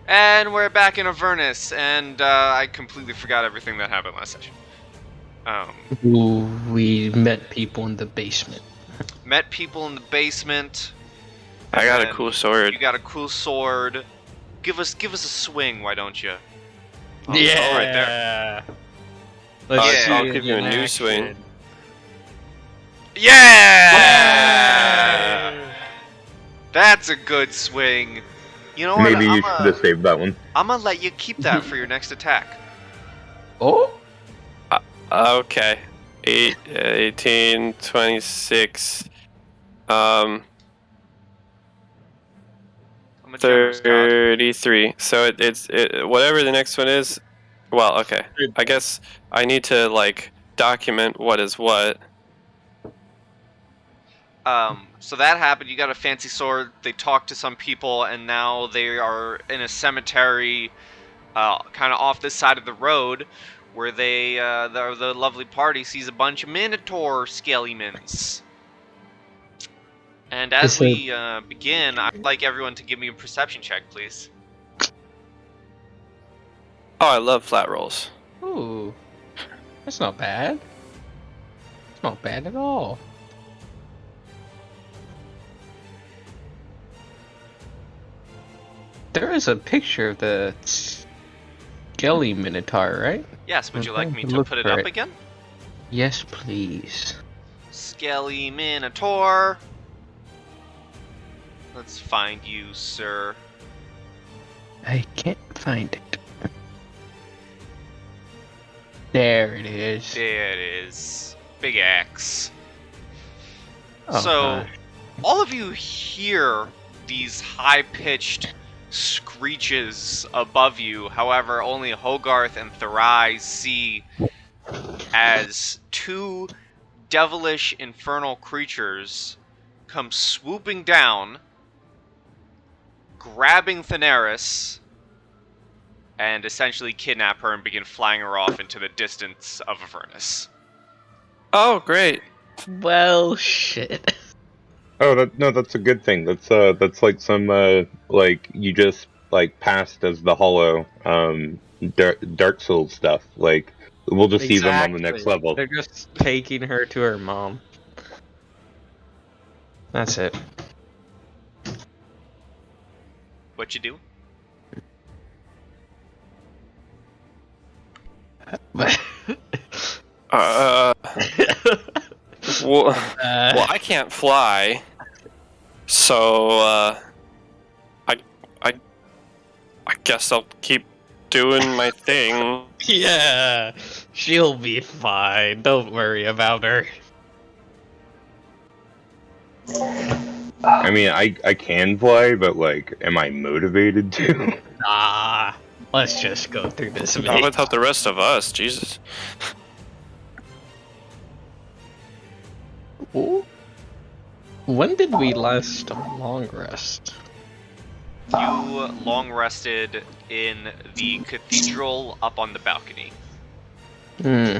And we're back in Avernus, and I completely forgot everything that happened last session. Ooh, we met people in the basement. Met people in the basement. I got a then cool sword. You got a cool sword. Give us a swing, why don't you? Oh, Yeah. oh, right there. Let's Yeah. see I'll it give you a in new action. swing. Yeah! That's a good swing. You know what? Maybe you should have saved that one. I'm gonna let you keep that for your next attack. Oh, Okay. 18, 26, I'm a generous god. 33. So it's whatever the next one is. Well, okay. I guess I need to like document what is what. So that happened. You got a fancy sword. They talked to some people, and now they are in a cemetery, kind of off this side of the road, where the lovely party sees a bunch of minotaur skelliemans. And as we begin, I'd like everyone to give me a perception check, please. Oh, I love flat rolls. ooh, that's not bad. It's not bad at all. There is a picture of the skelly minotaur, right? Yes, would you like me to Look put it for up it. again? Yes, please. Skelly minotaur. Let's find you, sir. I can't find it. There it is. There it is. Big X. Oh, So, gosh. all of you hear these high-pitched screeches above you. However, only Hogarth and Therai see as two devilish infernal creatures come swooping down, grabbing Thaneris, and essentially kidnap her and begin flying her off into the distance of Avernus. Oh, great. Well, shit. Oh, that's a good thing. That's like some like you just like passed as the Hollow Dark Souls stuff. Like we'll just see them on the next Exactly. level. They're just taking her to her mom. That's it. What you do? Well, I can't fly, so I guess I'll keep doing my thing. yeah, she'll be fine. Don't worry about her. I mean, I can fly, but like, am I motivated to? Nah, let's just go through this. Not without the rest of us, Jesus. Ooh. When did we last long rest? You long rested in the cathedral up on the balcony. Hmm.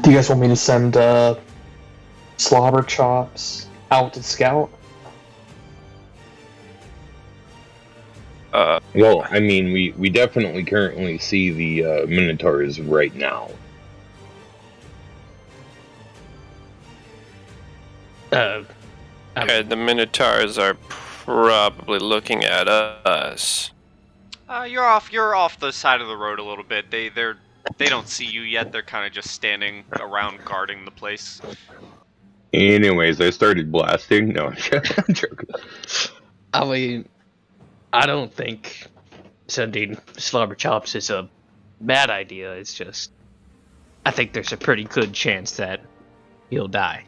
Do you guys want me to send Slobber Chops out to scout? Well, I mean, we definitely currently see the Minotaurs right now. Okay, the Minotaurs are probably looking at us. You're off the side of the road a little bit. They don't see you yet. They're kind of just standing around guarding the place. Anyways, I started blasting. No, I'm joking. I mean, I don't think sending Slobber Chops is a bad idea. It's just, I think there's a pretty good chance that he'll die.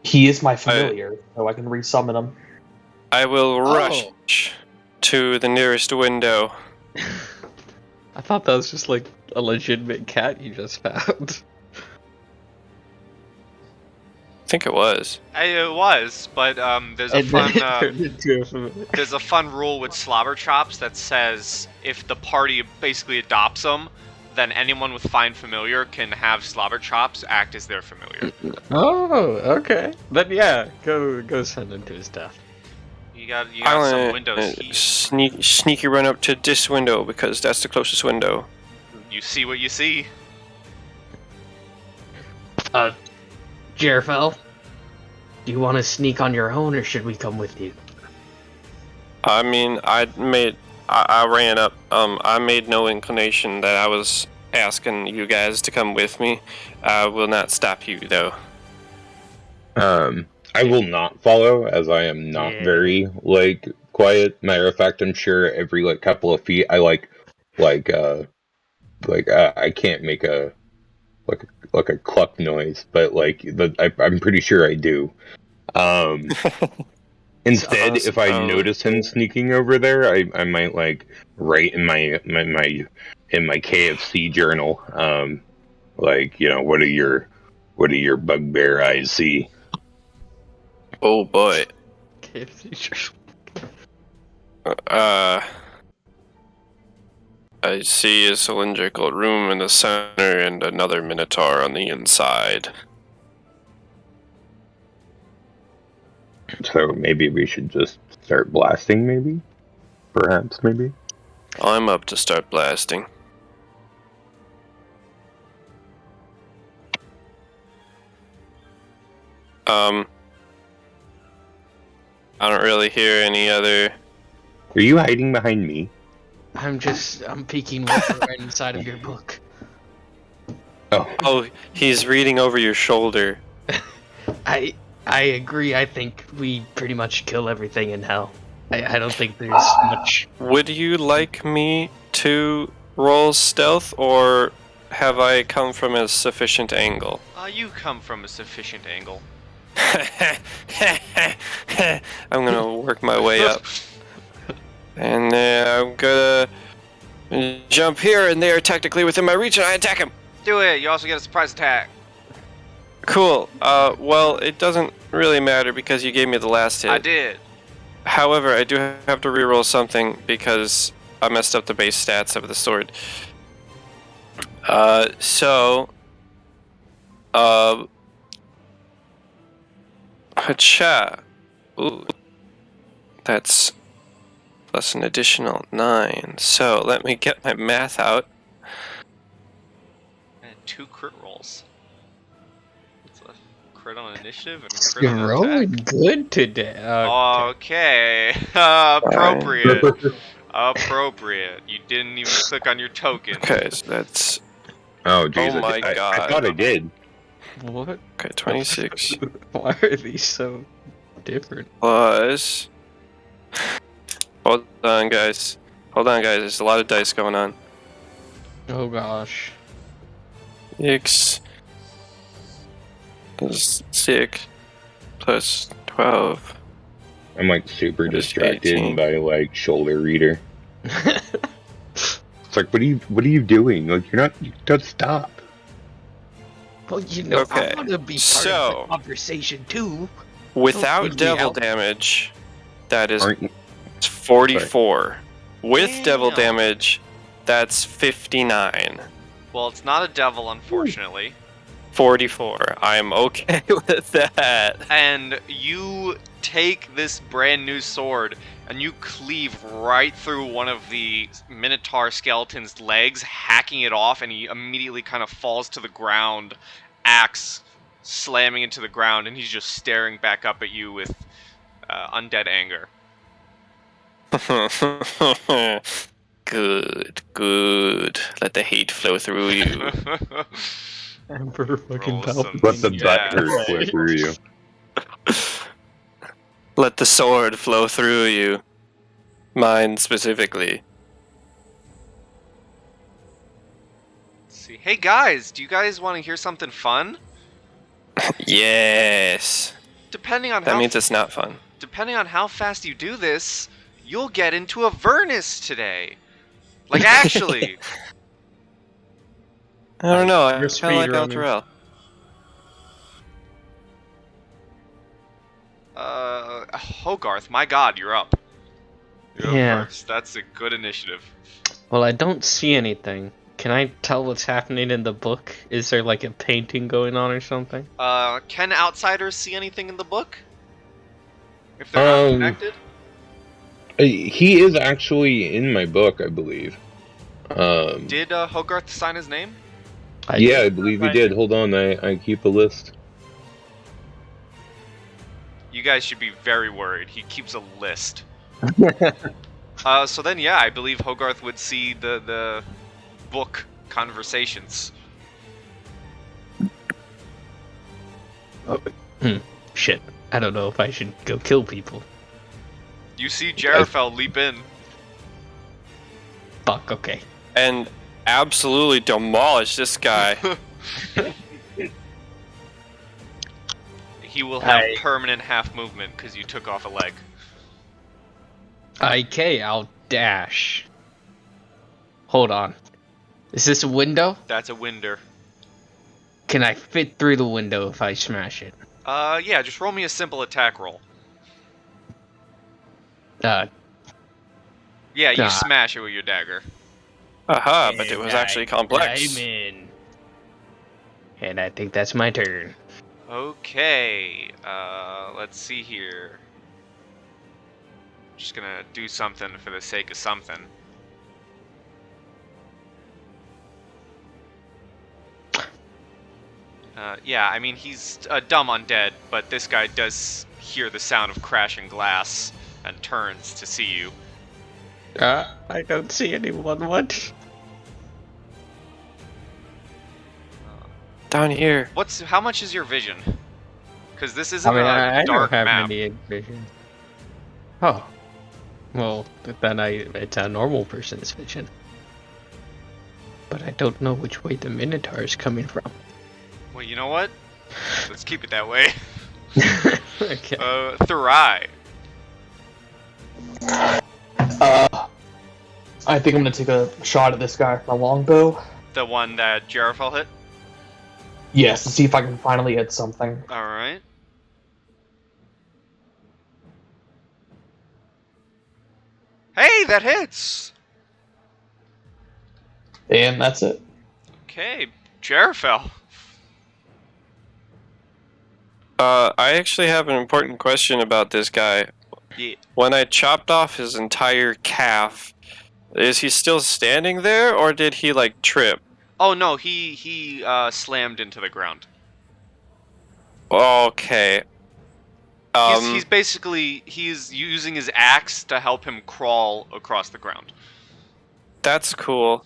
He is my familiar, so I can resummon him. I will rush to the nearest window. I thought that was just like a legitimate cat you just found. I think it was. It was, but there's a And then fun it turned into a familiar. there's a fun rule with Slobber Chops that says if the party basically adopts them, then anyone with Find Familiar can have Slobber Chops act as their familiar. Oh, okay. Then yeah, go send him to his death. You got I some want windows to here. sneaky run up to this window because that's the closest window. You see what you see. Jerfel, do you want to sneak on your own, or should we come with you? I mean, I ran up. I made no inclination that I was asking you guys to come with me. I will not stop you though. I will not follow, as I am not Yeah. very like quiet. Matter of fact, I'm sure every like couple of feet, I I can't make a like a cluck noise, but I'm pretty sure I do. Instead, if I notice him sneaking over there, I might like write in my KFC journal, like, you know, what do your bugbear eyes see? Oh boy. I see a cylindrical room in the center and another minotaur on the inside. So maybe we should just start blasting, maybe? Perhaps, maybe? I'm up to start blasting. I don't really hear any other... Are you hiding behind me? I'm peeking what's right inside of your book. Oh, he's reading over your shoulder. I agree. I think we pretty much kill everything in hell. I don't think there's much. Would you like me to roll stealth, or have I come from a sufficient angle? You come from a sufficient angle. I'm gonna work my way up. And then I'm gonna jump here, and they are technically within my reach, and I attack him! Do it! You also get a surprise attack. Cool. Well, it doesn't really matter because you gave me the last hit. I did. However, I do have to reroll something because I messed up the base stats of the sword. Hacha. Ooh. That's plus an additional 9. So, let me get my math out. And 2 crit rolls. It's a crit on initiative and crit You're on rolling attack. good today. Okay. Appropriate. Appropriate. You didn't even click on your token. Okay, so that's... Oh, jeez. Oh my I god. thought I did. What? Okay, 26. Why are these so different? Plus... Hold on, guys. There's a lot of dice going on. Oh gosh. 6 plus 12. I'm like super That is distracted 18. by like shoulder reader. It's like, what are you doing? Like, you don't stop. Well, you know, Okay, I want to be part so- of the conversation too. Without leave me devil out. damage, that is Aren't you? 44. With Damn. devil damage, that's 59. Well, it's not a devil, unfortunately. 44. I'm okay with that. And you take this brand new sword and you cleave right through one of the Minotaur skeleton's legs, hacking it off, and he immediately kind of falls to the ground, axe slamming into the ground, and he's just staring back up at you with undead anger. Good. Let the hate flow through you. Emperor fucking Roll some Palpatine. Let the butt Yeah. hurt flip through you. Let the sword flow through you. Mine specifically. Let's see. Hey guys, do you guys want to hear something fun? Yes. Depending on That means it's not fun. depending on how fast you do this, you'll get into Avernus today. Like, actually. I don't know. I You're kind of like speedrunning. Alterel. Hogarth, my god, you're up. You're up Yeah. first. That's a good initiative. Well, I don't see anything. Can I tell what's happening in the book? Is there like a painting going on or something? Can outsiders see anything in the book? If they're not connected? He is actually in my book, I believe. Did Hogarth sign his name? Yeah, I believe he did. Hold on, I keep a list. You guys should be very worried. He keeps a list. So then, yeah, I believe Hogarth would see the book conversations. Shit. I don't know if I should go kill people. You see Jarrafel leap in. Fuck, okay. And absolutely demolish this guy. He will have permanent half movement because you took off a leg. Okay, I'll dash. Hold on. Is this a window? That's a winder. Can I fit through the window if I smash it? Yeah, just roll me a simple attack roll. Uh, Yeah, you Ah. smash it with your dagger. Aha, but it and was actually complex. I'm in. And I think that's my turn. Okay, let's see here. Just gonna do something for the sake of something. Yeah, I mean, he's a dumb undead, but this guy does hear the sound of crashing glass and turns to see you. I don't see anyone. What? Down here. How much is your vision? Because this isn't I a don't dark have map. any vision. Oh. Well, then it's a normal person's vision. But I don't know which way the Minotaur is coming from. Well, you know what? Let's keep it that way. Okay. Thurai. I think I'm gonna take a shot at this guy with my longbow. The one that Jarrafel hit? Yes, to see if I can finally hit something. Alright. Hey, that hits! And that's it. Okay, Jarrafel. I actually have an important question about this guy. Yeah. When I chopped off his entire calf, is he still standing there, or did he, like, trip? Oh no, he slammed into the ground. Okay. He's basically using his axe to help him crawl across the ground. That's cool.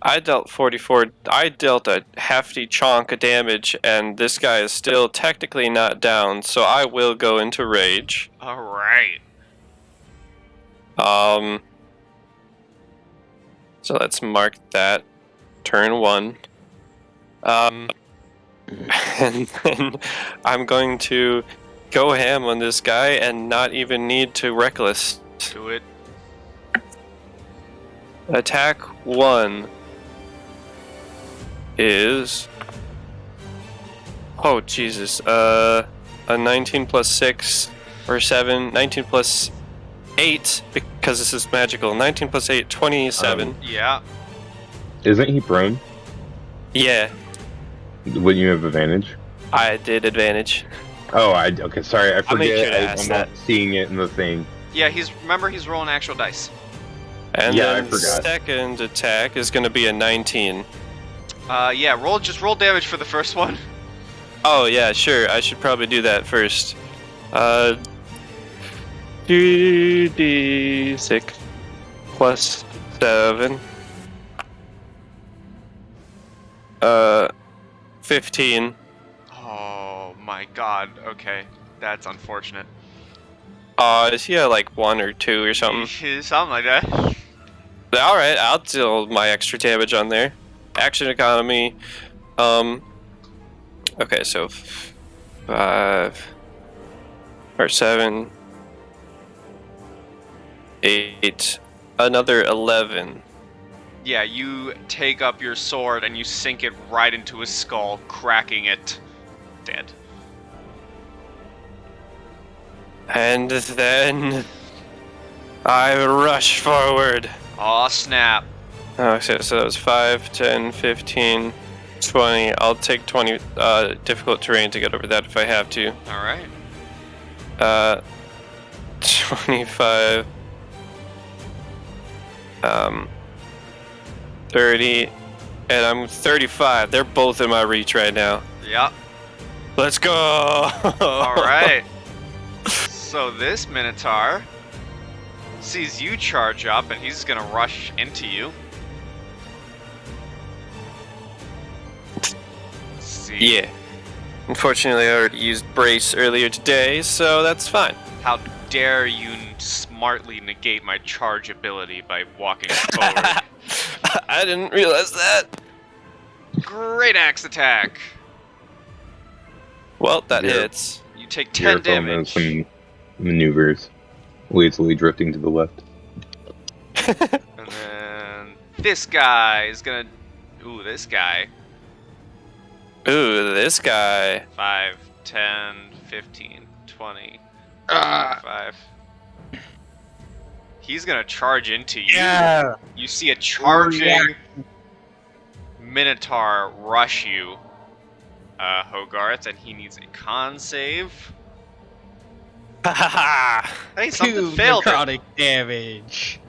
I dealt 44. I dealt a hefty chunk of damage, and this guy is still technically not down, so I will go into rage. Alright. So let's mark that. Turn 1. And then I'm going to go ham on this guy and not even need to reckless. Do it. Attack 1 is... Oh, Jesus. A 19 plus 6 or 7. 19 plus 8, because this is magical. 19 plus 8, 27. Yeah. Isn't he prone? Yeah, Wouldn't you have advantage? I did advantage. Oh, okay. Sorry, I I'll make forget. sure to ask I'm that. not seeing it in the thing. Yeah, he's rolling actual dice. And Yeah, I then forgot. second attack is going to be a 19. Yeah, just roll damage for the first one. Oh, yeah, sure. I should probably do that first. 2d6 plus 7. 15. Oh my god, okay. That's unfortunate. Is he at like 1 or 2 or something? Something like that. Alright, I'll deal my extra damage on there. Action economy. Okay, so 5 or 7, 8, another 11. Yeah, you take up your sword and you sink it right into his skull, cracking it dead. And then I rush forward. Aw, snap. Okay, so that was 5, 10, 15, 20. I'll take 20 difficult terrain to get over that if I have to. Alright. 20 25, 30, and I'm 35. They're both in my reach right now. Yep. Let's go! Alright. So this Minotaur sees you charge up and he's gonna rush into you. See. Yeah. Unfortunately, I already used Brace earlier today, so that's fine. How dare you smartly negate my charge ability by walking forward. I didn't realize that. Great axe attack. Well, that Yeah. hits. You take 10 Jericho knows damage. some maneuvers, lazily drifting to the left. And then this guy is gonna... Ooh, this guy. Ooh, this guy. 5, 10, 15, 20, 25. He's gonna charge into you. Yeah. You see a charging Minotaur rush you, Hogarth, and he needs a con save. Hey, something 2 failed. necrotic damage.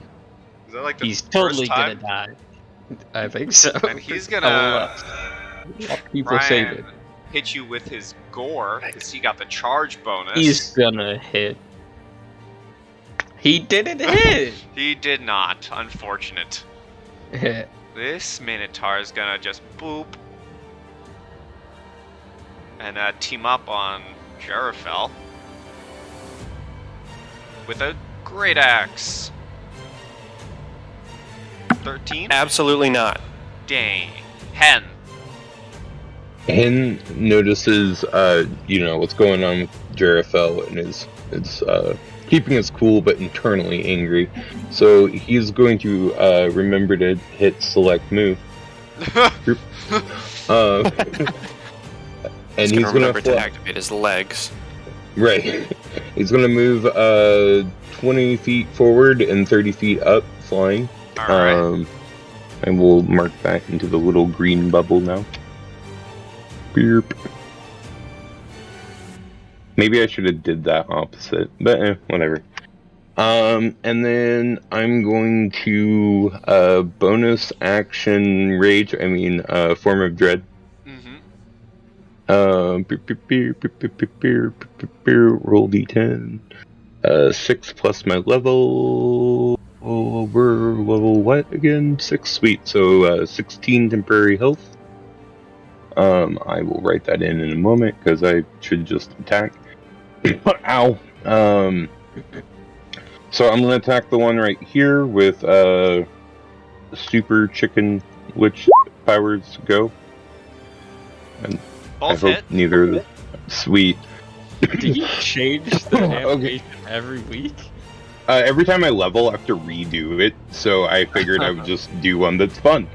Is that like the He's first totally time? gonna die. I think so. And he's gonna People try save and it. hit you with his gore because he got the charge bonus. He's gonna hit. He didn't hit. He did not. Unfortunate. This Minotaur is gonna just boop and team up on Jarafel with a great axe. 13? Absolutely not. Dang. Hen. Hen notices, what's going on with Jarafel and is keeping us cool but internally angry. So he's going to remember to hit select move. And He's he's gonna gonna remember to activate his legs. Right. He's gonna move 20 feet forward and 30 feet up, flying. Alright. And we'll mark that into the little green bubble now. Beep. Maybe I should have did that opposite, but whatever. And then I'm going to bonus action rage. Form of dread. Mm-hmm. Roll d10. 6 plus my level. We're level what again? 6. Sweet. So 16 temporary health. I will write that in a moment because I should just attack. Ow. So I'm gonna attack the one right here with super chicken witch powers go. And I Both hope hit. neither of the sweet. Do you change the Okay. animation every week? Every time I level, I have to redo it, so I figured I would just do one that's fun.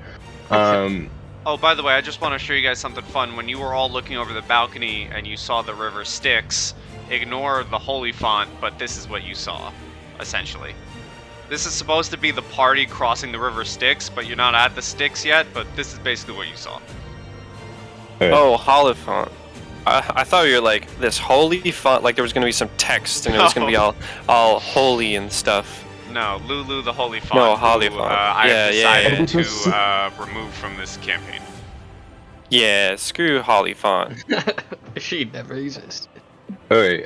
Oh, by the way, I just want to show you guys something fun. When you were all looking over the balcony and you saw the river Styx, ignore the holy font, but this is what you saw, essentially. This is supposed to be the party crossing the river Styx, but you're not at the Styx yet, but this is basically what you saw. Oh, Holifont. I thought you were like this holy font, like there was gonna be some text and it was gonna be all holy and stuff. No, Lulu the holy font. No, holy who, font. I Yeah, have decided yeah. to remove from this campaign. Yeah, screw Holifont. She never existed. Okay,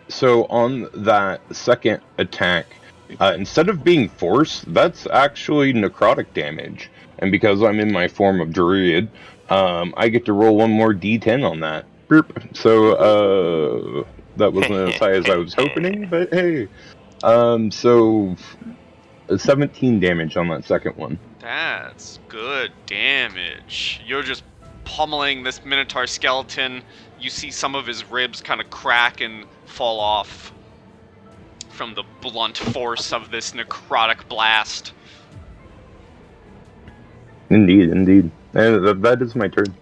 so on that second attack, instead of being force, that's actually necrotic damage. And because I'm in my form of druid, I get to roll one more d10 on that. Boop. So, that wasn't as high as I was hoping, but hey. So 17 damage on that second one. That's good damage. You're just pummeling this Minotaur skeleton. You see some of his ribs kind of crack and fall off from the blunt force of this necrotic blast. Indeed. That is my turn.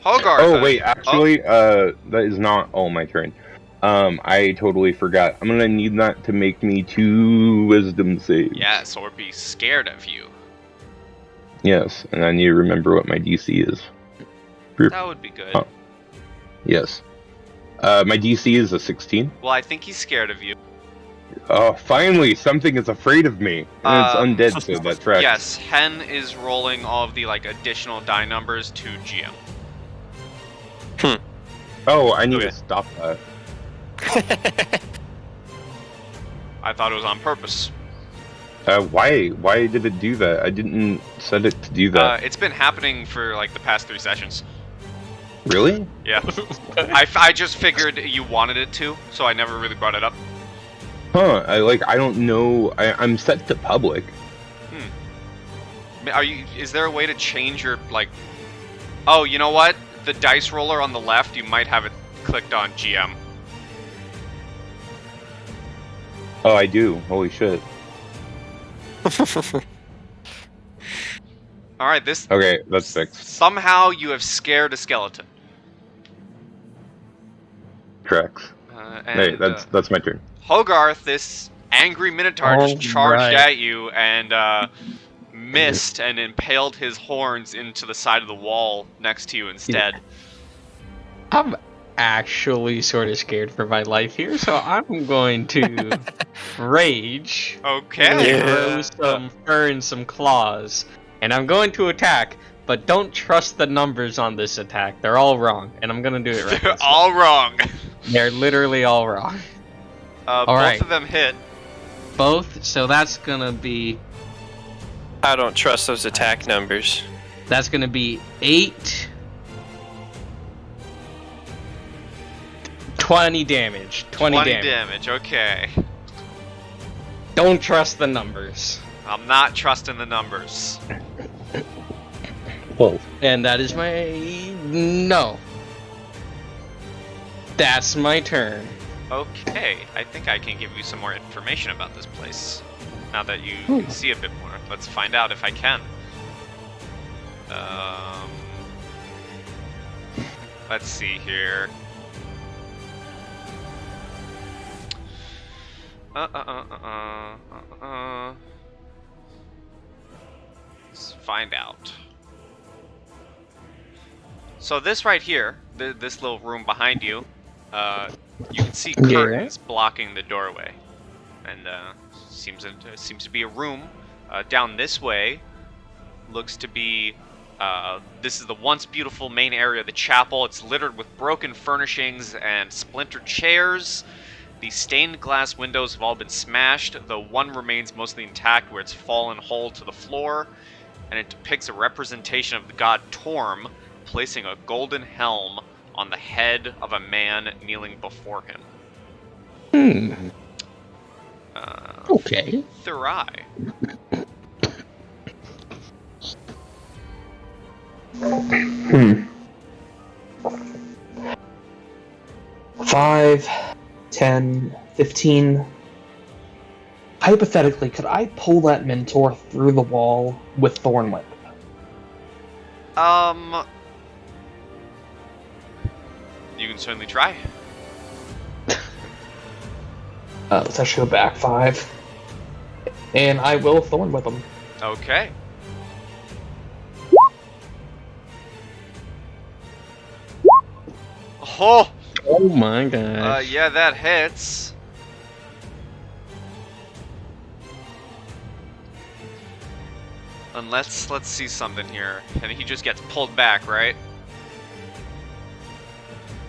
Hogarth. Oh wait, actually, that is not all my turn. I totally forgot. I'm gonna need that to make me 2 wisdom saves. Yes, or be scared of you. Yes, and I need to remember what my DC is. That would be good. Huh. Yes. My DC is a 16. Well, I think he's scared of you. Oh, finally, something is afraid of me. And it's undead, so that tracks. Yes, Hen is rolling all of the additional die numbers to GM. Oh, I need Okay. to stop that. I thought it was on purpose. Why? Why did it do that? I didn't set it to do that. It's been happening for the past 3 sessions. Really? Yeah. I just figured you wanted it to, so I never really brought it up. Huh? I don't know. I'm set to public. Is there a way to change your Oh, you know what? The dice roller on the left, you might have it clicked on GM. Oh, I do. Holy shit. All right, this. Okay, that's fixed. Somehow you have scared a skeleton. Tracks. Hey, that's my turn. Hogarth, this angry minotaur, just charged Alright. at you and missed and impaled his horns into the side of the wall next to you instead. I'm actually sort of scared for my life here, so I'm going to rage. Okay. Throw some fur and some claws, and I'm going to attack. But don't trust the numbers on this attack. They're all wrong, and I'm gonna do it right. They're all wrong. They're literally all wrong. Both right. of them hit. Both. So that's gonna be I don't trust those attack numbers. 8. 20 damage. 20 damage. Okay. Don't trust the numbers. I'm not trusting the numbers. Whoa. And that is my... No. That's my turn. Okay, I think I can give you some more information about this place. Now that you can see a bit more. Let's find out if I can. Let's see here. Let's find out. So this right here, this little room behind you, you can see curtains blocking the doorway, and seems to be a room. Down this way, looks to be. This is the once beautiful main area of the chapel. It's littered with broken furnishings and splintered chairs. The stained glass windows have all been smashed, though one remains mostly intact where it's fallen whole to the floor, and it depicts a representation of the god Torm placing a golden helm on the head of a man kneeling before him. Okay. Thurai. Five, 10, 15. Hypothetically, could I pull that mentor through the wall with Thorn Whip? You can certainly try. Let's actually go back 5. And I will Thorn Whip him. Okay. Oh! Oh my god. Yeah, that hits. And let's see something here. And he just gets pulled back, right?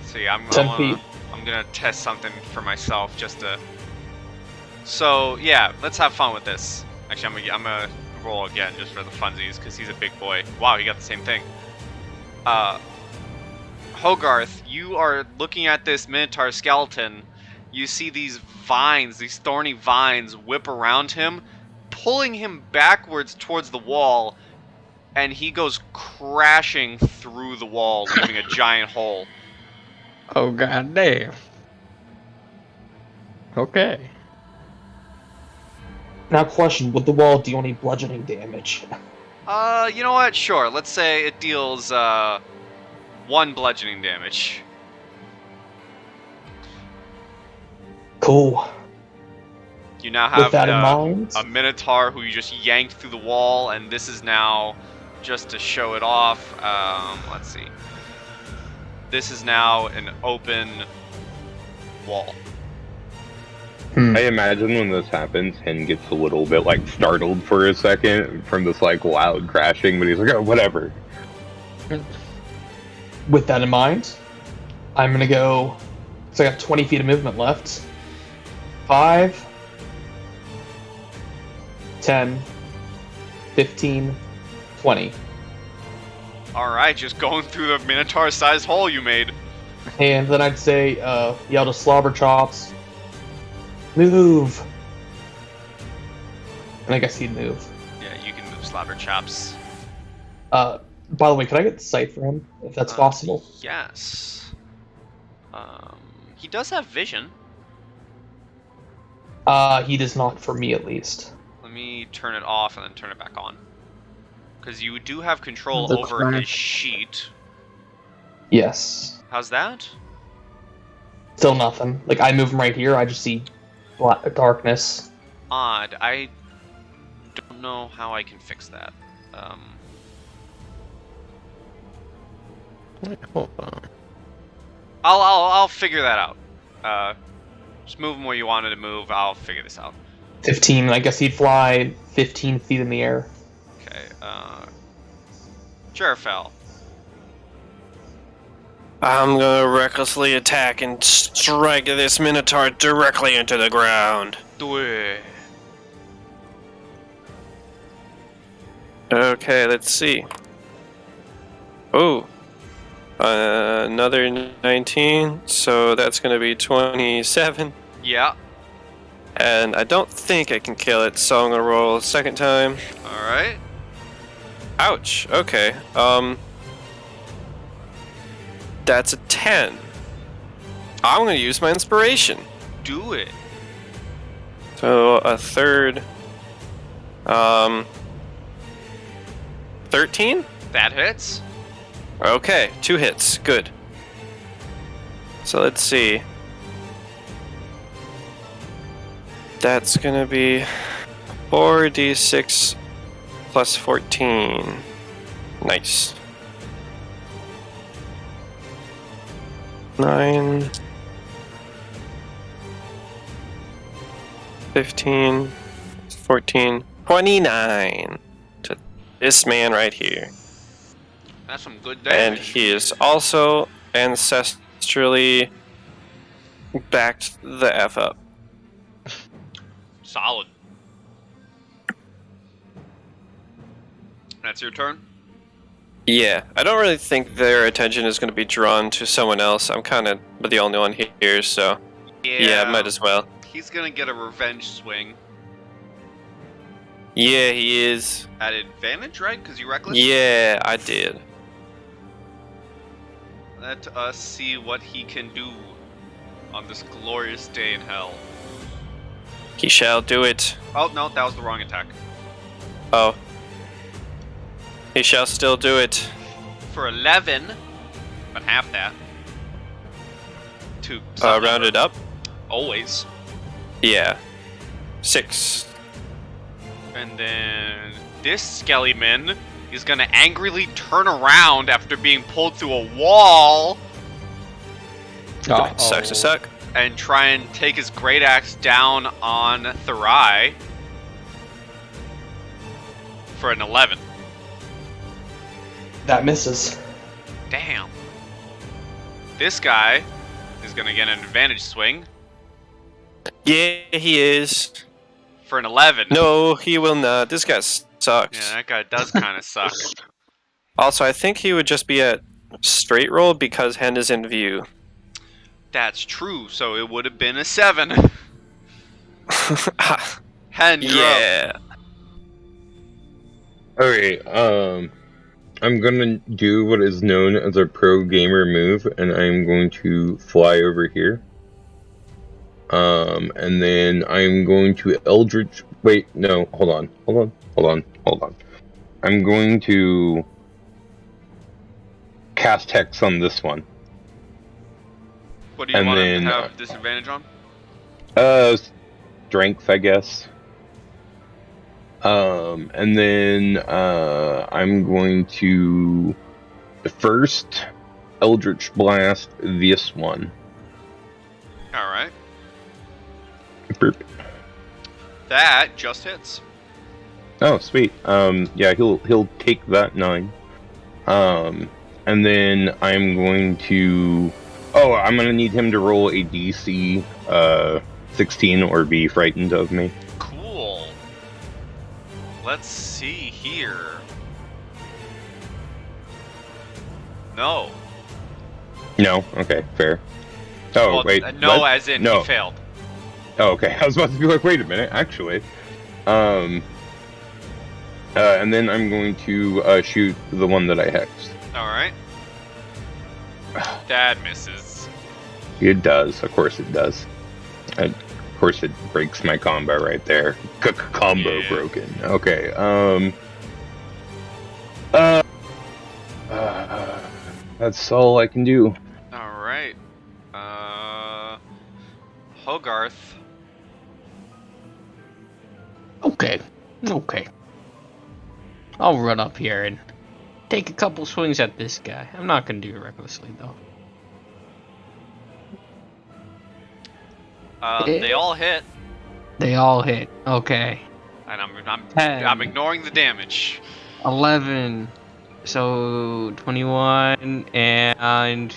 See, I'm 10 feet. gonna test something for myself just to. So yeah, let's have fun with this. Actually, I'm gonna roll again just for the funsies because he's a big boy. Wow, he got the same thing. Hogarth, you are looking at this Minotaur skeleton. You see these vines, these thorny vines, whip around him, pulling him backwards towards the wall, and he goes crashing through the wall, leaving a giant hole. Oh god damn. Okay. Now, question: would the wall deal any bludgeoning damage? You know what? Sure. Let's say it deals 1 bludgeoning damage. Cool. You now have With that in mind, a Minotaur who you just yanked through the wall, and this is now, just to show it off, let's see. This is now an open wall. I imagine when this happens, Hen gets a little bit like startled for a second from this like loud crashing, but he's like, oh, whatever. With that in mind, I'm gonna go. So I got 20 feet of movement left. 5, 10, 15, 20. Alright, just going through the Minotaur-sized hole you made. And then I'd say, yell to Slobber Chops, move! And I guess he'd move. Yeah, you can move Slobber Chops. By the way, could I get sight for him, if that's possible? Yes. He does have vision. He does not for me, at least. Let me turn it off and then turn it back on. Because you do have control The over crack. his sheet. Yes. How's that? Still nothing. Like, I move him right here, I just see darkness. Odd. I don't know how I can fix that. Wait, hold on. I'll figure that out. Just move him where you wanted to move. I'll figure this out. 15, I guess he'd fly 15 feet in the air. Okay. Jerfell. I'm gonna recklessly attack and strike this Minotaur directly into the ground. Do it. Okay, let's see. Oh, another 19, so that's gonna be 27. Yeah. And I don't think I can kill it, so I'm gonna roll a second time. All right. Ouch. Okay. That's a 10. I'm gonna use my inspiration. Do it. So a third. 13? That hits. Okay, 2 hits. Good. So let's see. That's gonna be 4d6 plus 14. Nice. 9, 15, 14, 29 to this man right here. That's some good And damage. he is also ancestrally backed the F up. Solid. That's your turn? Yeah, I don't really think their attention is going to be drawn to someone else. I'm kind of the only one here, so yeah, might as well. He's gonna get a revenge swing. Yeah, he is. At advantage, right? Because you reckless? Yeah, I did. Let us see what he can do on this glorious day in hell. He shall do it. Oh, no, that was the wrong attack. Oh. He shall still do it. For 11, but half that. To some Round number. it up? Always. Yeah. 6. And then this Skellyman is gonna angrily turn around after being pulled through a wall Sucks to suck. and try and take his great axe down on Thurai for an 11. That misses. Damn. This guy is gonna get an advantage swing Yeah, he is. for an 11. No, he will not. This guy sucks. Yeah, that guy does kind of suck. Also, I think he would just be at straight roll because Hen is in view. That's true, so it would have been a 7. Hen, you're up. Yeah. Okay, I'm gonna do what is known as a pro gamer move, and I'm going to fly over here. And then I'm going to Eldritch. Wait, no, hold on. I'm going to cast Hex on this one. What do you And want him to then, have disadvantage on? Strength, I guess. And then I'm going to first Eldritch Blast this one. Alright. Burp. That just hits. Oh, sweet. Yeah, he'll take that 9. And then I'm going to. Oh, I'm gonna need him to roll a DC 16 or be frightened of me. Cool. Let's see here. No. No. Okay, fair. Oh, Well, wait. no, what? as in No. he failed. Oh, okay. I was about to be like, wait a minute, actually. And then I'm going to shoot the one that I hexed. Alright. That misses. It does. Of course it does. Of course it breaks my combo right there. Combo Yeah. broken. Okay. That's all I can do. Alright. Hogarth. Okay. I'll run up here and take a couple swings at this guy. I'm not gonna do it recklessly though. They all hit, They all hit. Okay. and I'm 10. ignoring the damage. 11. So 21 and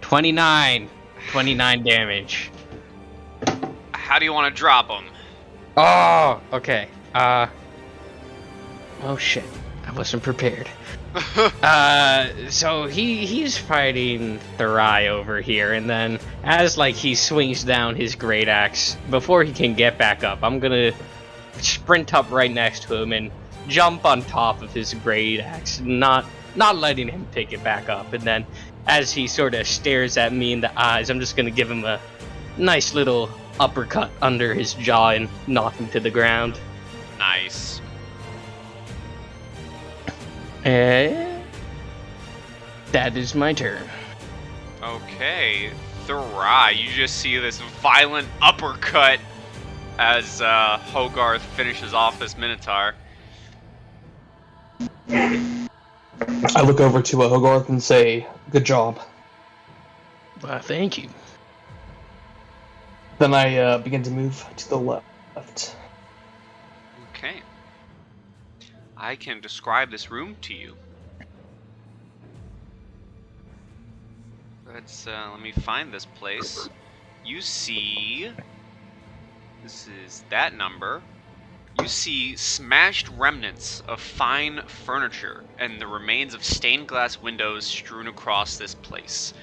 29. 29 damage. How do you want to drop them? Oh, okay. Oh shit. I wasn't prepared. So he's fighting Thurai over here, and then as like he swings down his great axe, before he can get back up, I'm gonna sprint up right next to him and jump on top of his great axe, not letting him pick it back up. And then as he sort of stares at me in the eyes, I'm just gonna give him a nice little uppercut under his jaw and knock him to the ground. Nice. And that is my turn. Okay, Thurai, you just see this violent uppercut as Hogarth finishes off this Minotaur. I look over to Hogarth and say, "Good job." Thank you. Then I begin to move to the left. Okay. I can describe this room to you. Let me find this place. You see, this is that number. You see smashed remnants of fine furniture and the remains of stained glass windows strewn across this place.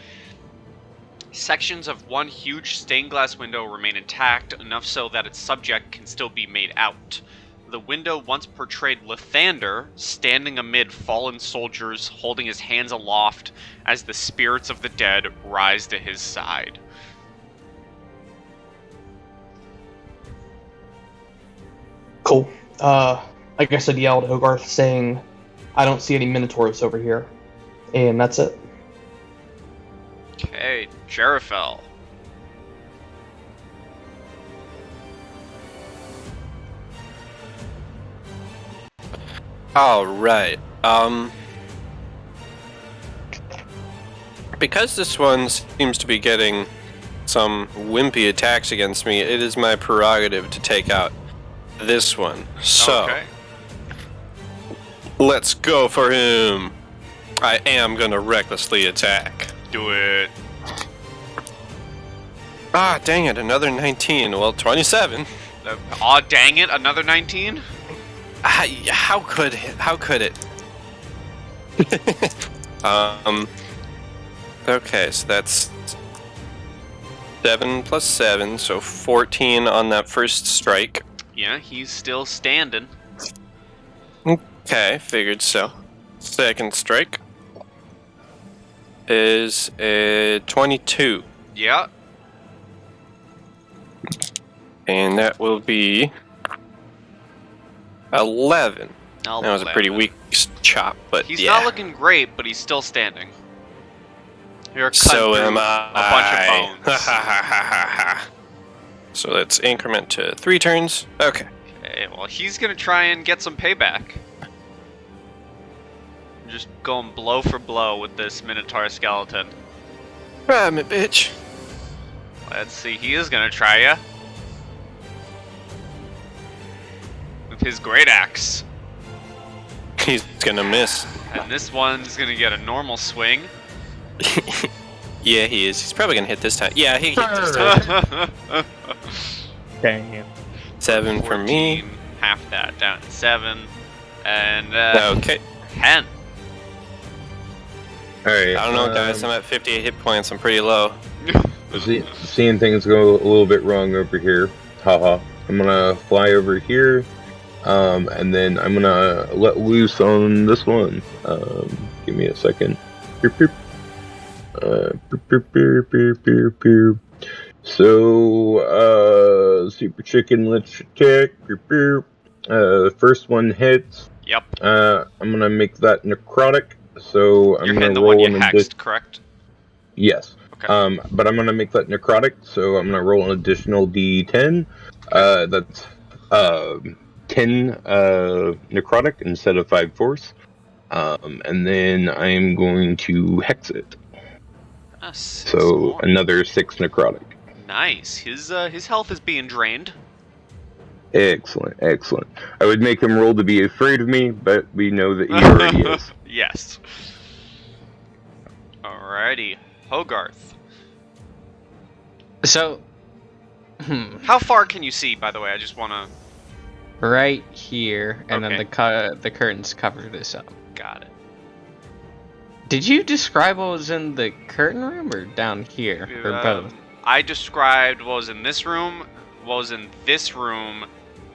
Sections of one huge stained glass window remain intact, enough so that its subject can still be made out. The window once portrayed Lathander standing amid fallen soldiers, holding his hands aloft as the spirits of the dead rise to his side. Cool. I guess I'd yell at Hogarth saying, "I don't see any Minotaurs over here." And that's it. Okay, Jerifel. Alright, because this one seems to be getting some wimpy attacks against me, it is my prerogative to take out this one. So, Okay. let's go for him. I am gonna recklessly attack. Do it. Ah, dang it, another 19. Well, 27. Aw, dang it, another 19? How could it? Okay, so that's 7 plus 7, so 14 on that first strike. Yeah, he's still standing. Okay, figured so. Second strike is a 22, Yeah. and that will be 11. That was a pretty weak chop, but He's yeah. not looking great, but he's still standing. You're cutting So through am I. a bunch of bones. So let's increment to 3 turns. Okay. Okay, well, he's gonna try and get some payback. Just going blow for blow with this Minotaur skeleton. Grab me, bitch. Let's see, he is gonna try ya. With his great axe. He's gonna miss. And this one's gonna get a normal swing. Yeah, he is. He's probably gonna hit this time. Yeah, he hit this time. Damn. 7 for me. 14, half that, down to 7. And, Okay. 10. Alright. I don't know, guys. I'm at 58 hit points. I'm pretty low. Seeing things go a little bit wrong over here. Haha. I'm gonna fly over here. And then I'm gonna let loose on this one. Give me a second. Beep, beep. Beep, beep, beep, beep, beep, beep. So, Super Chicken, let's check. Beep, beep. First one hits. Yep. I'm gonna make that necrotic. So I'm You're gonna hitting the roll one you an hexed, correct? Yes. Okay. But I'm gonna make that necrotic, so I'm gonna roll an additional D10. That's 10 necrotic instead of 5 force. And then I'm going to hex it. So another 6 necrotic. Nice. His health is being drained. Excellent, excellent. I would make him roll to be afraid of me, but we know that he already is. Yes. Alrighty, Hogarth. So, How far can you see, by the way? I just wanna... right here, and Okay. then the curtains cover this up. Got it. Did you describe what was in the curtain room, or down here, or both? I described what was in this room, what was in this room.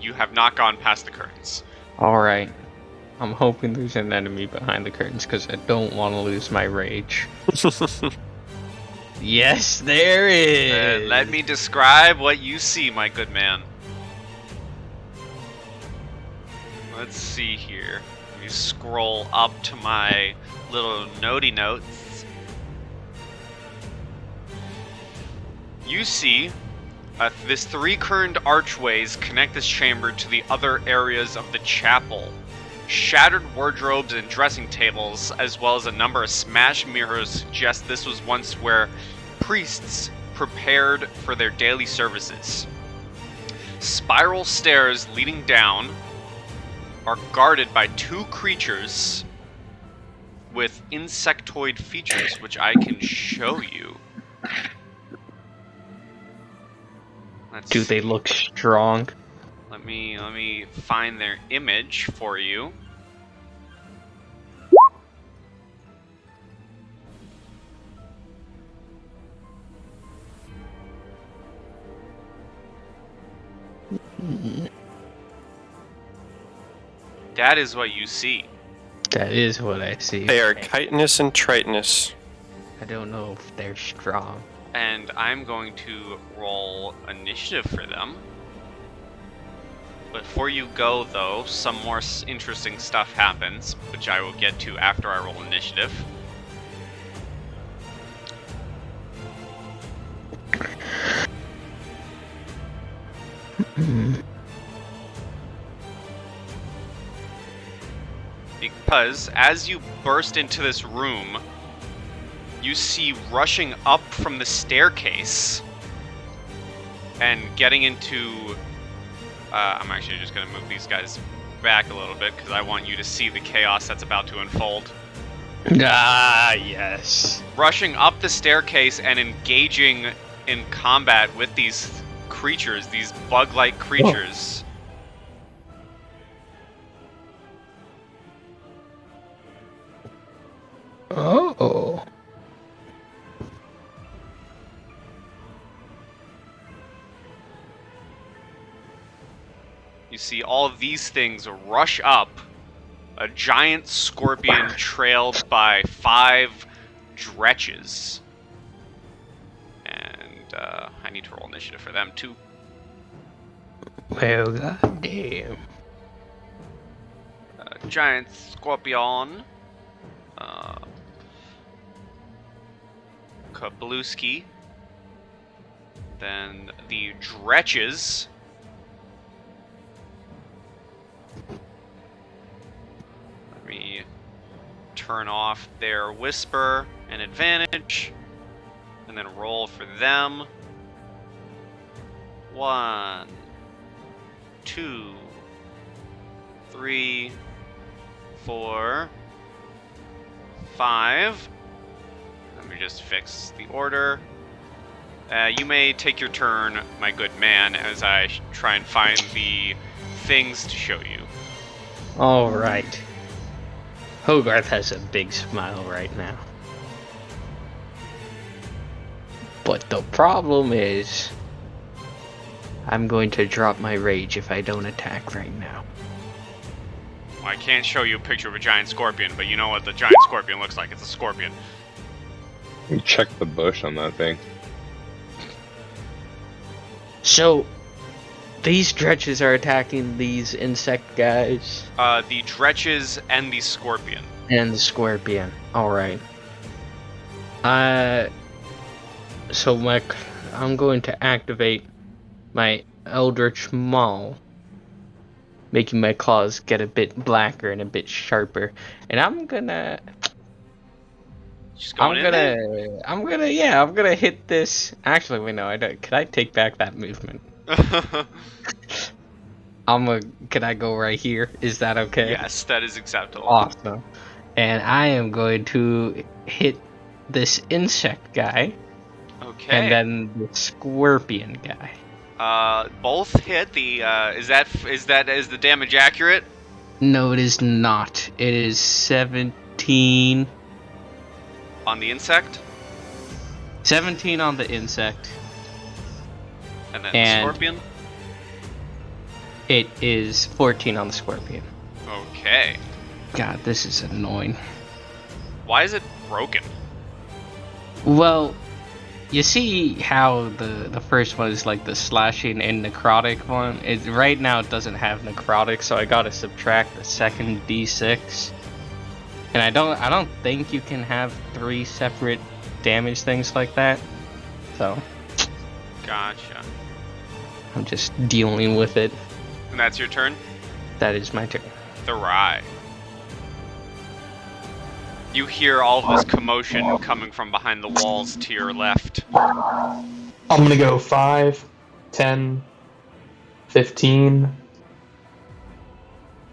You have not gone past the curtains. Alright. I'm hoping there's an enemy behind the curtains, because I don't want to lose my rage. Yes, there is! Let me describe what you see, my good man. Let's see here. Let me scroll up to my little notey notes. You see this 3 curved archways connect this chamber to the other areas of the chapel. Shattered wardrobes and dressing tables, as well as a number of smashed mirrors, suggest this was once where priests prepared for their daily services. Spiral stairs leading down are guarded by 2 creatures with insectoid features, which I can show you. Do they look strong? Let me find their image for you. That is what you see. That is what I see. They are chitinous and tritonous. I don't know if they're strong. And I'm going to roll initiative for them. Before you go, though, some more interesting stuff happens, which I will get to after I roll initiative. Because as you burst into this room, you see rushing up from the staircase and getting into... I'm actually just going to move these guys back a little bit because I want you to see the chaos that's about to unfold. Ah, yes. Rushing up the staircase and engaging in combat with these creatures, these bug-like creatures. Oh. You see all of these things rush up. A giant scorpion trailed by 5 dretches. And I need to roll initiative for them too. Well, goddamn. Giant scorpion. Kabluski. Then the dretches. Let me turn off their whisper and advantage, and then roll for them. 1, 2, 3, 4, 5. Let me just fix the order. You may take your turn, my good man, as I try and find the things to show you. Alright. Hogarth has a big smile right now. But the problem is, I'm going to drop my rage if I don't attack right now. Well, I can't show you a picture of a giant scorpion, but you know what the giant scorpion looks like. It's a scorpion. Check the bush on that thing. So, these dretches are attacking these insect guys. The dretches and the scorpion. And the scorpion. Alright. So I'm going to activate my Eldritch Maul, making my claws get a bit blacker and a bit sharper. And I'm gonna hit this. Actually, wait, no, I don't. Could I take back that movement? Can I go right here? Is that okay? Yes, that is acceptable. Awesome. And I am going to hit this insect guy. Okay. And then the scorpion guy. Both hit. The is the damage accurate? No, it is not. It is 17. On the insect? 17 on the insect. And then the scorpion? It is 14 on the scorpion. Okay. God, this is annoying. Why is it broken? Well, you see how the first one is like the slashing and necrotic one? Right now it doesn't have necrotic, so I gotta subtract the second d6. And I don't think you can have 3 separate damage things like that. So Gotcha. I'm just dealing with it. And that's your turn? That is my turn. The rye. You hear all of this commotion coming from behind the walls to your left. I'm gonna go 5, 10, 15.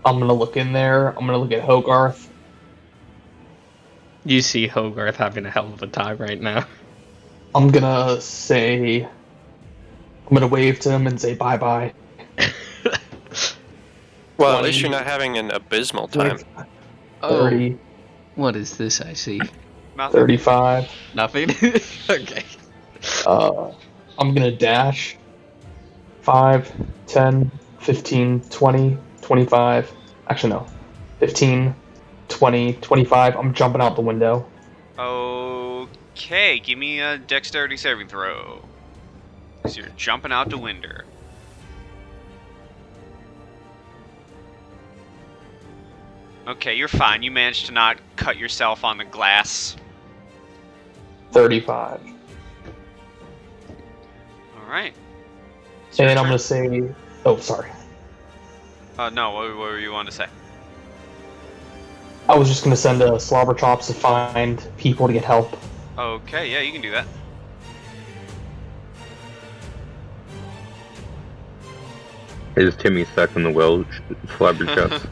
I'm gonna look in there. I'm gonna look at Hogarth. You see Hogarth having a hell of a time right now. I'm gonna wave to him and say bye-bye. Well, at least you're not having an abysmal time. 30. What is this I see? Nothing. 35. Nothing? Okay. I'm gonna dash. 5, 10, 15, 20, 25. Actually, no. 15, 20, 25. I'm jumping out the window. Okay, give me a dexterity saving throw. So you're jumping out the window. Okay, you're fine. You managed to not cut yourself on the glass. 35. Alright. And I'm gonna say... Oh, sorry. No, what were you want to say? I was just gonna send a Slobber Chops to find people to get help. Okay, yeah, you can do that. Is Timmy stuck in the well, Flabberchucks?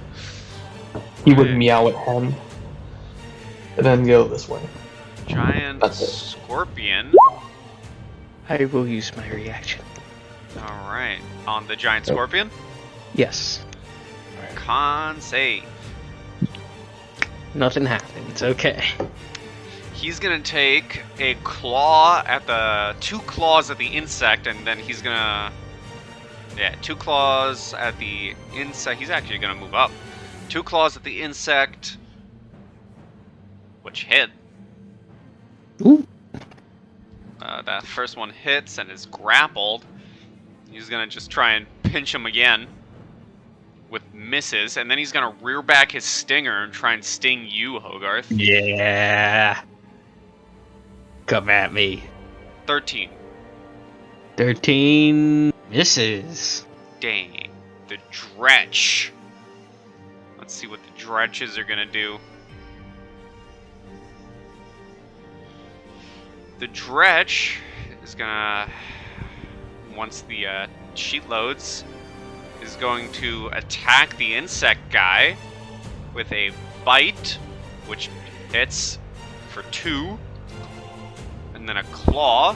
He would meow at him. And then go this way. Giant That's it. scorpion. I will use my reaction. Alright. On the giant scorpion? Yes. Con save. Nothing happens. Okay. He's gonna take a claw at the... 2 claws at the insect, and then he's gonna... Yeah, 2 claws at the insect. He's actually gonna move up. 2 claws at the insect, which hit. Ooh. That first one hits and is grappled. He's gonna just try and pinch him again with misses, and then he's gonna rear back his stinger and try and sting you, Hogarth. Yeah. Come at me. 13. 13 misses. Dang. The dretch. Let's see what the dretches are gonna do. The dretch is gonna once the sheet loads, is going to attack the insect guy with a bite, which hits for 2, and then a claw,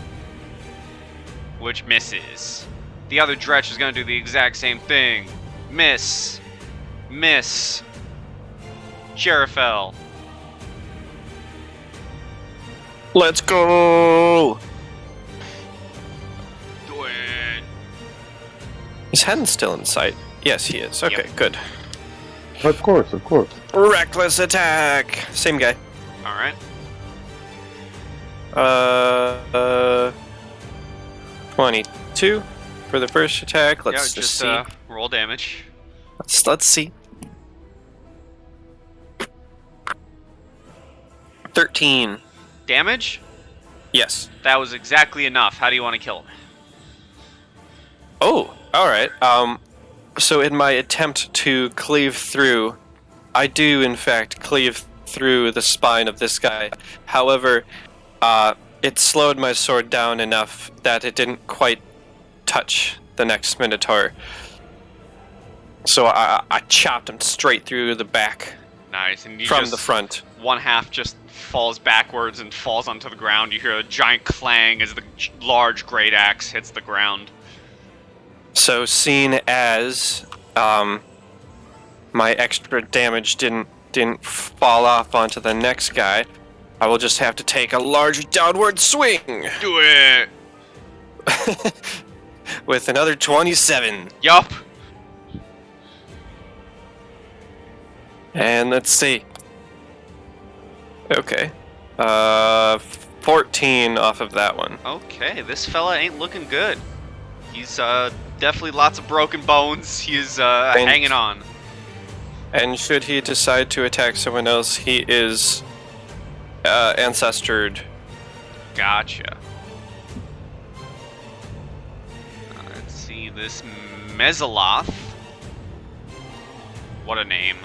which misses. The other Dretch is going to do the exact same thing. Miss. Miss. Jerifel. Let's go! Do it. Is Hen still in sight? Yes, he is. Okay, Yep. good. Of course, of course. Reckless attack! Same guy. Alright. 22 for the first attack. Let's Yeah, just see. roll damage. Let's see. 13. Damage? Yes. That was exactly enough. How do you want to kill him? Oh, alright. So in my attempt to cleave through, I do in fact cleave through the spine of this guy. However, it slowed my sword down enough that it didn't quite touch the next Minotaur. So I chopped him straight through the back Nice. And you from just, the front. one half just falls backwards and falls onto the ground. You hear a giant clang as the large great axe hits the ground. So seeing as my extra damage didn't fall off onto the next guy, I will just have to take a large downward swing Do it! with another 27. Yup! And let's see. Okay. 14 off of that one. Okay, this fella ain't looking good. He's definitely lots of broken bones. He's hanging on. And should he decide to attack someone else, he is ancestored. Gotcha. Let's see, this Mesoloth. What a name.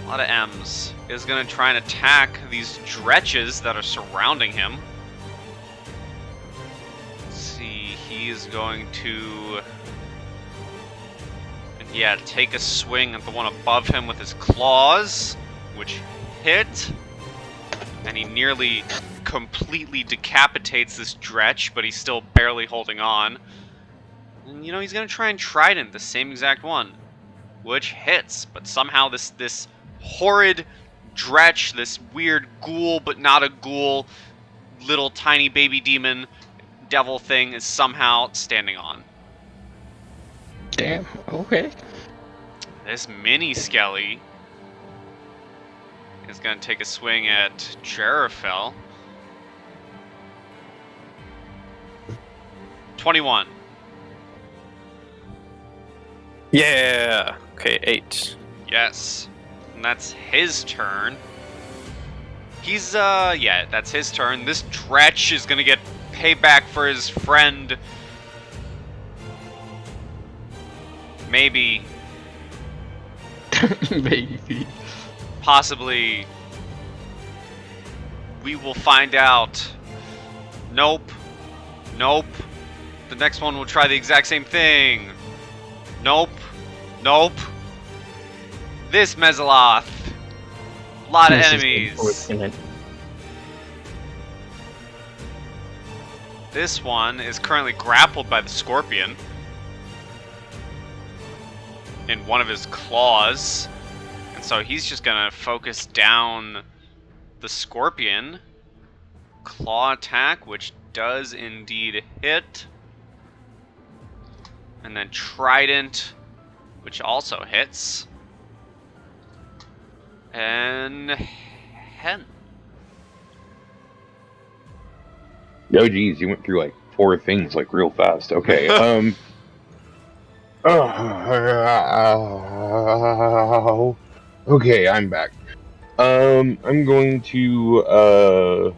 A lot of M's. Is going to try and attack these Dretches that are surrounding him. Let's see, he is going to... yeah, take a swing at the one above him with his claws, which hit. And he nearly completely decapitates this Dretch, but he's still barely holding on. And you know, he's gonna try and trident the same exact one, which hits, but somehow this horrid Dretch, this weird ghoul but not a ghoul, little tiny baby demon devil thing is somehow standing on. Damn. Okay. This mini Skelly is going to take a swing at Jerifel. 21. Yeah. Okay, 8. Yes. And that's his turn. He's, yeah, that's his turn. This Dretch is going to get payback for his friend. Maybe. Maybe. Possibly. We will find out. Nope. Nope. The next one will try the exact same thing. Nope. Nope. This Mesoloth. A lot of This is enemies. unfortunate. This one is currently grappled by the Scorpion in one of his claws. And so he's just gonna focus down the Scorpion. Claw attack, which does indeed hit. And then Trident, which also hits. And Hen. Oh geez, you went through like 4 things like real fast. Okay. Okay, I'm back. I'm going to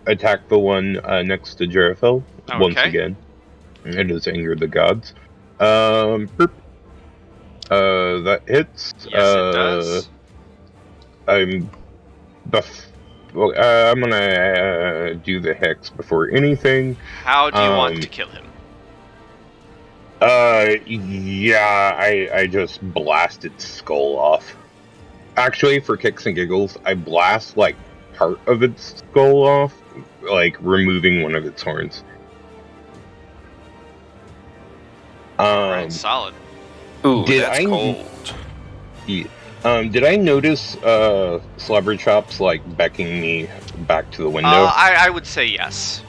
attack the one next to Jerifel once Okay. again. It has angered the gods. That hits. Yes, it does. I'm well, I'm gonna do the hex before anything. How do you want to kill him? Yeah, I just blast its skull off. Actually, for kicks and giggles, I blast, like, part of its skull off, like, removing one of its horns. Alright, solid. Ooh, Did that's I- cold. Did I notice, Slobberchops, like, beckoning me back to the window? I would say yes.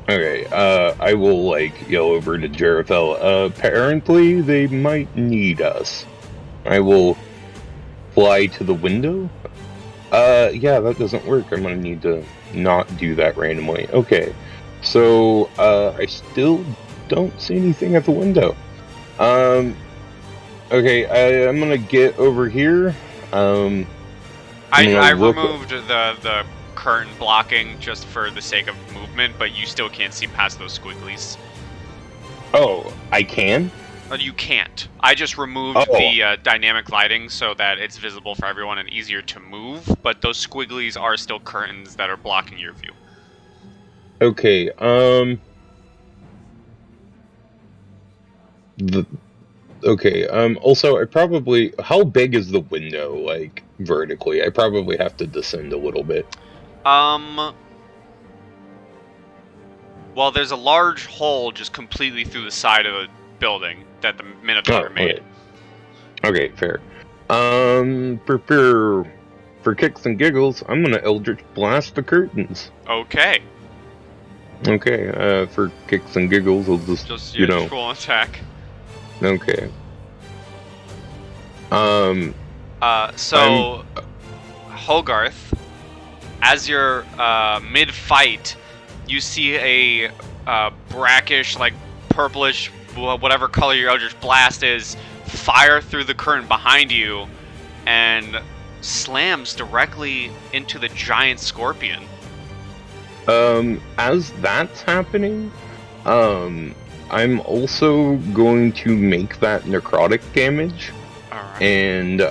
Okay, I will, like, yell over to Jarethel, apparently they might need us. I will fly to the window? Yeah, that doesn't work. I'm gonna need to not do that randomly. Okay, so, I still don't see anything at the window. Okay, I'm gonna get over here. I'm I gonna look- removed the curtain blocking just for the sake of movement, but you still can't see past those squigglies. Oh, I can? You can't. I just removed Oh. the dynamic lighting so that it's visible for everyone and easier to move, but those squigglies are still curtains that are blocking your view. Okay, also, I probably... How big is the window, like, vertically? I probably have to descend a little bit. Well, there's a large hole just completely through the side of the building that the Minotaur made. Okay, fair. For kicks and giggles, I'm gonna Eldritch Blast the curtains. Okay. Okay, for kicks and giggles, I'll just, Just you know... full attack. Okay. So Hogarth, as you're mid-fight, you see a brackish, like purplish, whatever color your Eldritch Blast is, fire through the curtain behind you, and slams directly into the giant scorpion. As that's happening, I'm also going to make that necrotic damage. Alright. And, roll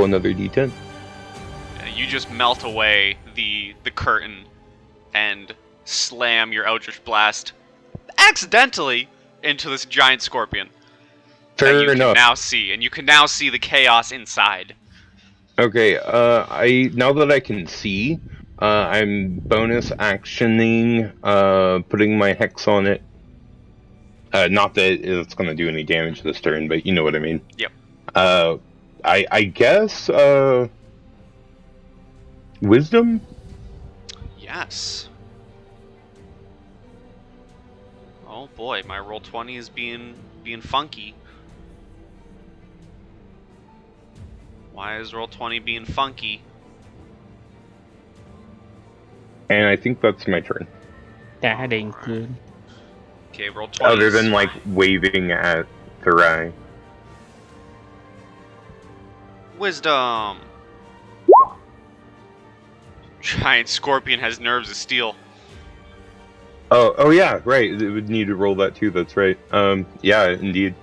another d10. You just melt away the curtain and slam your Eldritch Blast accidentally into this giant scorpion. Fair that you enough. Can now see, and you can now see the chaos inside. Okay, now that I can see, I'm bonus actioning, putting my hex on it. Not that it's gonna do any damage this turn, but you know what I mean. Yep. I guess, wisdom? Yes. Oh boy, my roll 20 is being funky. Why is roll 20 being funky? And I think that's my turn. That ain't good. Okay, roll 20. Other than, like, waving at Thurai. Wisdom. Giant scorpion has nerves of steel. Oh yeah, right. It would need to roll that too. That's right. Yeah, indeed.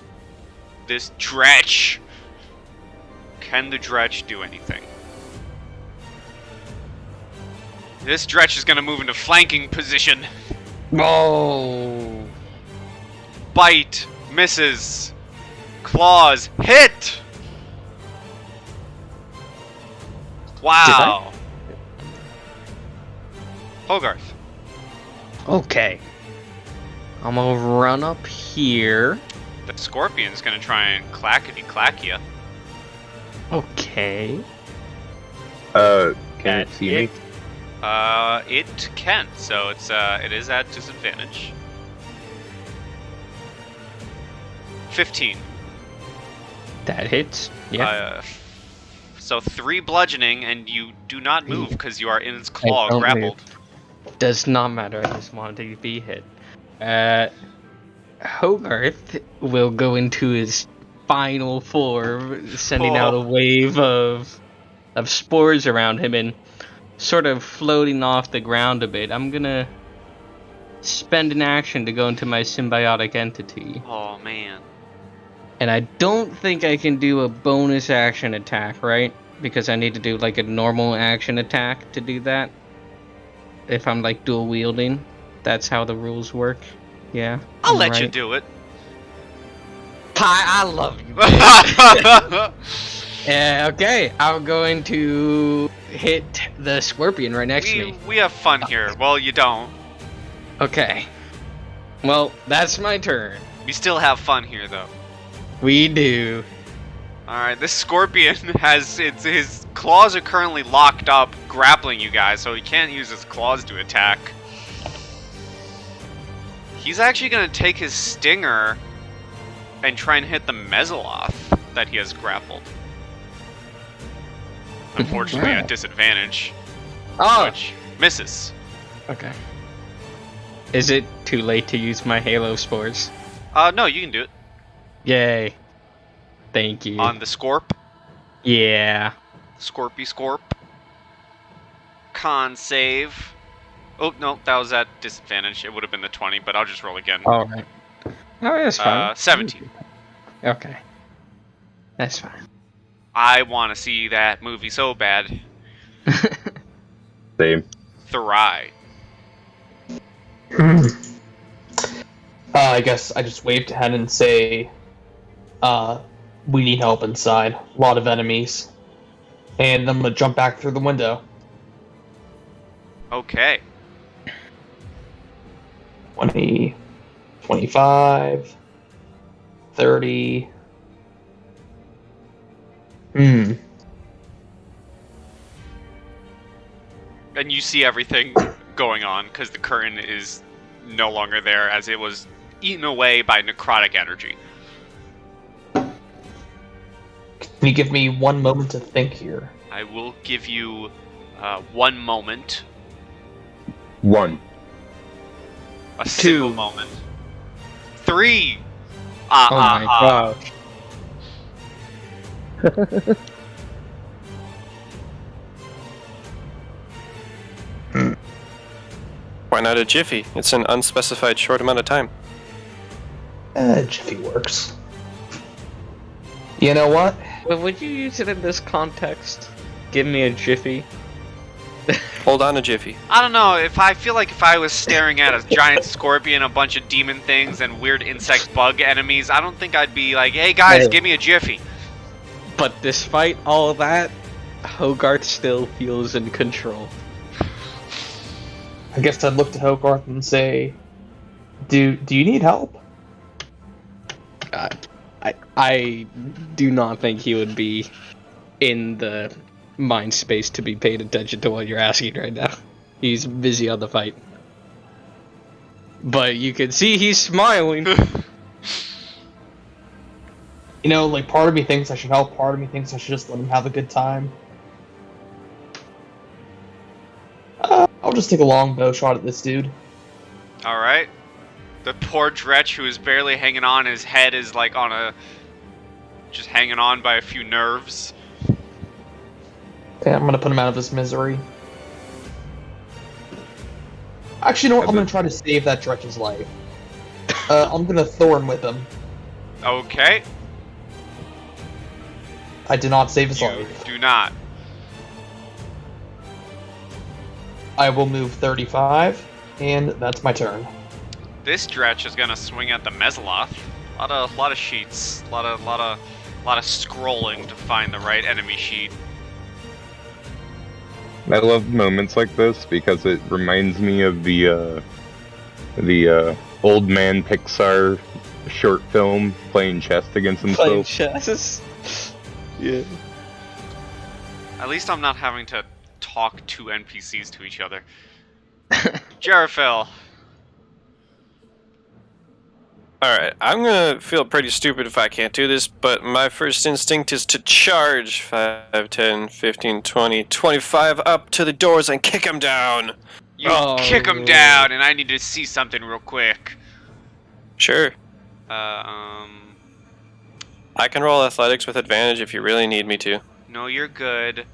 This dretch. Can the dretch do anything? This dretch is gonna move into flanking position. Oh! Bite. Misses. Claws. Hit! Wow. Hogarth. Okay. I'm gonna run up here. The scorpion's gonna try and clackety-clack you. Okay. Can That it see me? it? It can, so it is at disadvantage. 15. That hits. Yeah. So 3 bludgeoning, and you do not move because you are in its claw, don't grappled. Does not matter. I just wanted to be hit. Hogarth will go into his final form, sending out a wave of spores around him and sort of floating off the ground a bit. I'm gonna spend an action to go into my symbiotic entity. Oh man. And I don't think I can do a bonus action attack, right? Because I need to do like a normal action attack to do that. If I'm like dual wielding, that's how the rules work. Yeah, I'll I'm let you right. do it. Pie, I love you, bitch. Okay, I'm going to hit the scorpion right next to me. we have fun here. Well, you don't. Okay. Well, that's my turn. We still have fun here, though. We do. Alright, this scorpion has his claws are currently locked up, grappling you guys, so he can't use his claws to attack. He's actually gonna take his stinger and try and hit the Mezzoloth that he has grappled. Unfortunately, at disadvantage, Oh, which misses. okay. Is it too late to use my Halo spores? No, you can do it. Yay. Thank you. On the Scorp. Yeah. Scorpy Scorp. Con save. Oh, no, that was at disadvantage. It would have been the 20, but I'll just roll again. Alright. Oh, that's fine. 17. Okay. That's fine. I want to see that movie so bad. Same. Thurai. I guess I just waved ahead and say, we need help inside. A lot of enemies. And I'm gonna jump back through the window. Okay. 20, 25, 30. And you see everything going on because the curtain is no longer there, as it was eaten away by necrotic energy. Can you give me one moment to think here? I will give you 1 moment. 1. A single Two. moment. 3! Oh my gosh. Why not a jiffy? It's an unspecified short amount of time. Jiffy works. You know what? Well, would you use it in this context? Give me a jiffy. Hold on a jiffy. I don't know, if I was staring at a giant scorpion, a bunch of demon things, and weird insect bug enemies, I don't think I'd be like, hey guys, Hey. give me a jiffy. But despite all of that, Hogarth still feels in control. I guess I'd look to Hogarth and say, do you need help? I do not think he would be in the mind space to be paying attention to what you're asking right now. He's busy on the fight. But you can see he's smiling. You know, like, part of me thinks I should help, part of me thinks I should just let him have a good time. I'll just take a long bow shot at this dude. Alright. The poor Dretch who is barely hanging on, his head is like on a... just hanging on by a few nerves. Okay, I'm gonna put him out of his misery. Actually, you know what? I'm gonna try to save that Dretch's life. I'm gonna Thorn with him. Okay. I did not save his You life. do not. I will move 35, and that's my turn. This Dretch is gonna swing at the Mezzoloth. Lot of sheets. Lot of scrolling to find the right enemy sheet. I love moments like this because it reminds me of the old man Pixar short film playing chess against Playing himself. chess. Yeah. At least I'm not having to talk two NPCs to each other. Jarafil. Alright, I'm gonna feel pretty stupid if I can't do this, but my first instinct is to charge 5, 10, 15, 20, 25 up to the doors and kick him down! You kick him down, and I need to see something real quick. Sure. I I can roll athletics with advantage if you really need me to. No, you're good.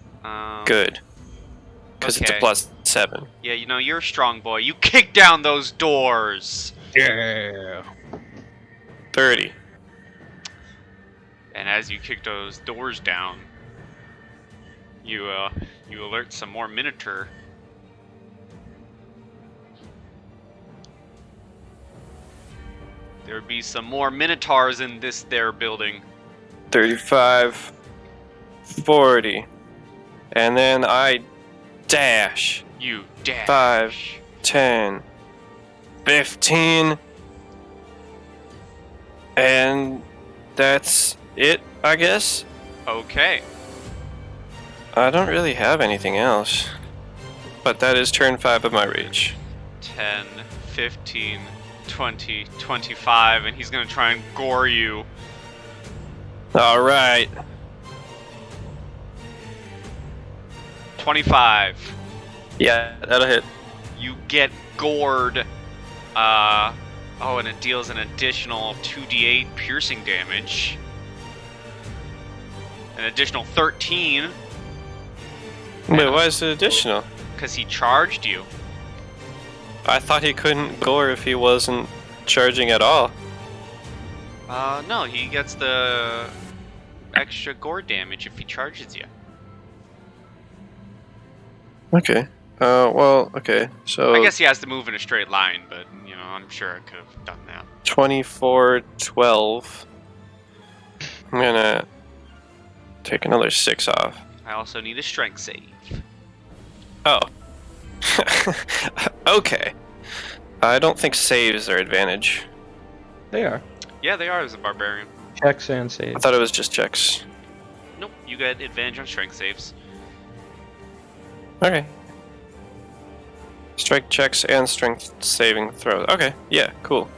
Good. Because it's a okay. +7. Yeah, you know, you're a strong boy. You kick down those doors. Yeah. 30. And as you kick those doors down, you alert some more Minotaur. There be some more Minotaurs in this there building. 35, 40. And then I dash. You dash. 5, 10, 15. And that's it, I guess. Okay. I don't really have anything else. But that is turn 5 of my reach. 10, 15, 20, 25, and he's gonna try and gore you. Alright. 25. Yeah, that'll hit. You get gored. And it deals an additional 2d8 piercing damage. An additional 13. Wait, why is it additional? Because he charged you. I thought he couldn't gore if he wasn't charging at all. No, he gets the extra gore damage if he charges you. Okay. Well, okay. So I guess he has to move in a straight line, but, I'm sure I could have done that. 24, 12. I'm gonna take another 6 off. I also need a strength save. Oh. Okay. I don't think saves are advantage. They are. Yeah, they are as a barbarian. Checks and I saves. thought it was just checks. Nope, you get advantage on strength saves. Okay. Strike checks and strength saving throws. Okay, yeah, cool.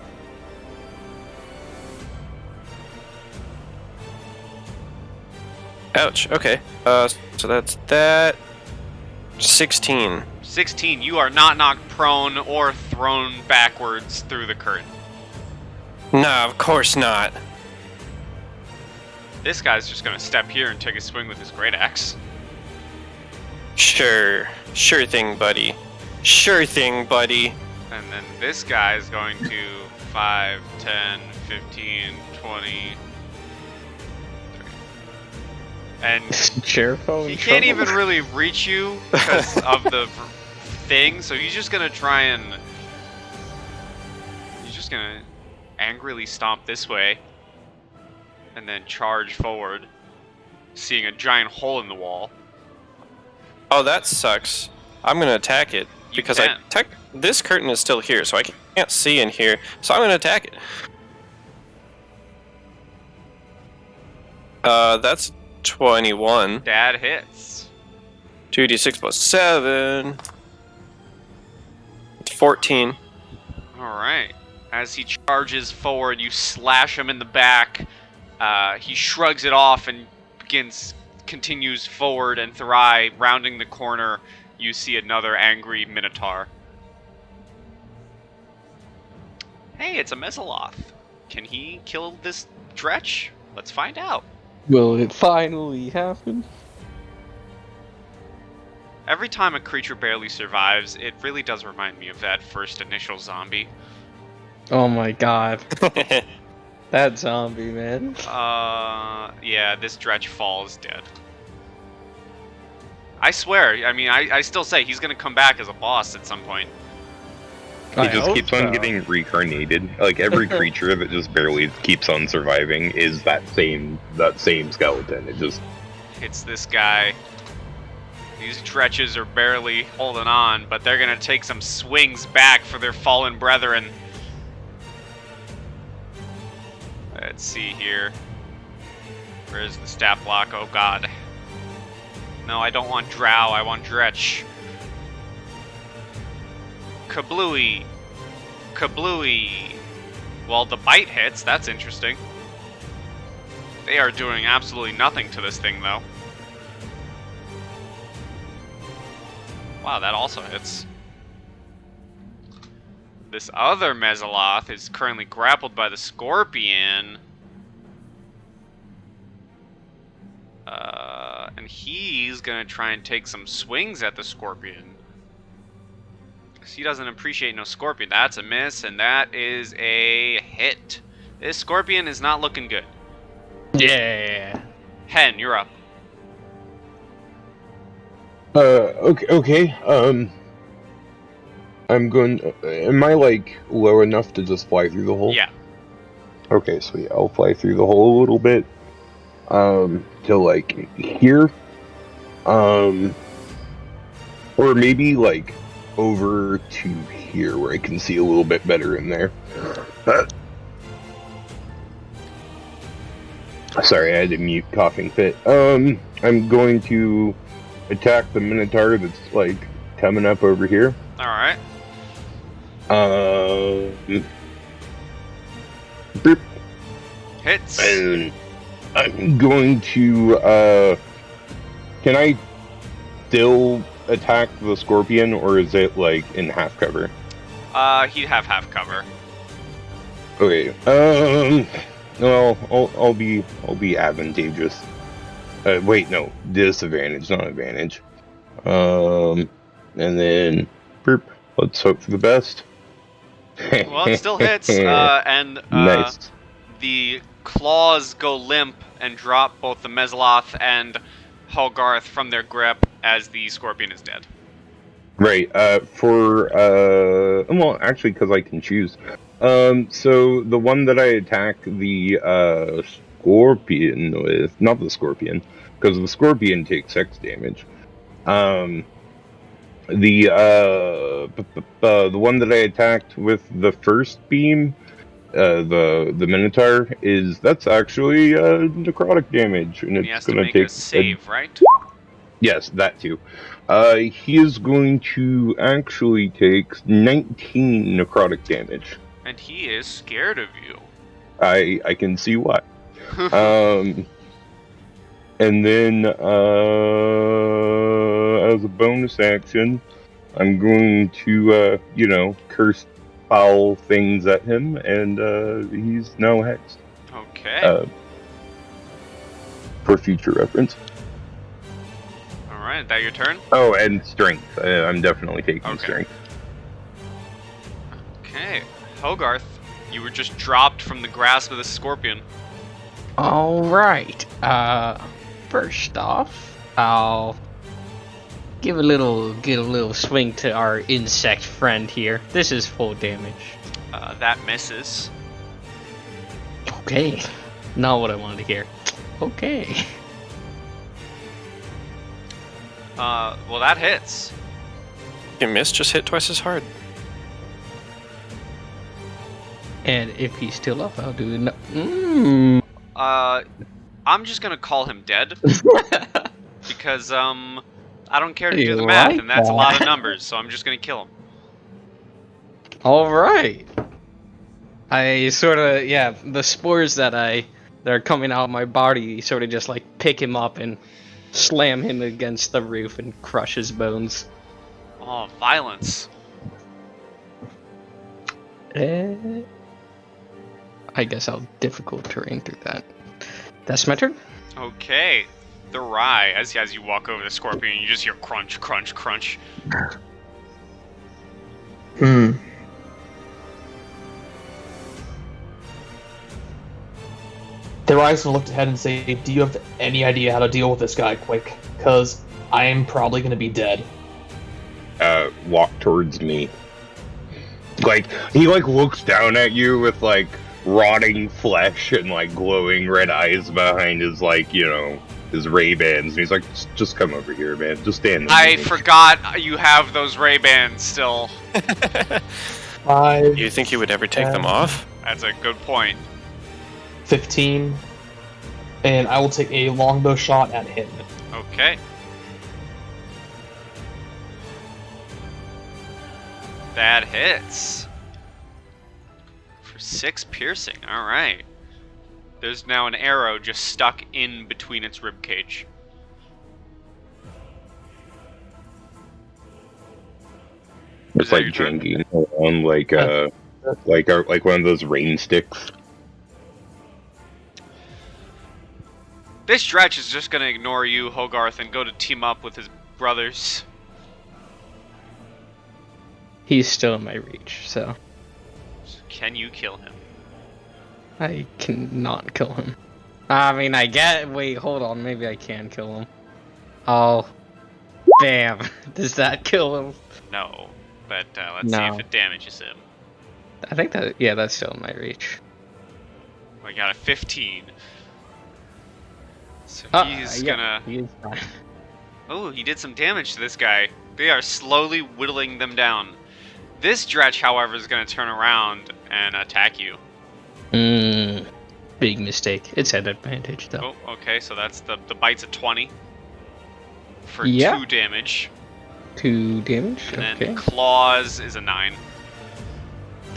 Ouch, okay. So that's that. 16. 16, you are not knocked prone or thrown backwards through the curtain. Nah, of course not. This guy's just gonna step here and take a swing with his great axe. Sure. Sure thing, buddy. Sure thing, buddy. And then this guy is going to 5, 10, 15, 20. And Cheerful. he can't even really reach you because of the thing, so he's just gonna try and... He's just gonna angrily stomp this way. And then charge forward, seeing a giant hole in the wall. Oh, that sucks. I'm gonna attack it because this curtain is still here, so I can't see in here. So I'm gonna attack it. That's 21. Dad hits. 2d6 plus 7. It's 14. Alright. As he charges forward, you slash him in the back. He shrugs it off and continues forward, and Thrai, rounding the corner, you see another angry Minotaur. Hey, it's a Mesoloth. Can he kill this Dretch? Let's find out. Will it finally happen? Every time a creature barely survives, it really does remind me of that first initial zombie. Oh my god. That zombie, man. Yeah, this Dretch falls dead. I swear, I still say he's gonna come back as a boss at some point. He just keeps on getting reincarnated. Like every creature that just barely keeps on surviving is that same skeleton. It just hits this guy. These Dretches are barely holding on, but they're gonna take some swings back for their fallen brethren. Let's see here. Where's the stat block? Oh god. No, I don't want Drow, I want Dretch. Kablooey. Kablooey. Well, the bite hits, that's interesting. They are doing absolutely nothing to this thing, though. Wow, that also hits. This other Mesoloth is currently grappled by the Scorpion. And he's gonna try and take some swings at the Scorpion. Because he doesn't appreciate no Scorpion. That's a miss, and that is a hit. This Scorpion is not looking good. Yeah. Hen, you're up. Okay. I'm going. Am I like low enough to just fly through the hole? Yeah. Okay, sweet. I'll fly through the hole a little bit. To like here. Or maybe like over to here where I can see a little bit better in there. Sorry, I had a mute coughing fit. I'm going to attack the Minotaur that's like coming up over here. All right. Boop. Hits. And I'm going to can I still attack the scorpion, or is it like in half cover? He'd have half cover. Okay. Well, I'll be advantageous. Wait, no, disadvantage, not advantage. And then, burp. Let's hope for the best. Well, it still hits. And Nice. the claws go limp and drop both the Mesloth and Hogarth from their grip as the scorpion is dead. Right. Well, actually, because I can choose. So the one that I attack the scorpion with, not the scorpion, because the scorpion takes 6 damage. The one that I attacked with the first beam, the Minotaur, that's actually necrotic damage, and And he has it's to gonna make take a save, right? Yes, that too. He is going to actually take 19 necrotic damage. And he is scared of you. I can see why. And then as a bonus action, I'm going to curse foul things at him, and he's now hexed. Okay. For future reference. Alright, that your turn? Oh, and strength. I'm definitely taking Okay. strength. Okay. Hogarth, you were just dropped from the grasp of the scorpion. All right. First off, I'll give a little swing to our insect friend here. This is full damage. That misses. Okay. Not what I wanted to hear. Okay. Well, that hits. You missed, just hit twice as hard. And if he's still up, I'll do it. I'm just gonna call him dead. Because, I don't care to do You the math, like and that's a lot of that. numbers, so I'm just gonna kill him. All right. I sort of, the spores that are coming out of my body sort of just like pick him up and slam him against the roof and crush his bones. Oh, violence. I guess I'll difficult terrain through that. That's my turn. Okay. The Rye, as you walk over the scorpion, you just hear crunch, crunch, crunch. The Rise looked ahead and say, "Do you have any idea how to deal with this guy quick? Because I am probably going to be dead." Walk towards me. Like, he like looks down at you with like rotting flesh and like glowing red eyes behind his his Ray-Bans, and he's like, just come over here, man. Just stand there. I forgot you have those Ray-Bans still. 5, You think he would ever take them off? That's a good point. 15, and I will take a longbow shot at him. Okay. That hits. For 6 piercing, alright. There's now an arrow just stuck in between its ribcage. It's Is that like your turn? jangling on like one of those rain sticks. This Dretch is just gonna ignore you, Hogarth, and go to team up with his brothers. He's still in my reach, so Can you kill him? I cannot kill him. I mean, wait, hold on, maybe I can kill him. Oh, bam. Does that kill him? No, but let's see No. if it damages him. I think that's still in my reach. We got a 15. So he's Yeah, gonna... he is fine. Oh, he did some damage to this guy. They are slowly whittling them down. This Dretch, however, is gonna turn around and attack you. Big mistake. It's head advantage, though. Oh, okay, so that's the bite's a 20. For Yeah. 2 damage. 2 damage? And Okay. then Claws is a 9.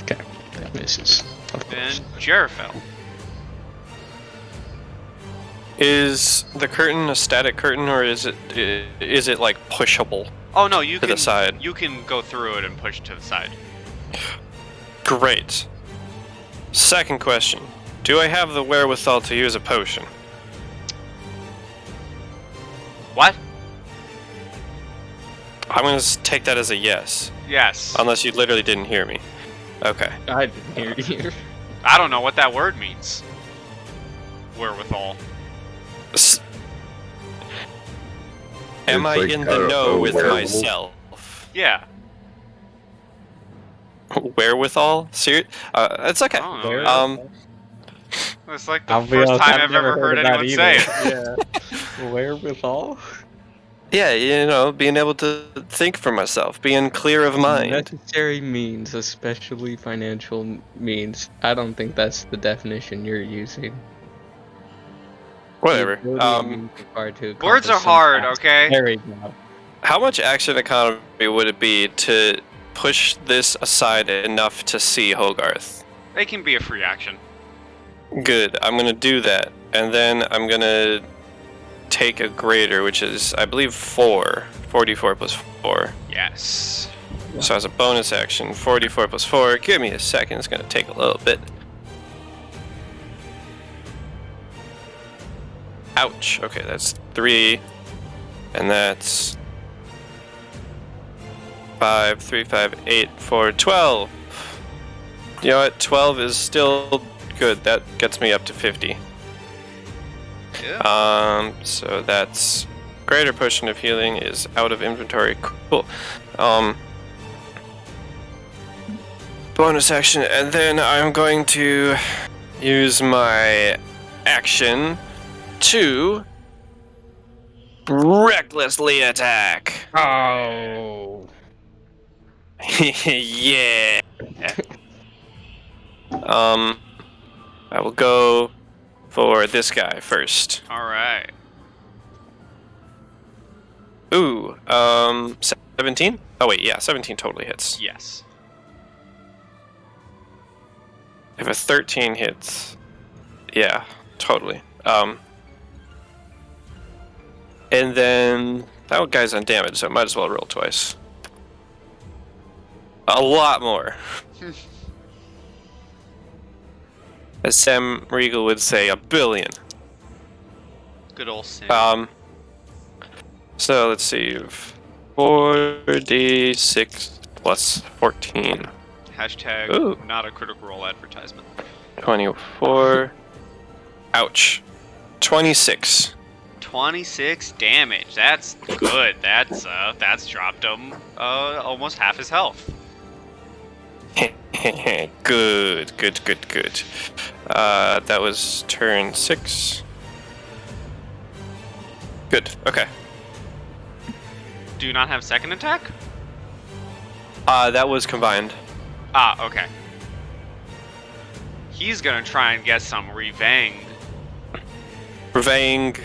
Okay, that misses. Of Then course. Jerifel. Is the curtain a static curtain, or is it like pushable Oh no, you to can the side? you can go through it and push it to the side. Great. Second question: do I have the wherewithal to use a potion? What? I'm gonna take that as a yes, Yes. unless you literally didn't hear me. Okay. I didn't hear you. I don't know what that word means. Wherewithal. S- Am I It's like, in the know with werewolf. myself? Yeah. Wherewithal? It's okay. I don't know. Um, It's like the I'll be first honest, time I've ever heard that anyone say it. Yeah. Wherewithal? yeah, you know, being able to think for myself, being clear of mind. Necessary means, especially financial means. I don't think that's the definition you're using. Whatever. The ability means required to Words are accomplish some hard, task. okay? There we go. How much action economy would it be to push this aside enough to see Hogarth? They can be a free action. Good. I'm gonna do that, and then I'm gonna take a greater, which is, I believe, 4. 44 plus 4. Yes. So as a bonus action, 44 plus 4. Give me a second. It's gonna take a little bit. Ouch. Okay, that's 3, and that's 5, 3, 5, 8, 4, 12. You know what? 12 is still good. That gets me up to 50. Yeah. So that's greater potion of healing is out of inventory. Cool. Bonus action, and then I'm going to use my action to recklessly attack. Oh. Yeah. I will go for this guy first. Alright. Ooh, 17? Oh wait, yeah, 17 totally hits. Yes. If a 13 hits, yeah, totally. And then that guy's on damage, so I might as well roll twice. A lot more. As Sam Riegel would say, a billion. Good old Sam. So let's see, 46 plus 14. Hashtag Ooh. not a critical role advertisement. 24. Ouch. 26. 26 damage. That's good. That's dropped him almost half his health. Good. That was turn 6. Good. Okay. Do you not have second attack? That was combined. Ah, okay. He's gonna try and get some revang Revang.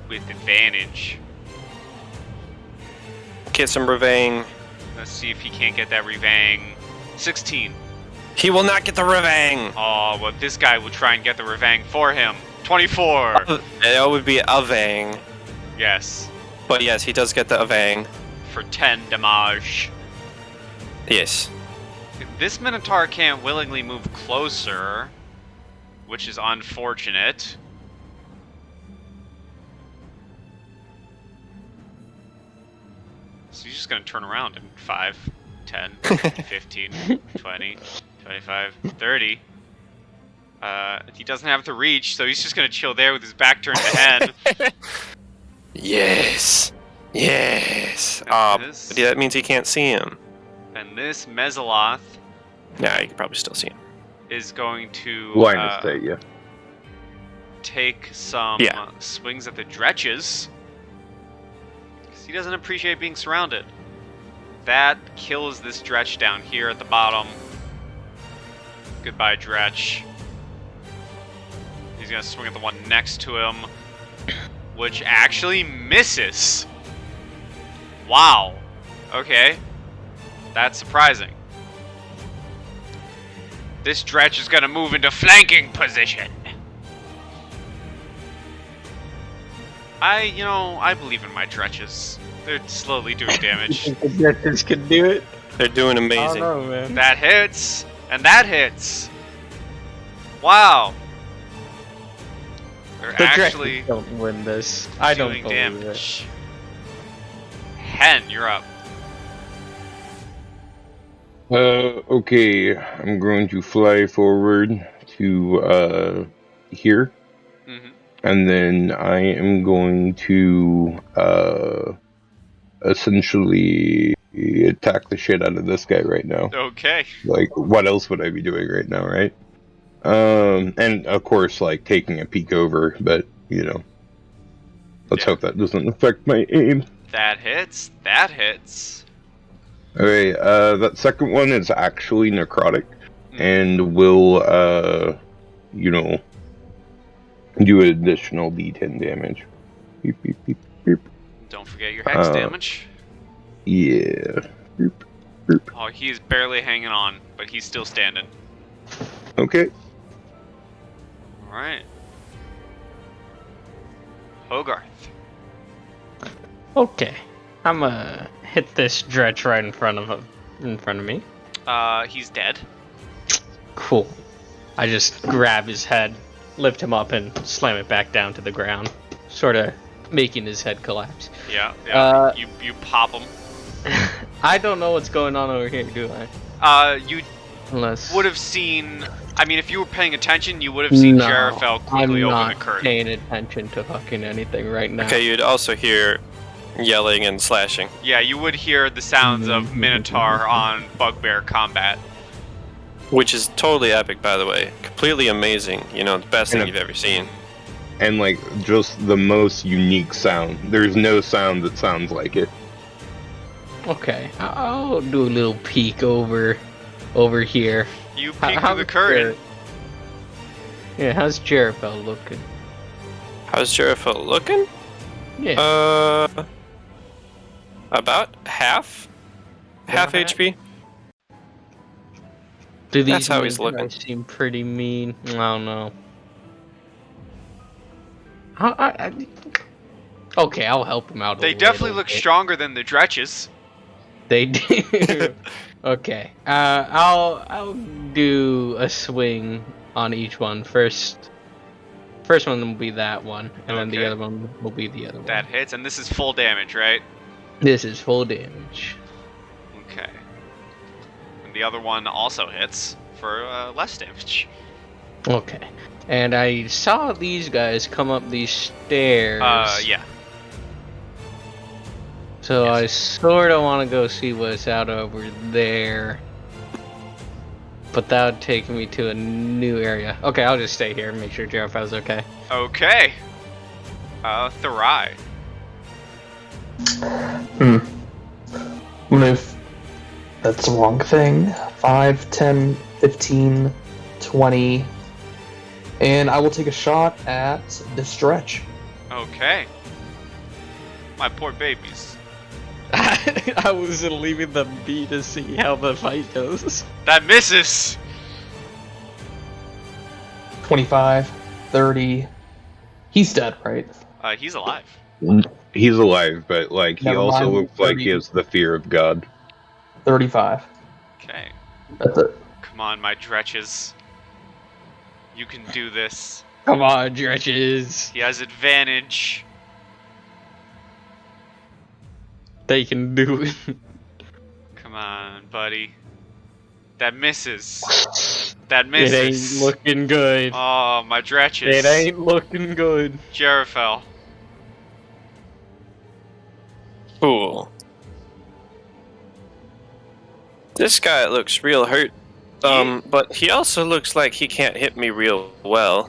with advantage. Get some revang. Let's see if he can't get that revang. 16. He will not get the revang. Oh, well, this guy will try and get the revang for him. 24. That would be a vang. Yes. But yes, he does get the avang. For 10 damage. Yes. This Minotaur can't willingly move closer, which is unfortunate. So he's just gonna turn around in 5, 10, 15, 20, 25, 30. He doesn't have the reach, so he's just gonna chill there with his back turned to Hen. Yes. Yes. And But yeah, that means he can't see him. and this Mezoloth Yeah, you can probably still see him. is going to Line of sight, yeah. take some Yeah. swings at the Dretches. 'Cause he doesn't appreciate being surrounded. That kills this Dretch down here at the bottom. Goodbye, Dretch. He's gonna swing at the one next to him, which actually misses. Wow. Okay. That's surprising. This Dretch is gonna move into flanking position. I believe in my Dretches. They're slowly doing damage. This could do it. They're doing I don't amazing. know, man. That hits, and that hits. Wow. They're The actually Dretches don't win this. I don't doing believe damage. Hen, you're up. Okay, I'm going to fly forward to here, Mm-hmm. and then I am going to essentially attack the shit out of this guy right now. Okay. Like, what else would I be doing right now, right? And of course, like taking a peek over, but let's hope that doesn't affect my aim. That hits. That hits. Okay, that second one is actually necrotic, Mm. and will, do an additional D10 damage. Beep, beep, beep, beep. Don't forget your hex Uh, damage. Yeah. Beep. Oh, he is barely hanging on, but he's still standing. Okay. Alright. Hogarth. Okay, I'm gonna hit this Dretch right in front of me. He's dead. Cool. I just grab his head, lift him up, and slam it back down to the ground, sort of making his head collapse. Yeah. You pop him. I don't know what's going on over here, do I? You Unless would have seen. I mean, if you were paying attention, you would have seen No, Jarafel quickly I'm open not the curtain. paying attention to fucking anything right now. Okay, you'd also hear yelling and slashing. Yeah, you would hear the sounds of Minotaur on Bugbear combat. Which is totally epic, by the way. Completely amazing. The best thing And you've ever seen. And, like, just the most unique sound. There's no sound that sounds like it. Okay, I'll do a little peek over here. You peek through the curtain. Yeah, how's Jarafel looking? How's Jarafel looking? Yeah. About half? Half About HP? Do these that's how he's guys looking. seem pretty mean? I don't know. Okay, I'll help him out. They definitely look stronger than the Dretches. They do. Okay. I'll do a swing on each one. First one will be that one, and then the Okay. other one will be the other one. That hits, and this is full damage, right? This is full damage. Okay. And the other one also hits for less damage. Okay. And I saw these guys come up these stairs. Yeah. So Yes. I sort of want to go see what's out over there. But that would take me to a new area. Okay, I'll just stay here and make sure Jarafel's okay. Okay. Therai. Move. That's the wrong thing. 5, 10, 15, 20. And I will take a shot at the stretch. Okay. My poor babies. I was leaving them be to see how the fight goes. That misses! 25, 30. He's dead, right? He's alive. He's alive, but, like, he Never also mind, looks like 30. he has the fear of God. 35. Okay. That's it. Come on, my Dretches. You can do this. Come on, Dretches. He has advantage. They can do it. Come on, buddy. That misses. That It misses. ain't looking good. Oh, my dretches. It ain't looking good. Jarrafel. Cool. This guy looks real hurt. But he also looks like he can't hit me real well.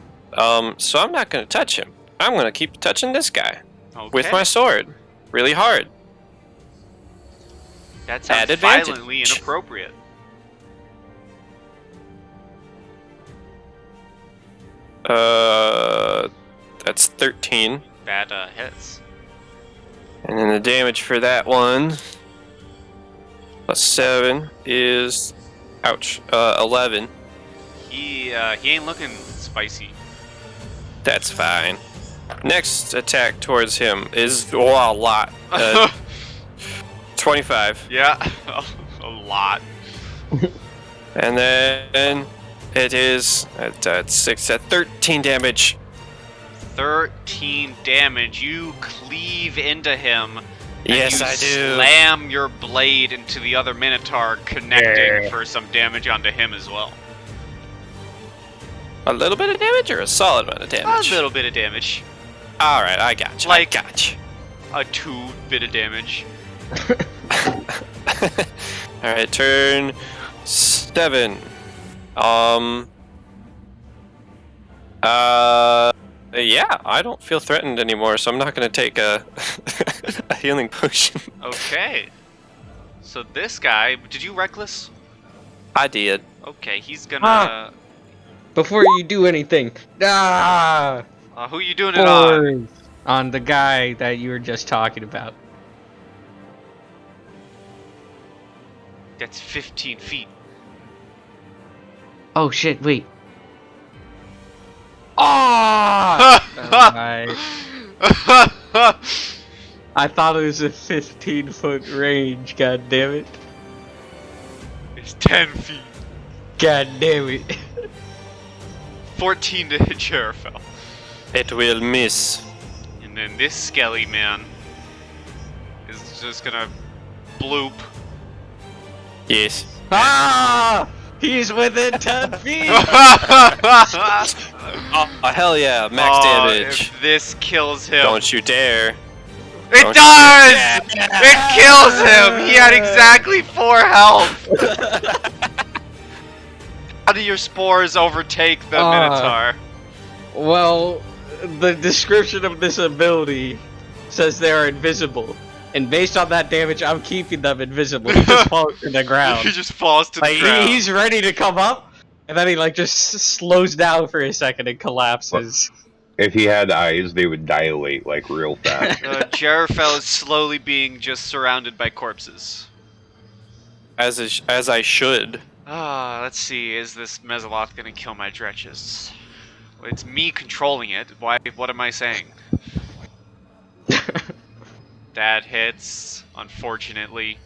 So I'm not gonna touch him. I'm gonna keep touching this guy with my sword, really hard. That sounds Add violently advantage. inappropriate. That's 13. That hits. And then the damage for that one, plus 7, is, ouch, 11. He ain't looking spicy. That's fine. Next attack towards him is, a lot. 25. Yeah, a lot. And then it is at 6 at 13 damage. 13 damage. You cleave into him. And Yes, you I do. Slam your blade into the other Minotaur, connecting for some damage onto him as well. A little bit of damage or a solid amount of damage? A little bit of damage. Alright, I got you. Like- I got you. A 2 bit of damage. Alright, turn 7. Yeah, I don't feel threatened anymore, so I'm not gonna take a a healing potion. Okay. So this guy, did you reckless? I did. Okay, he's gonna. Before you do anything, Who you doing it on? on the guy that you were just talking about. That's 15 feet. Oh shit! Wait. Ah! I thought it was a 15-foot range. God damn it! It's 10 feet. God damn it! 14 to hit Jarrafel. It will miss. And then this skelly man is just gonna bloop. Yes. Ah! He's within 10 feet! Oh, hell yeah, max damage. If this kills him. Don't you dare. It don't does! It kills him! He had exactly 4 health! How do your spores overtake the Minotaur? Well, the description of this ability says they are invisible. And based on that damage, I'm keeping them invisible. He just falls to the ground. He just falls to the Like, ground. he's ready to come up, and then he like just slows down for a second and collapses. If he had eyes, they would dilate like real fast. Jarrafel is slowly being just surrounded by corpses. As I should. Let's see. Is this Mesoloth gonna kill my dretches? It's me controlling it. Why? What am I saying? That hits, unfortunately.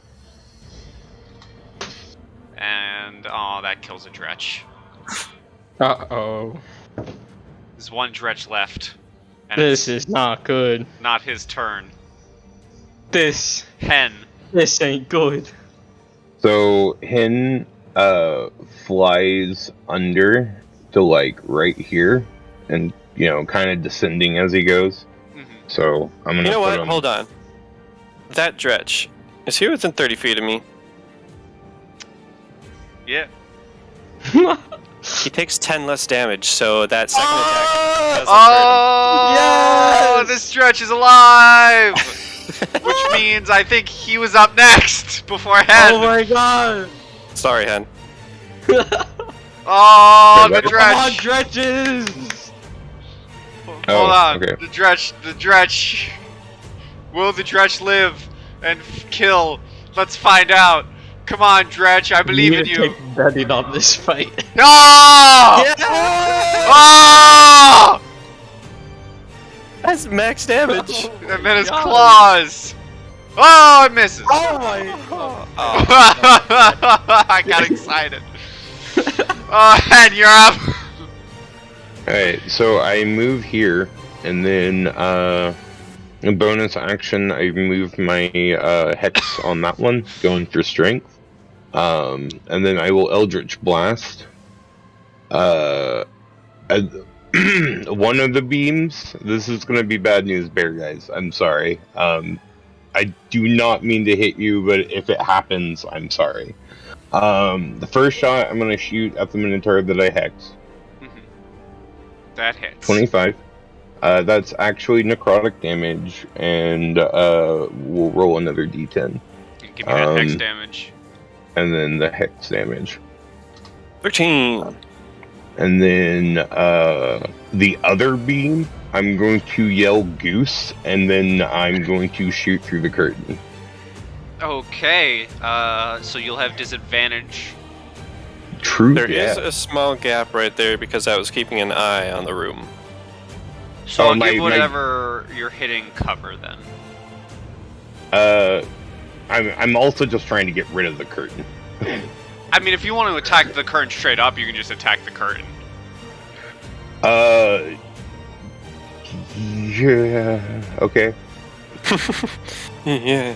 And, that kills a dretch. Uh-oh. There's one dretch left. And This it's is not good. not his turn. This Hen. ain't good. So Hin flies under to like right here, and kind of descending as he goes. Mhm. So I'm gonna. You know put what? him- Hold on. That Dretch, is he within 30 feet of me? Yeah. He takes 10 less damage, so that second attack doesn't Oh! Yes! This stretch is alive! Which means I think he was up next before Hen. Oh my god! hurt him. Sorry, Hen. Oh, the Come Come on, dretch! dretches! Hold on. okay. The dretch. Will the dretch live and kill? Let's find out. Come on, Dretch, I believe in you. Take betting on this fight. No! Oh! That's max damage. And then his God. claws. Oh, it misses. Oh my god! I got excited. Oh, and you're up. Alright, so I move here, and then bonus action, I move my hex on that one, going for strength. And then I will Eldritch Blast. One of the beams. This is going to be bad news, bear guys. I'm sorry. I do not mean to hit you, but if it happens, I'm sorry. The first shot, I'm going to shoot at the Minotaur that I hex. That hits. 25. That's actually necrotic damage, and we'll roll another d10. Give me that hex damage. And then the hex damage. 13. And then the other beam, I'm going to yell goose, and then I'm going to shoot through the curtain. Okay, so you'll have disadvantage. True. There is a small gap right there because I was keeping an eye on the room. So Oh, I'll my- give whatever you're hitting cover then. I'm also just trying to get rid of the curtain. I mean, if you want to attack the curtain straight up, you can just attack the curtain. Yeah. Okay. Yeah.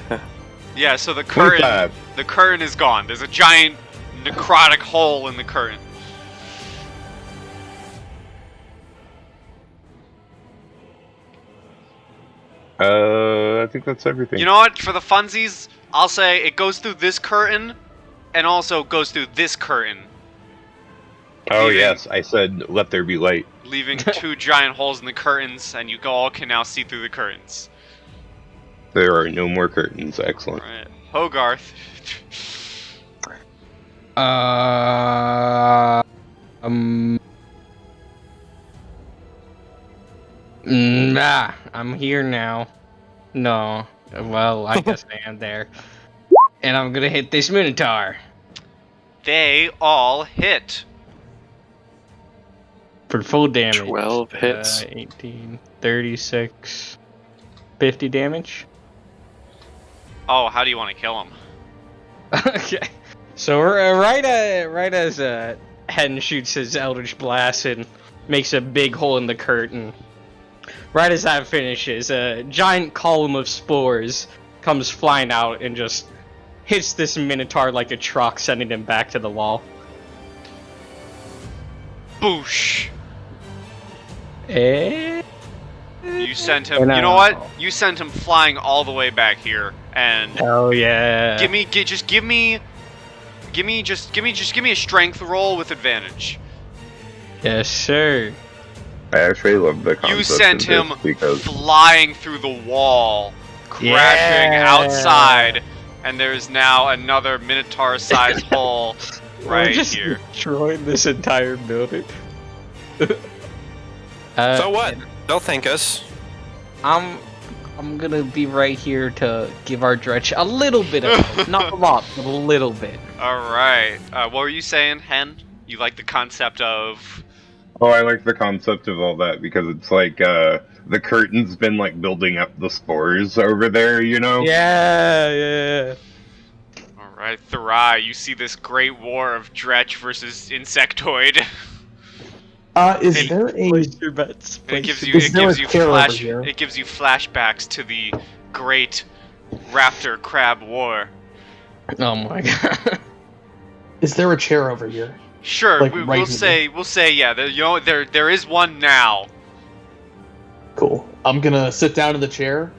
Yeah, so the curtain 25. the curtain is gone. There's a giant necrotic hole in the curtain. I think that's everything. You know what? For the funsies, I'll say it goes through this curtain and also goes through this curtain, Oh leaving- yes, I said let there be light. leaving two giant holes in the curtains, and you all can now see through the curtains. There are no more curtains. Excellent. Alright. Hogarth. I'm here now. No. Well, I guess I am there. And I'm gonna hit this Minotaur. They all hit. For full damage. 12 hits. 18, 36, 50 damage. Oh, how do you want to kill him? Okay. So we're right as Hen shoots his Eldritch Blast and makes a big hole in the curtain. Right as that finishes, a giant column of spores comes flying out and just hits this Minotaur like a truck, sending him back to the wall. Boosh! Eh? You sent him. You know what? You sent him flying all the way back here, and Oh yeah. give me a strength roll with advantage. Yes, sir. I actually love the concept You sent of this him because flying through the wall, crashing Yeah. outside, and there's now another Minotaur-sized hole right We're just here. destroying this entire building. So what? They'll thank us. I'm gonna be right here to give our dredge a little bit of help. Not a lot, but a little bit. All right. What were you saying, Hen? You like the concept of? oh, I like the concept of all that because it's like the curtain's been like building up the spores over there, you know. Yeah. All right, Thurai. You see this great war of Dretch versus Insectoid. Is And- there a Place your bets. And it gives you Is there a chair over here? it gives you flashbacks to the great raptor crab war. Oh my god. is there a chair over here? Sure, Like, we'll right say yeah. There is one now. Cool. I'm gonna sit down in the chair.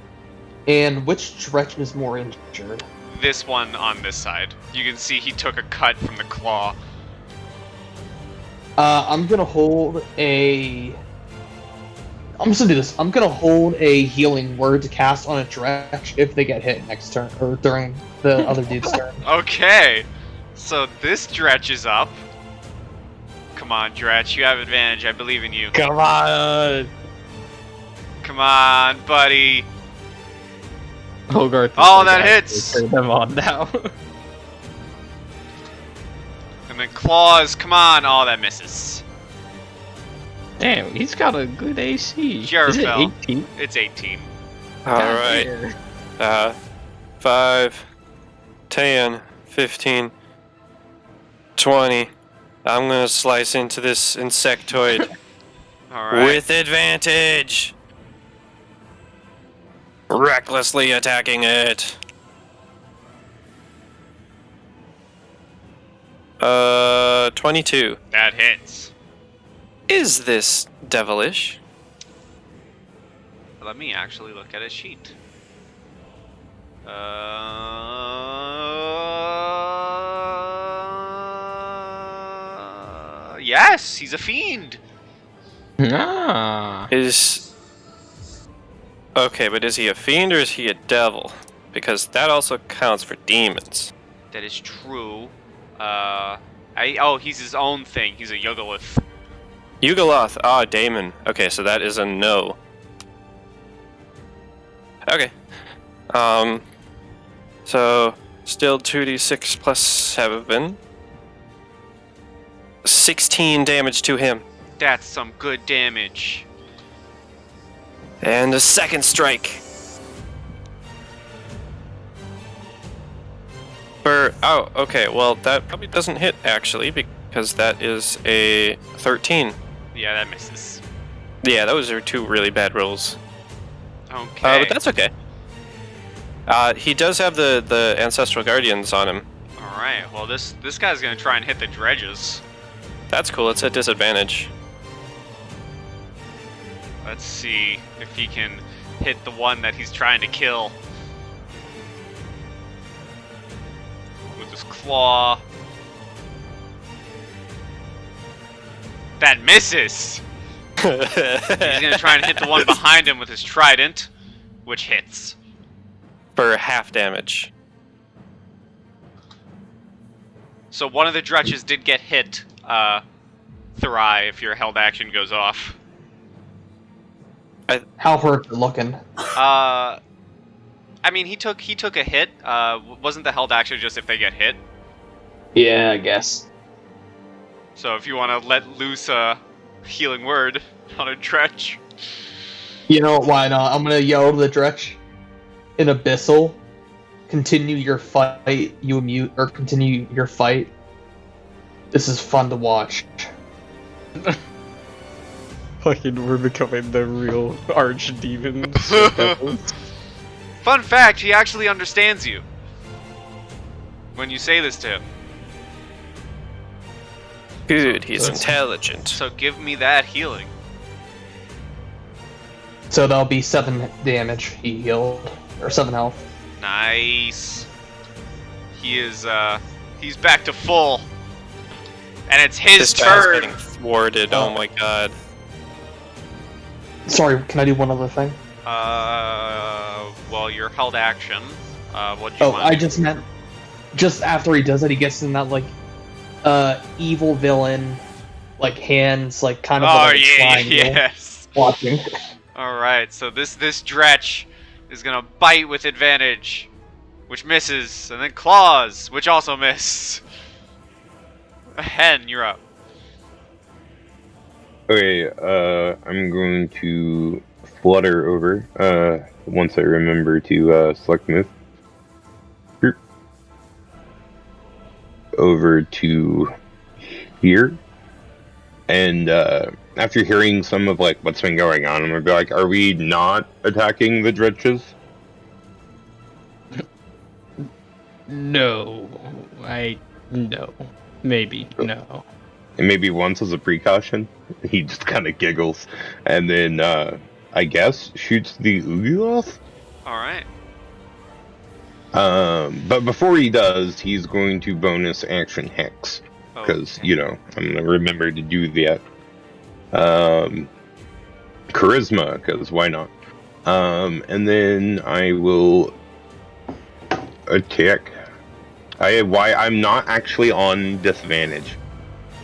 And which Dretch is more injured? This one on this side. You can see he took a cut from the claw. I'm gonna hold a. I'm just gonna do this. I'm gonna hold a healing word to cast on a Dretch if they get hit next turn or during the other dude's turn. Okay, so this Dretch is up. Come on, Dretch, you have advantage. I believe in you. Come on. Come on, buddy. Hogarth. is Oh, the that guy hits. to turn them on now. And then claws. Come on. Oh, that misses. Damn, he's got a good AC. Sure Is it fell. 18? It's 18. All right. 5, 10, 15, 20. I'm gonna slice into this insectoid All right. with advantage. Recklessly attacking it. 22. That hits. Is this devilish? Let me actually look at his sheet. Yes, he's a fiend. Ah. Okay, but is he a fiend or is he a devil? Because that also counts for demons. That is true. He's his own thing. He's a Yugoloth. Yugoloth, Daemon. Okay, so that is a no. Okay. So still 2d6 plus 7. 16 damage to him. That's some good damage. And a second strike. Okay, well that probably doesn't hit actually because that is a 13. Yeah, that misses. Yeah, those are two really bad rolls. Okay. But that's okay. He does have the Ancestral Guardians on him. Alright, well this guy's gonna try and hit the dredges. That's cool, it's at disadvantage. Let's see if he can hit the one that he's trying to kill. With his claw. That misses! He's gonna try and hit the one behind him with his trident, which hits. For half damage. So one of the dredges did get hit, Thurai, if your held action goes off. How hurt looking? I mean, he took a hit. Wasn't the held action just if they get hit? Yeah, I guess. So if you want to let loose a healing word on a dredge. You know, why not? I'm gonna yell to the dredge in Abyssal. Continue your fight, continue your fight. This is fun to watch. Fucking, we're becoming the real archdemons. Fun fact, he actually understands you when you say this to him. Good, he's intelligent. So give me that healing. So that'll be 7 damage he healed, or 7 health. Nice. He is, he's back to full. And it's his This guy's turn. getting thwarted, oh my god. Sorry, can I do one other thing? Well, your held action. What do you want? I just meant, just after he does it, he gets in that, like, evil villain, like, hands, like, kind of like a triangle, yes. watching. Alright, so this dretch is gonna bite with advantage, which misses, and then claws, which also miss. Hen, you're up. Okay, I'm going to flutter over, once I remember to, select move. Over to here. And, after hearing some of, like, what's been going on, I'm gonna be like, are we not attacking the dredges? No. No. Maybe. No. And maybe once as a precaution? He just kind of giggles. And then, I guess, shoots the Oogie off? Alright. But before he does, he's going to bonus action Hex. Because, you know, I'm going to remember to do that. Charisma, because why not? And then I will attack. I'm not actually on disadvantage.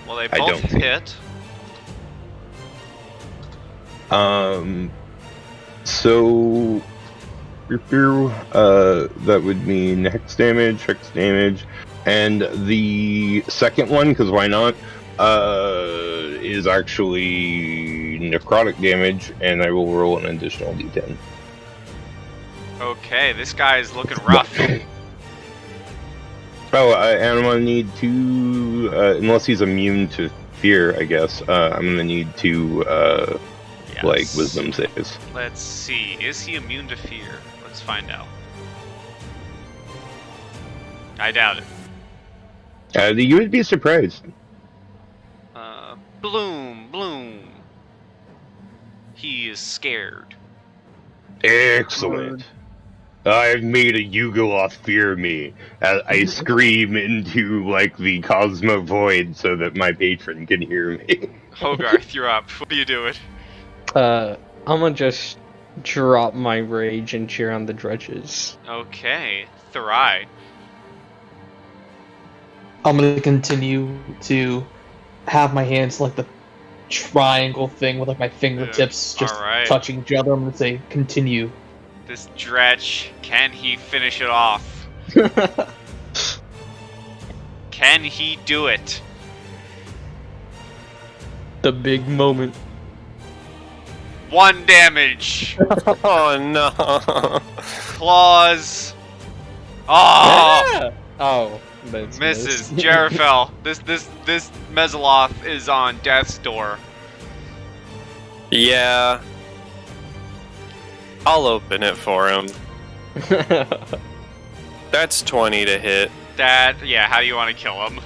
Well, they I both don't think. hit. So that would mean hex damage, and the second one, because why not, is actually necrotic damage, and I will roll an additional d10. Okay, this guy is looking rough. Oh, and I'm gonna need to, unless he's immune to fear, I guess, I'm gonna need to, Yes. like, wisdom saves. Let's see. Is he immune to fear? Let's find out. I doubt it. You would be surprised. Bloom. He is scared. Excellent. I've made a Yugoloth fear me. I scream into, like, the Cosmo Void so that my patron can hear me. Hogarth, you're up. What are you doing? I'm gonna just drop my rage and cheer on the dredges. Okay, Thrai. I'm gonna continue to have my hands like the triangle thing with like my fingertips just alright. touching each other. I'm gonna say continue. This dredge, can he finish it off? Can he do it? The big moment. 1 damage. Oh no! Claws. Oh, Yeah! Oh, that's misses. missed. Jarafel. This Mesoloth is on death's door. Yeah. I'll open it for him. That's 20 to hit. How do you want to kill him?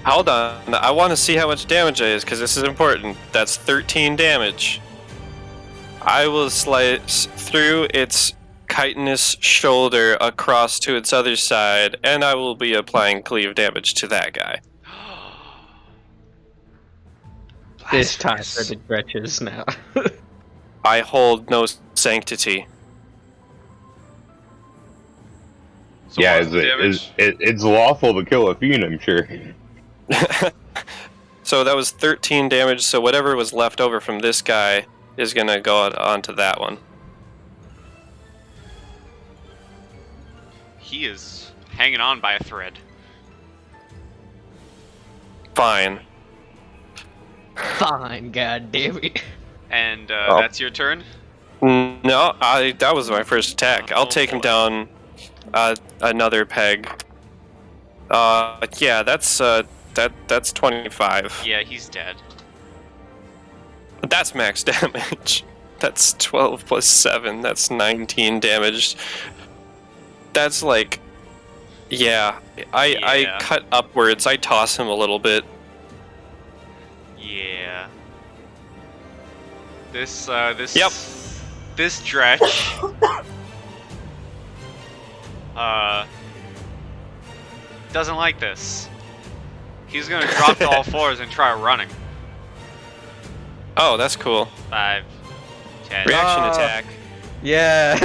Hold on, I want to see how much damage it is, because this is important. That's 13 damage. I will slice through its chitinous shoulder across to its other side, and I will be applying cleave damage to that guy. This time for the dredges now. I hold no sanctity. So Yeah, what's the damage? it's lawful to kill a fiend, I'm sure. So that was 13 damage, so whatever was left over from this guy is gonna go onto that one. He is hanging on by a thread. Fine. Fine, god damn it. And Oh. that's your turn? No, that was my first attack. I'll Oh, take him boy. down another peg. Yeah, that's 25. Yeah, he's dead. That's max damage. That's 12 plus 7. That's 19 damage. That's like, yeah. I cut upwards. I toss him a little bit. Yeah. This Yep. This dredge doesn't like this. He's gonna drop to all fours and try running. Oh, that's cool. 5, 10. Reaction Ah. attack. Yeah.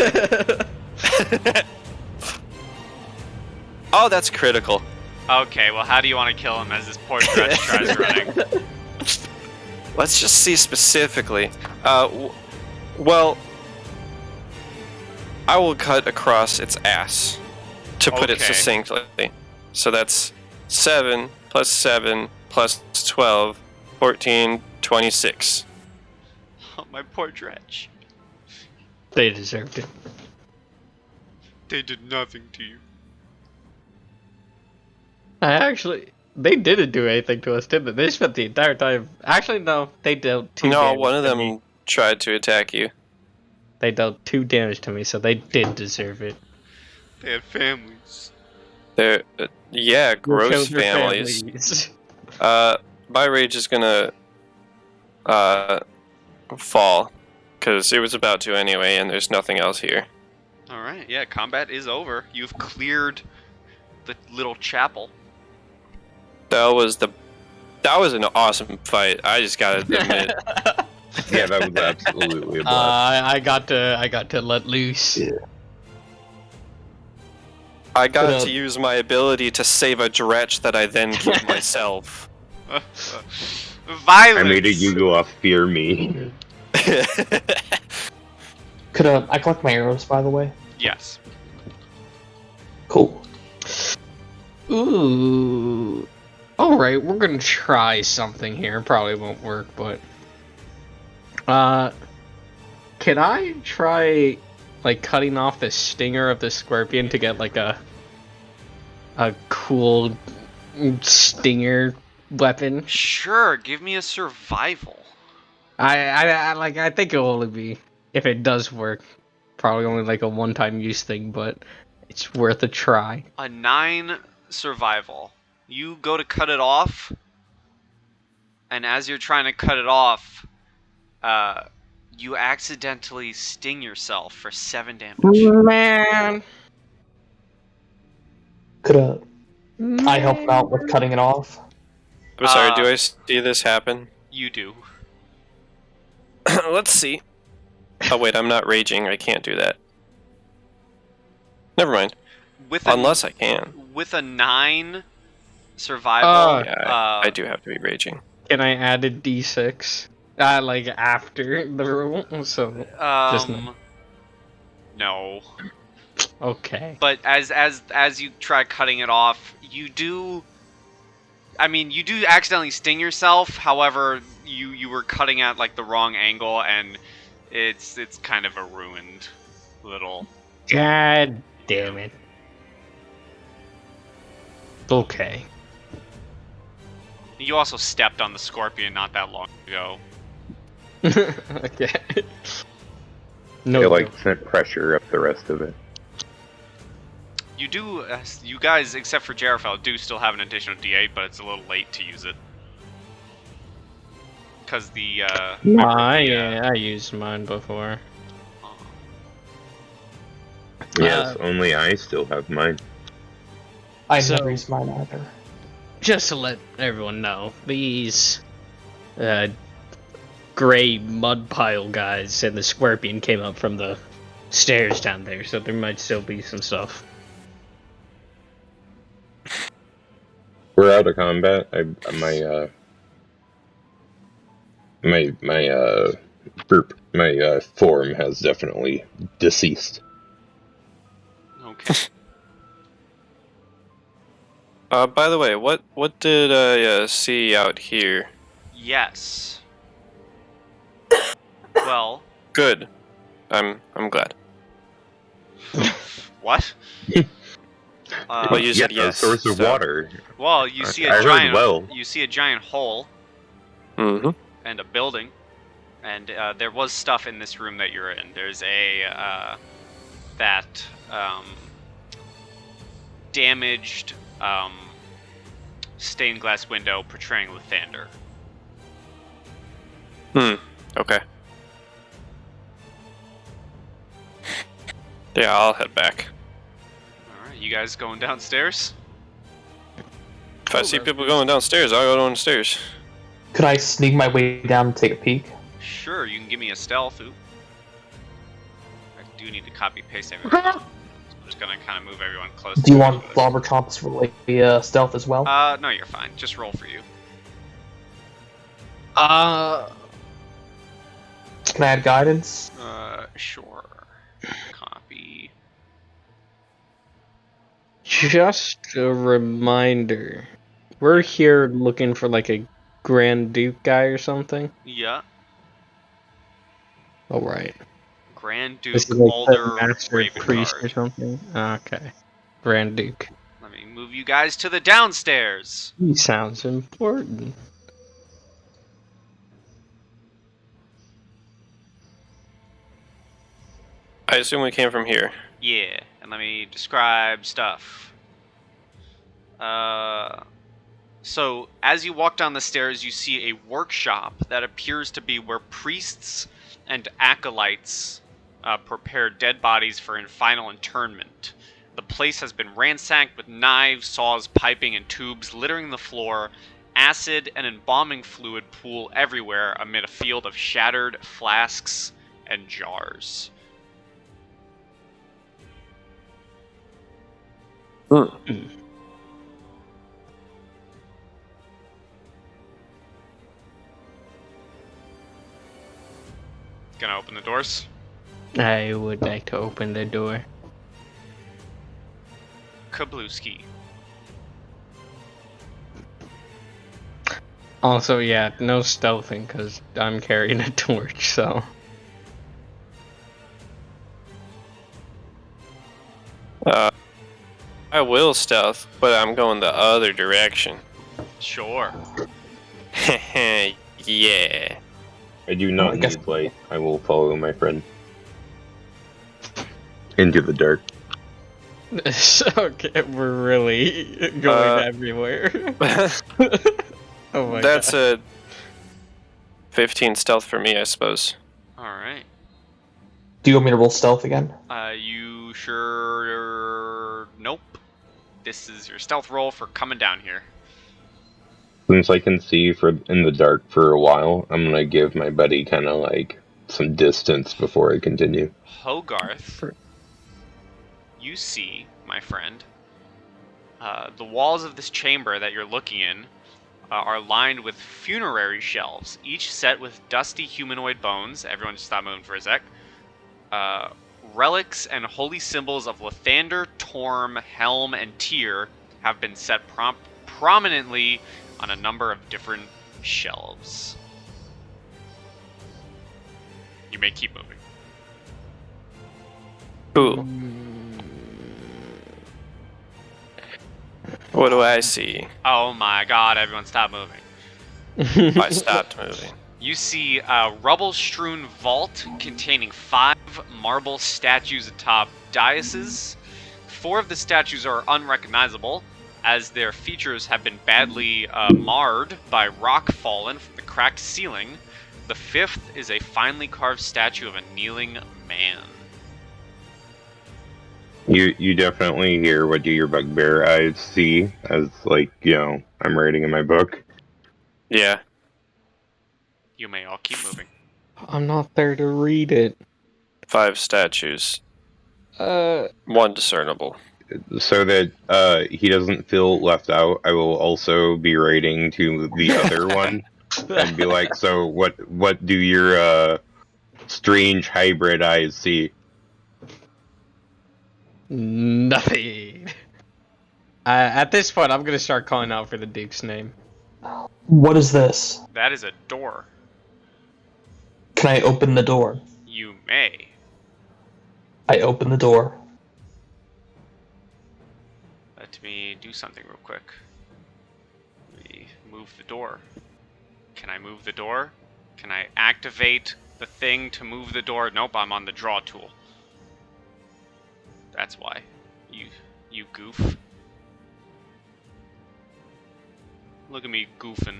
Oh, that's critical. Okay, well, how do you want to kill him as this poor dredge tries running? Let's just see specifically. Well, I will cut across its ass to put it Okay. succinctly. So that's 7 plus 7 plus 12, 14, 26. Oh, my poor dredge. They deserved it. They did nothing to you. They didn't do anything to us, did they? They spent the entire time. Actually, no, they dealt 2 No, damage one of to them me. tried to attack you. They dealt 2 damage to me, so they did deserve it. They had families. They're, yeah, gross Killed their families. families. My rage is gonna fall, because it was about to anyway, and there's nothing else here. Alright, yeah, combat is over. You've cleared the little chapel. That was an awesome fight. I just gotta admit. Yeah, that was absolutely a blast. I got to let loose. I got But, to use my ability to save a dretch that I then killed myself. Violence! I made a Yugoloth fear me. Could I collect my arrows, by the way? Yes. Cool. Ooh. Alright, we're gonna try something here. Probably won't work, but... Can I try, like, cutting off the stinger of the scorpion to get, like, a cool stinger weapon? Sure, give me a survival. I think it'll only be, if it does work, probably only, like, a one-time use thing, but it's worth a try. A 9 survival. You go to cut it off, and as you're trying to cut it off, you accidentally sting yourself for 7 damage. Man. Could I help him out with cutting it off? I'm sorry, do I see this happen? You do. Let's see. Oh wait, I'm not raging. I can't do that. Never mind. Unless I can. With a 9 survival, Yeah, I do have to be raging. Can I add a d6? Like after the roll? So just no. Okay. But as you try cutting it off, you do. I mean, you do accidentally sting yourself. However, you were cutting at like the wrong angle, and it's kind of a ruined little. God damn it. Okay. You also stepped on the scorpion not that long ago. Okay. No. It like sent pressure up the rest of it. You do, you guys, except for Jarrafel, do still have an additional D8, but it's a little late to use it. Because the, I used mine before. Yes, only I still have mine. I never used mine either. Just to let everyone know, these gray mud pile guys and the scorpion came up from the stairs down there, so there might still be some stuff. We're out of combat. My form has definitely deceased. Okay. By the way, what did I see out here? Yes. Well. Good. I'm glad. What? Well, you said yes. A source of water. Well, you see I a heard giant. well. You see a giant hole. Mm-hmm. And a building, and there was stuff in this room that you're in. There's a damaged stained glass window portraying Lathander. Okay. Yeah, I'll head back. Alright, you guys going downstairs? If I see people going downstairs, I'll go downstairs. Could I sneak my way down and take a peek? Sure, you can give me a stealth. Ooh. I do need to copy paste everything. I'm just gonna kind of move everyone close. Do you want Flobber Chomps for like the stealth as well? No, you're fine. Just roll for you. Can I add guidance? Sure. Copy. Just a reminder, we're here looking for like a Grand Duke guy or something? Yeah. Alright. Grand Duke, This is like Baldur, Master Priest or Ravenguard. something? Okay. Grand Duke. Let me move you guys to the downstairs. He sounds important. I assume we came from here. Yeah, and let me describe stuff. So, as you walk down the stairs, you see a workshop that appears to be where priests and acolytes prepare dead bodies for final interment. The place has been ransacked with knives, saws, piping, and tubes littering the floor. Acid and embalming fluid pool everywhere amid a field of shattered flasks and jars. Gonna open the doors? I would like to open the door. Kablooski. Also, yeah, no stealthing because I'm carrying a torch, so. I will stealth, but I'm going the other direction. Sure. Yeah. I do not need light. I will follow my friend into the dark. Okay, we're really going everywhere. Oh my That's god. a 15 stealth for me, I suppose. All right. Do you want me to roll stealth again? You sure? Nope. This is your stealth roll for coming down here. Since I can see in the dark for a while, I'm gonna give my buddy kind of like some distance before I continue. Hogarth, you see, my friend, the walls of this chamber that you're looking in are lined with funerary shelves, each set with dusty humanoid bones. Everyone just stop moving for a sec. Relics and holy symbols of Lathander, Torm, Helm, and Tyr have been set prominently on a number of different shelves. You may keep moving. Cool. What do I see? Oh my god, everyone stop moving. I stopped moving. You see a rubble-strewn vault containing 5 marble statues atop daises. 4 of the statues are unrecognizable, as their features have been badly marred by rock fallen from the cracked ceiling. The 5th is a finely carved statue of a kneeling man. You definitely hear what do your bugbear eyes see as like, I'm writing in my book. Yeah. You may all keep moving. I'm not there to read it. 5 statues. 1 discernible. So that he doesn't feel left out, I will also be writing to the other one and be like, so what do your strange hybrid eyes see? Nothing. At this point, I'm gonna start calling out for the Duke's name. What is this? That is a door. Can I open the door? You may. I open the door. Let me do something real quick. Let me move the door. Can I move the door? Can I activate the thing to move the door? Nope, I'm on the draw tool. That's why. You goof. Look at me goofing.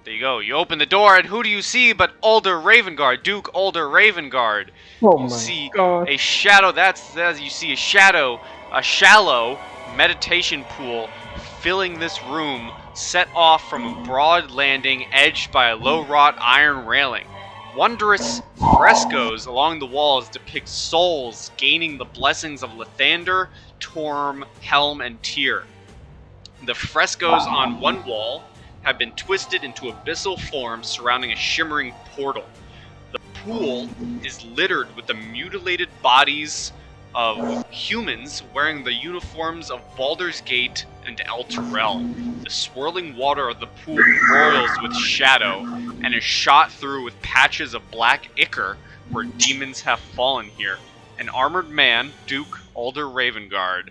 There you go. You open the door, and who do you see but Alder Ravengard, Duke Alder Ravengard? Oh You see a shadow. You see a shallow meditation pool filling this room, set off from a broad landing edged by a low-wrought iron railing. Wondrous frescoes along the walls depict souls gaining the blessings of Lathander, Torm, Helm, and Tyr. The frescoes on one wall have been twisted into abyssal forms surrounding a shimmering portal. The pool is littered with the mutilated bodies of humans wearing the uniforms of Baldur's Gate and El Turel. The swirling water of the pool roils with shadow and is shot through with patches of black ichor where demons have fallen here. An armored man, Duke Alder Ravengard,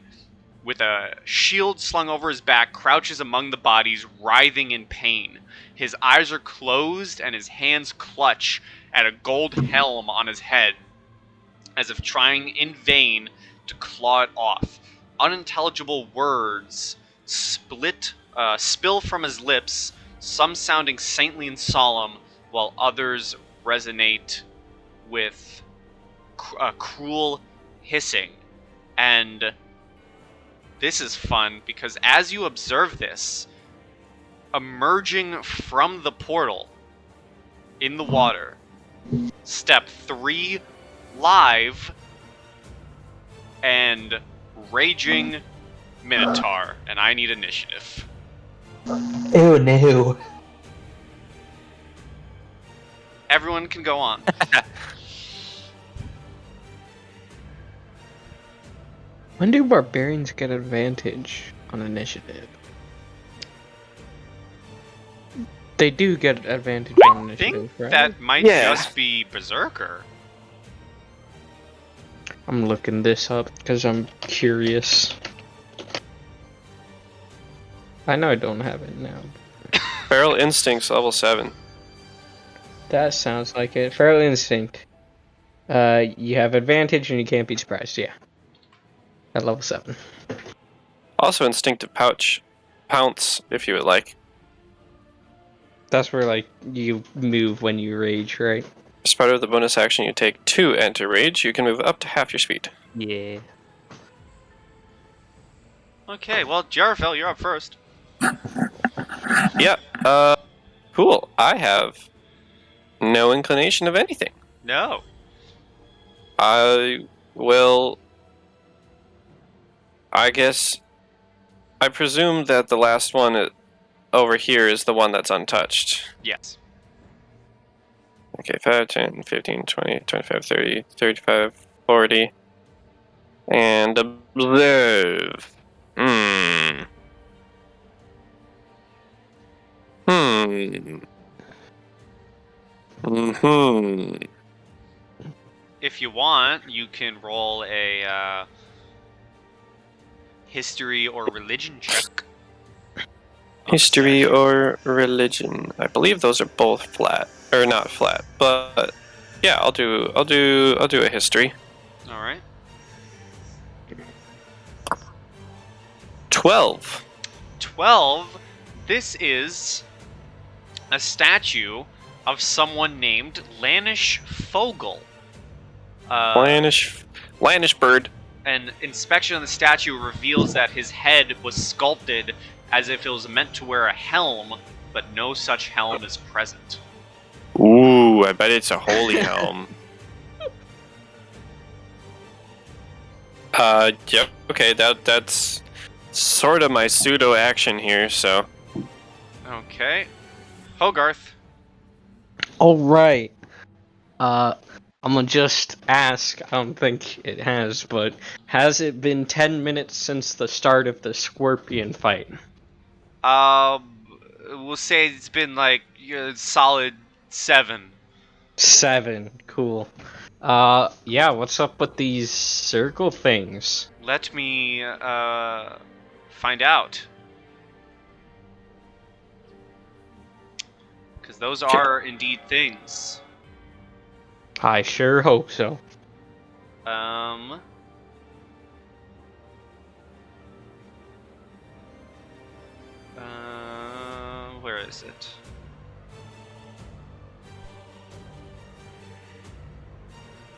with a shield slung over his back, crouches among the bodies, writhing in pain. His eyes are closed and his hands clutch at a gold helm on his head, as if trying in vain to claw it off. Unintelligible words spill from his lips, some sounding saintly and solemn, while others resonate with cruel hissing. And this is fun because as you observe this, emerging from the portal in the water, step 3 live and raging Minotaur, and I need initiative. Ew, no. Everyone can go on. When do barbarians get advantage on initiative? They do get advantage on I initiative, think right? that might Yeah. just be Berserker. I'm looking this up because I'm curious. I know I don't have it now. Feral Instincts level 7. That sounds like it. Feral Instinct. You have advantage and you can't be surprised, yeah. at level 7. Also, instinctive pounce, if you would like. That's where, like, you move when you rage, right? As part of the bonus action you take to enter rage, you can move up to half your speed. Yeah. Okay, well, Jarfel, you're up first. Yeah, cool. I have no inclination of anything. No. I will... I guess... I presume that the last one over here is the one that's untouched. Yes. Okay, 5, 10, 15, 20, 25, 30, 35, 40. And observe. Hmm. Hmm. If you want, you can roll a history or religion check. History or religion. I believe those are both flat. Or not flat, but yeah, I'll do a history. All right. 12. 12. This is a statue of someone named Lanish Fogel. Lanish bird. An inspection of the statue reveals that his head was sculpted as if it was meant to wear a helm, but no such helm is present. Ooh, I bet it's a holy helm. Yep. Okay, that's sort of my pseudo action here, so. Okay. Hogarth. Alright. I'm gonna just ask, I don't think it has, but has it been 10 minutes since the start of the scorpion fight? We'll say it's been like solid 7. 7. Cool. Yeah, what's up with these circle things? Let me find out. Because those are indeed things. I sure hope so. Where is it?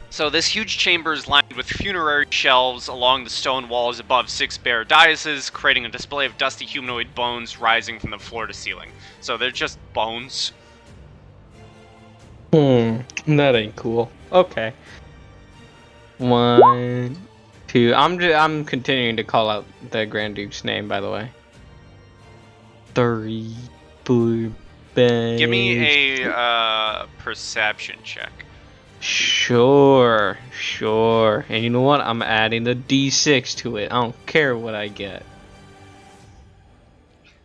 So this huge chamber is lined with funerary shelves along the stone walls above 6 bare daises, creating a display of dusty humanoid bones rising from the floor to ceiling. So they're just bones. That ain't cool. Okay. 1, 2. I'm continuing to call out the Grand Duke's name, by the way. 3, 4, 5. Give me a perception check. Sure. And you know what? I'm adding a D6 to it. I don't care what I get.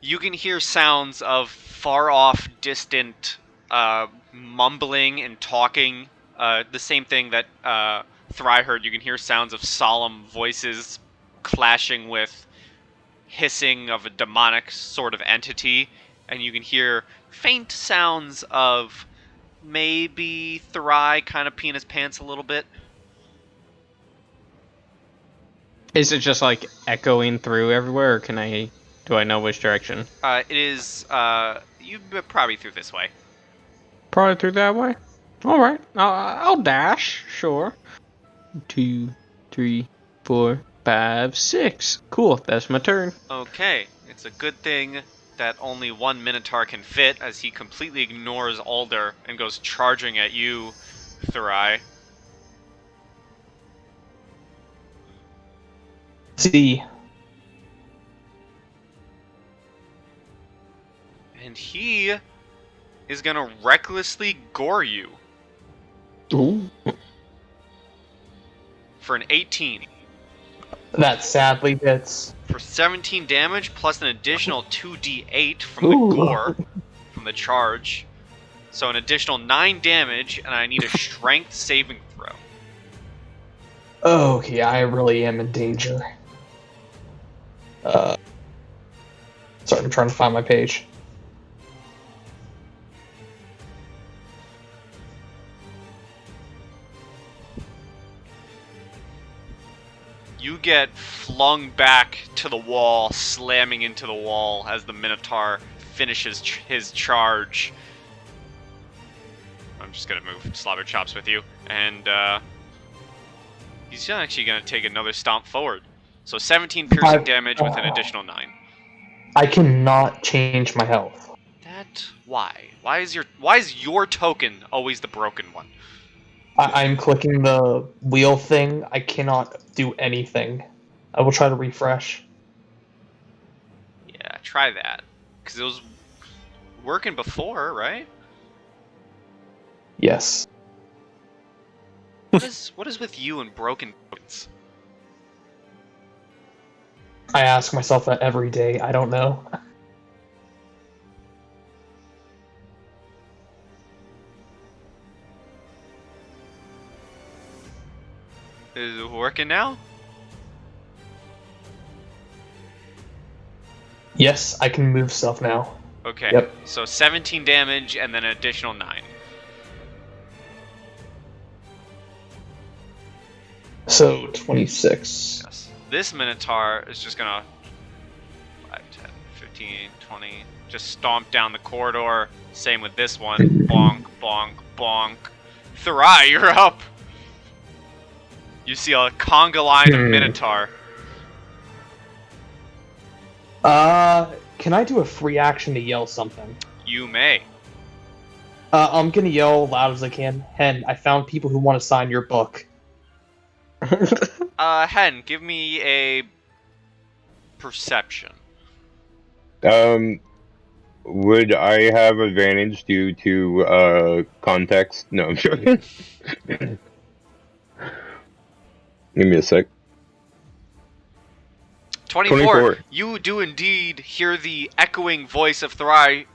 You can hear sounds of far off, distant mumbling and talking. The same thing that Thry heard. You can hear sounds of solemn voices clashing with hissing of a demonic sort of entity. And you can hear faint sounds of maybe Thry kind of peeing his pants a little bit. Is it just like echoing through everywhere, or do I know which direction? It is, you've probably through this way. Probably through that way. All right, I'll dash. Sure. 2, 3, 4, 5, 6. Cool. That's my turn. Okay, it's a good thing that only one Minotaur can fit, as he completely ignores Alder and goes charging at you, Thry. See. And he is gonna recklessly gore you Ooh. for an 18. That sadly hits. For 17 damage, plus an additional 2d8 from the gore, from the charge. So an additional 9 damage, and I need a strength saving throw. Okay, I really am in danger. Sorry, I'm trying to find my page. You get flung back to the wall, slamming into the wall as the Minotaur finishes his charge. I'm just gonna move Slobber Chops with you, and he's actually gonna take another stomp forward. So 17 piercing damage with an additional 9. I cannot change my health. Why? Why is your token always the broken one? I'm clicking the wheel thing. I cannot do anything. I will try to refresh. Yeah, try that. Because it was working before, right? Yes. What is with you and broken tokens? I ask myself that every day. I don't know. Is it working now? Yes, I can move stuff now. Okay. Yep. So 17 damage and then an additional 9. So 26. Yes. This Minotaur is just gonna 5, 10, 15, 20, just stomp down the corridor. Same with this one. Bonk, bonk, bonk. Thurai, you're up! You see a conga line of Minotaur. Can I do a free action to yell something? You may. I'm gonna yell loud as I can. Hen, I found people who want to sign your book. Hen, give me a perception. Would I have advantage due to context? No, I'm joking. Give me a sec. 24. You do indeed hear the echoing voice of Thurai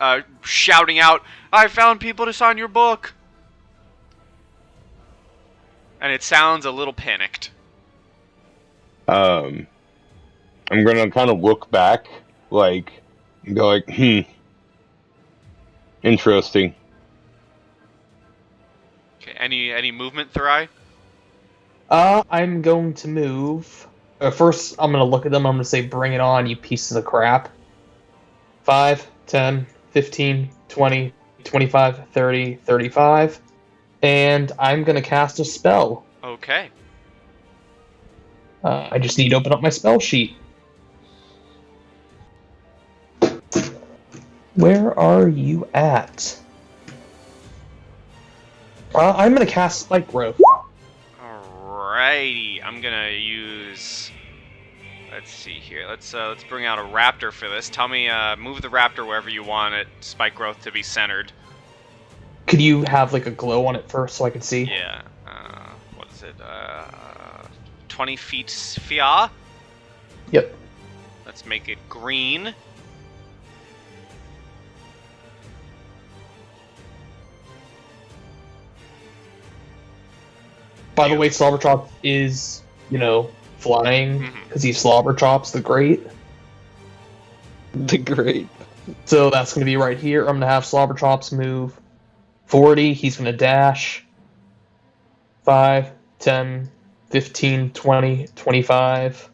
shouting out, "I found people to sign your book!" And it sounds a little panicked. I'm gonna kind of look back, like, go like, interesting. Okay, any movement, Thurai? I'm going to move. First, I'm going to look at them. I'm going to say, bring it on, you pieces of crap. 5, 10, 15, 20, 25, 30, 35. And I'm going to cast a spell. Okay. I just need to open up my spell sheet. Where are you at? I'm going to cast Spike Growth. Alrighty, I'm gonna use. Let's see here. Let's bring out a raptor for this. Tell me, move the raptor wherever you want it. Spike growth to be centered. Could you have like a glow on it first so I can see? Yeah. What is it? 20 feet sphere. Yep. Let's make it green. By the way, Slobberchop is, flying because he's Slobberchops the Great. The Great. So that's going to be right here. I'm going to have Slobberchops move 40. He's going to dash 5, 10, 15, 20, 25,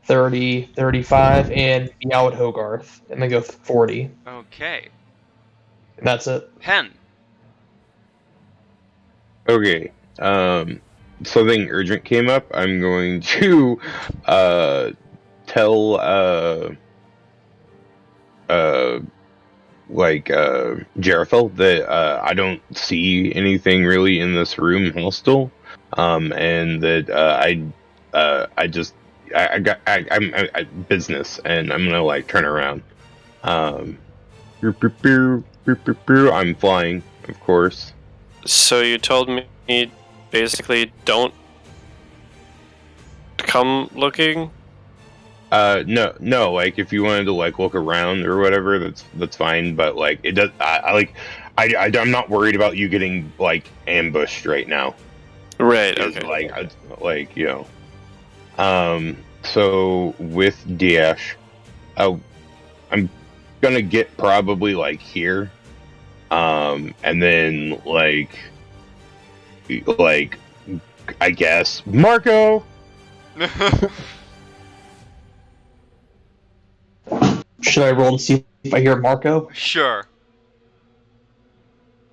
30, 35, and meow at Hogarth. And then go 40. Okay. And that's it. Hen. Okay. Something urgent came up. I'm going to tell Jeriphel that I don't see anything really in this room hostile, and that I'm business, and I'm gonna turn around. I'm flying, of course. So you told me basically don't come looking? No, if you wanted to look around or whatever, that's fine, but it does I'm not worried about you getting ambushed right now. Right, okay. So with Dash, I'm gonna get probably here, and then I guess Marco, Should I roll to see if I hear Marco? Sure.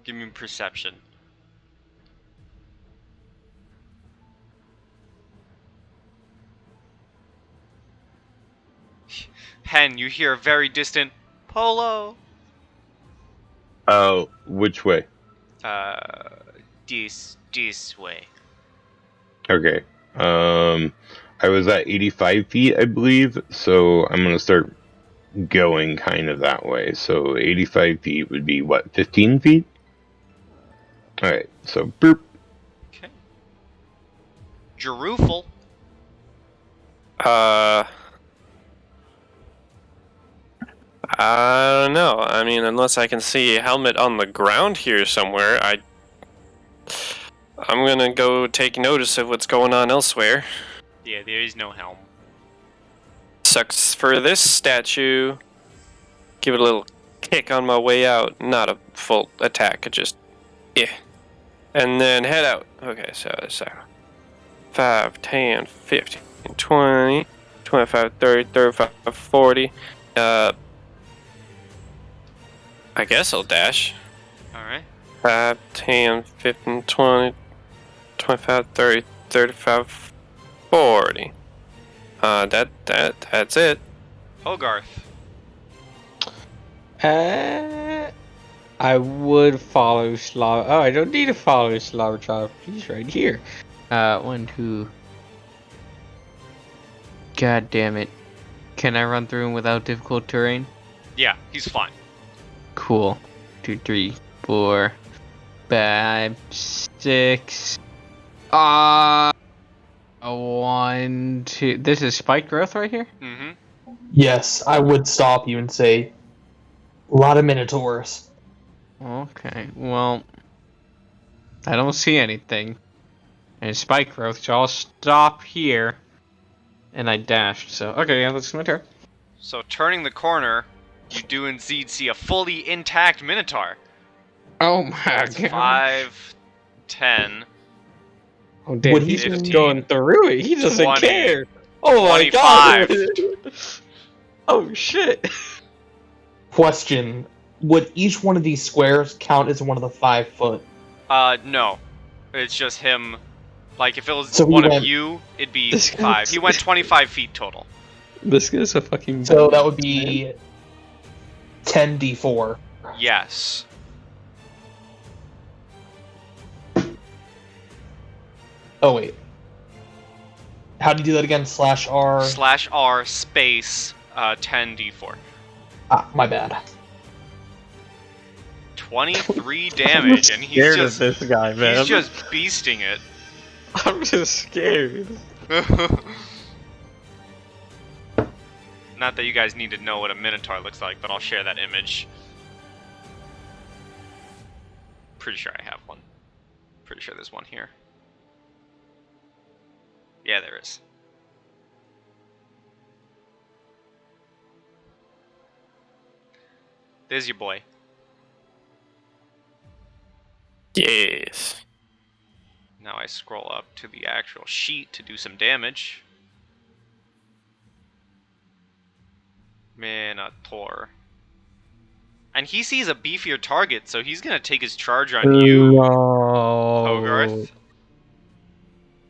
Give me perception. Hen, you hear a very distant Polo. Oh, which way? This way. Okay. I was at 85 feet, I believe, so I'm gonna start going kind of that way. So 85 feet would be what, 15 feet? Alright, so boop. Okay. Jerufel. I don't know. I mean, unless I can see a helmet on the ground here somewhere, I'm gonna go take notice of what's going on elsewhere. Yeah, there is no helm. Sucks for this statue. Give it a little kick on my way out. Not a full attack, just yeah. And then head out. Okay, so 5, 10, 15, 20, 25, 30, 35, 40. I guess I'll dash. Alright. 5, 10, 15, 20, 25, 30, 35, 40. That's it. Hogarth. I would follow Slav. Oh, I don't need to follow Slobberchild. He's right here. 1, 2. God damn it. Can I run through him without difficult terrain? Yeah, he's fine. Cool. 2, 3, 4, 5, 6. 1, 2. This is spike growth right here? Mm-hmm. Yes, I would stop you and say, a lot of minotaurs. Okay, well, I don't see anything. And spike growth, so I'll stop here. And I dashed, so okay, yeah, that's my turn. So turning the corner, you do indeed see a fully intact Minotaur. Oh my That's god. 5, 10, Oh damn, Would he's he- just going through it. He doesn't 20, care. Oh my 25. god. Oh shit. Question, would each one of these squares count as one of the 5 foot? No. It's just him. Like, if it was So he one of went- you, it'd be This 5. guy's- He went 25 feet total. This guy's a fucking. So that would be 10d4. Yes. Oh wait. How do you do that again? /R. /R space 10d4. Ah, my bad. 23 damage, and he's scared just of this guy, man. he's just beasting it. I'm just scared. Not that you guys need to know what a Minotaur looks like, but I'll share that image. Pretty sure I have one. Pretty sure there's one here. Yeah, there is. There's your boy. Yes. Now I scroll up to the actual sheet to do some damage. Minotaur. And he sees a beefier target, so he's gonna take his charge on you, No. Hogarth.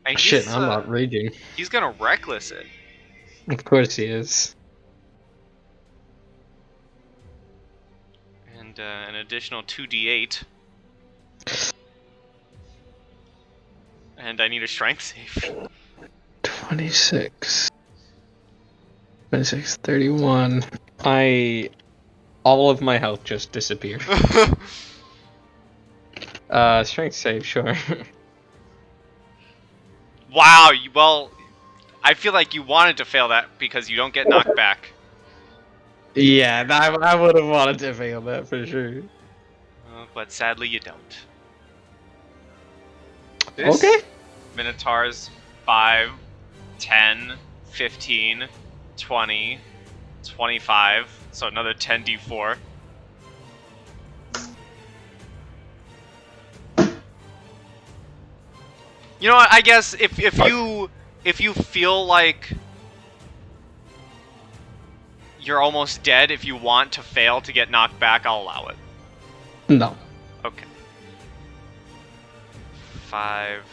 And Shit, I'm not raging. He's gonna reckless it. Of course he is. And an additional 2d8. And I need a strength save. 26. 26, 31. All of my health just disappeared. Strength save, sure. Wow, well, I feel like you wanted to fail that because you don't get knocked back. Yeah, I would have wanted to fail that for sure. But sadly you don't. Okay. Minotaurs 5, 10, 15, 20, 25, so another 10d4. You know what, I guess if you if you feel like you're almost dead, if you want to fail to get knocked back, I'll allow it. No. Okay. 5,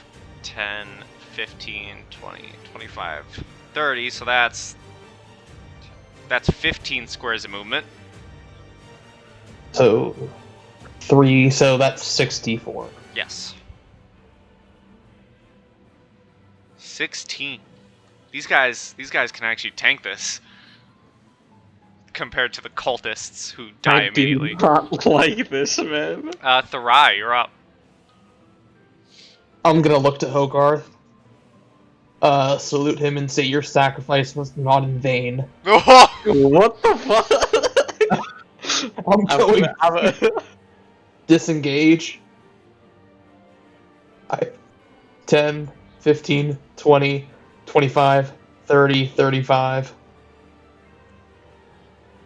10, 15, 20, 25, 30, so that's 15 squares of movement. So 3, so that's 64. Yes. 16. These guys can actually tank this compared to the cultists who die immediately. I do not like this, man. Thurai, you're up. I'm gonna look to Hogarth, salute him, and say your sacrifice was not in vain. What the fuck? I'm going to disengage. 10, 15, 20, 25, 30, 35.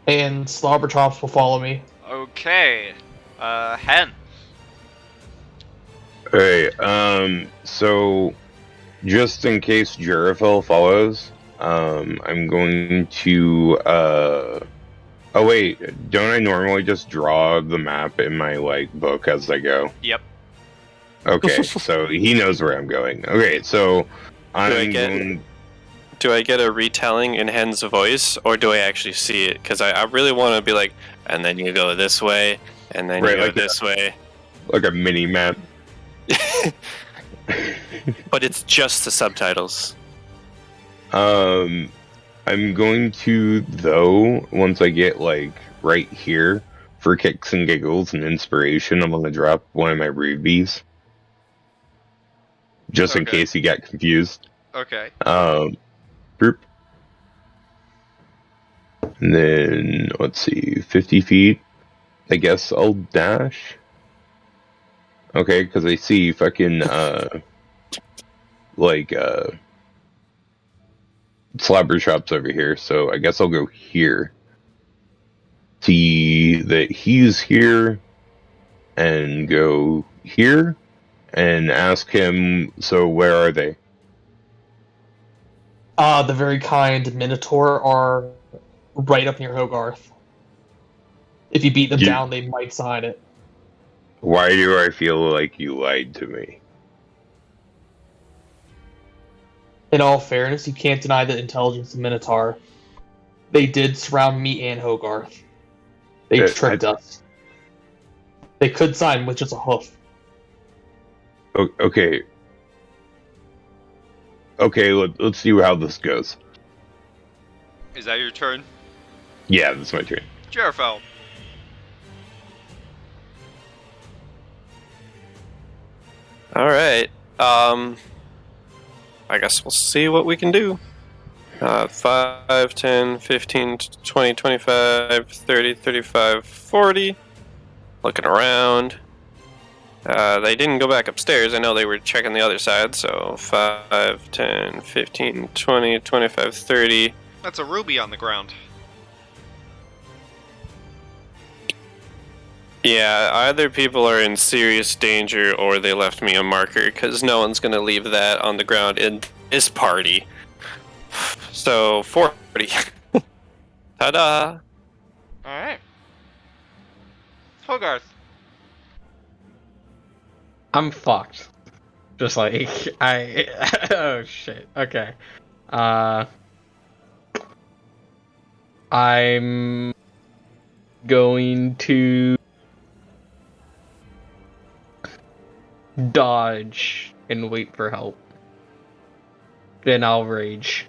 And Slobberchops will follow me. Okay. Hen. Hey, so just in case Jurafel follows, I'm going to, oh wait, don't I normally just draw the map in my, like, book as I go? Yep. Okay, so he knows where I'm going. Okay, so Do I get a retelling in Hen's voice, or do I actually see it? Because I really want to be like, and then you go this way, and then you go like this way. like a mini map. But it's just the subtitles. I'm going to, though, once I get, like, right here, for kicks and giggles and inspiration, I'm going to drop one of my rubies. Just in Okay. case you got confused. Okay. Group. And then, let's see, 50 feet. I guess I'll dash. Okay, because I see fucking, slobber shops over here, so I guess I'll go here. See that he's here, and go here, and ask him, so where are they? The very kind Minotaur are right up near Hogarth. If you beat them down, they might sign it. Why do I feel like you lied to me? In all fairness, you can't deny the intelligence of Minotaur. They did surround me and Hogarth. They tricked us. They could sign with just a hoof. Okay. Okay, let's see how this goes. Is that your turn? Yeah, that's my turn. Jurafel. Alright. I guess we'll see what we can do. 5, 10, 15, 20, 25, 30, 35, 40. Looking around. They didn't go back upstairs. I know they were checking the other side, so 5, 10, 15, 20, 25, 30. That's a ruby on the ground. Yeah, either people are in serious danger or they left me a marker, because no one's going to leave that on the ground in this party. So, 40. Ta-da! Alright. Hogarth. I'm fucked. Just like, oh shit, okay. I'm going to dodge and wait for help. Then I'll rage.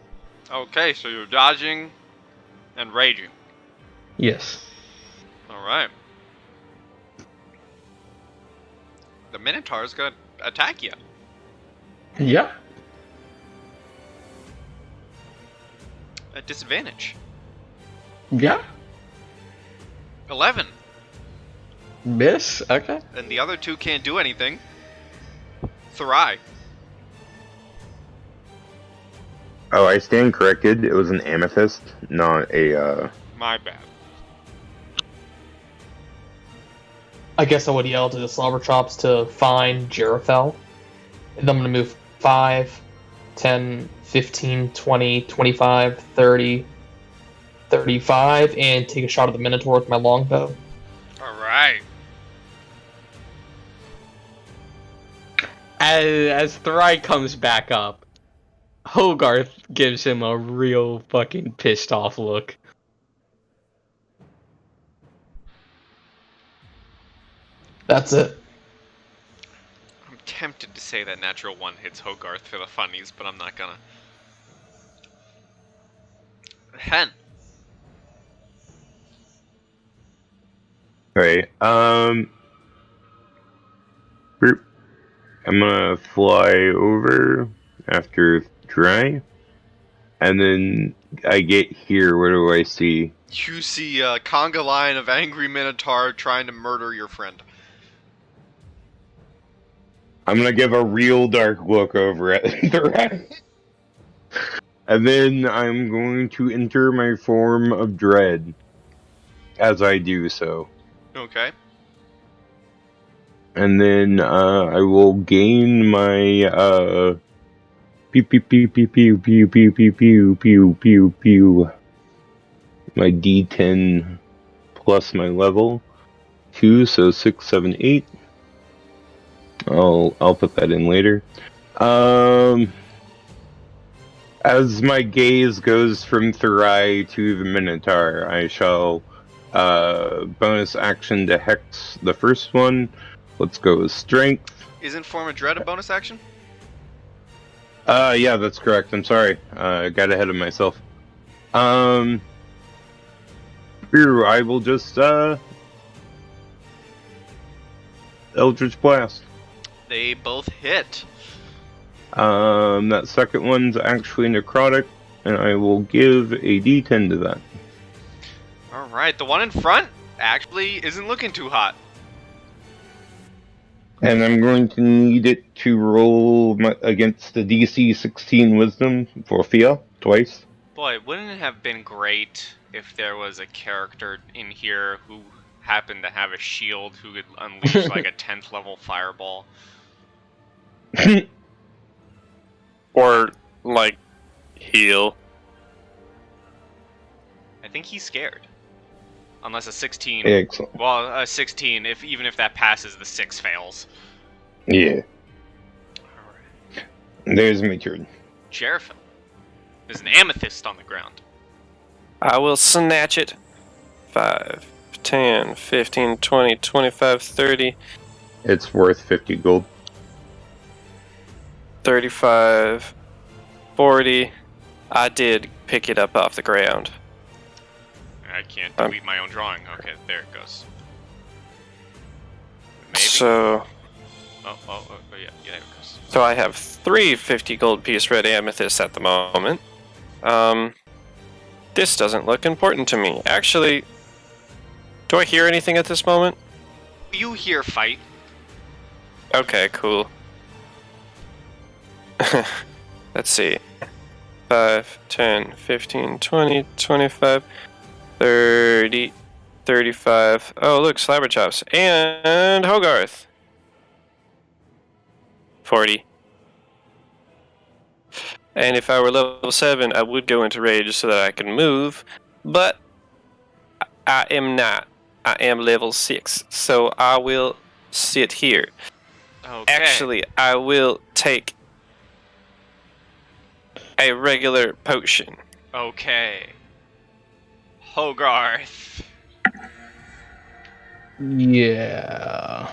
Okay, so you're dodging and raging. Yes. Alright. The Minotaur's gonna attack you. Yeah. At disadvantage. Yeah. 11. Miss? Okay. And the other two can't do anything. Thurai. Oh, I stand corrected. It was an amethyst, not a, My bad. I guess I would yell to the Slobberchops to find Jurafel. And I'm going to move 5, 10, 15, 20, 25, 30, 35, and take a shot at the Minotaur with my longbow. All right. As Thry comes back up, Hogarth gives him a real fucking pissed off look. That's it. I'm tempted to say that natural 1 hits Hogarth for the funnies, but I'm not gonna. Hen. Right. I'm gonna fly over after dry, and then I get here. What do I see? You see a conga line of angry Minotaur trying to murder your friend. I'm gonna give a real dark look over at the rat. And then I'm going to enter my form of dread as I do so. Okay. And then I will gain my pew pew pew pew pew pew pew pew pew pew pew pew my D10 plus my level 2, so 6, 7, 8. I'll put that in later. As my gaze goes from Thurai to the Minotaur, I shall bonus action to hex the first one. Let's go with strength. Isn't Form of Dread a bonus action? Yeah, that's correct. I'm sorry. I got ahead of myself. I will just Eldritch Blast. They both hit. That second one's actually necrotic, and I will give a D10 to that. Alright, the one in front actually isn't looking too hot. And I'm going to need it to roll against the DC 16 Wisdom for Fia twice. Boy, wouldn't it have been great if there was a character in here who happened to have a shield who could unleash like a 10th level fireball? Or, like, heal. I think he's scared. Unless a 16... Excellent. Well, a 16, even if that passes, the 6 fails. Yeah. Alright. There's my turn. Sheriff. There's an amethyst on the ground. I will snatch it. 5, 10, 15, 20, 25, 30, It's worth 50 gold. 35, 40. I did pick it up off the ground. I can't delete my own drawing. Okay, there it goes. Maybe? So Yeah, there it goes. So I have 3 50 gold piece red amethysts at the moment. This doesn't look important to me. Actually, do I hear anything at this moment? You hear fight. Okay, cool. Let's see. 5, 10, 15, 20, 25, 30, 35. Oh, look, Slabberchops. And Hogarth. 40. And if I were level 7, I would go into rage so that I can move, but I am not. I am level 6, so I will sit here. Okay. Actually, I will take a regular potion. Okay. Hogarth. Yeah.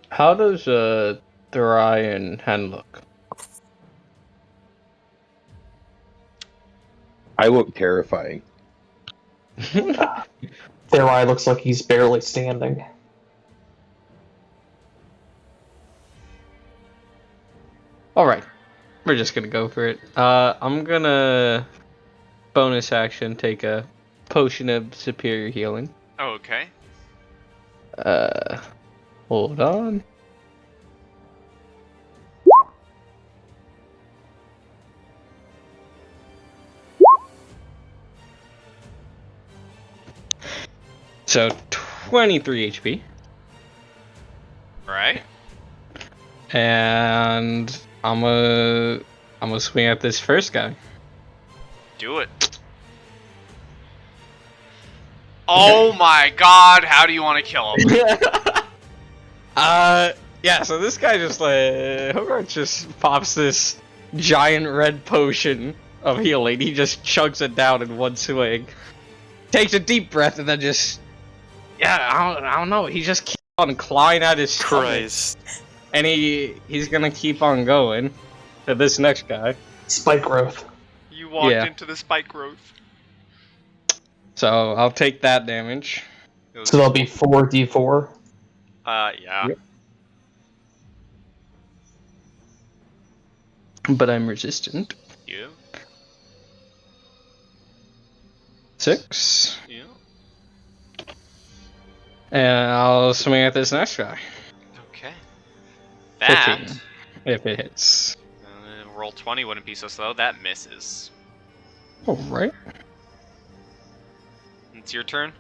How does Thurai and Hen look? I look terrifying. Therai looks like he's barely standing. Alright. We're just gonna go for it. I'm gonna bonus action take a potion of superior healing. Okay. Hold on. So 23 HP. Right. And I'm gonna swing at this first guy. Do it. Oh my god, how do you want to kill him? Yeah, so this guy just Hogarth just pops this giant red potion of healing. He just chugs it down in one swing. Takes a deep breath and then just, I don't know. He just keeps on clawing at his stomach. Christ. And he's gonna keep on going to this next guy. Spike growth. You walked Yeah. into the spike growth. So I'll take that damage. So that'll be 4d4. Yeah. Yep. But I'm resistant. Yeah. 6. Yeah. And I'll swing at this next guy. Okay. That. 15. If it hits. Roll 20 wouldn't be so slow. That misses. Alright. It's your turn.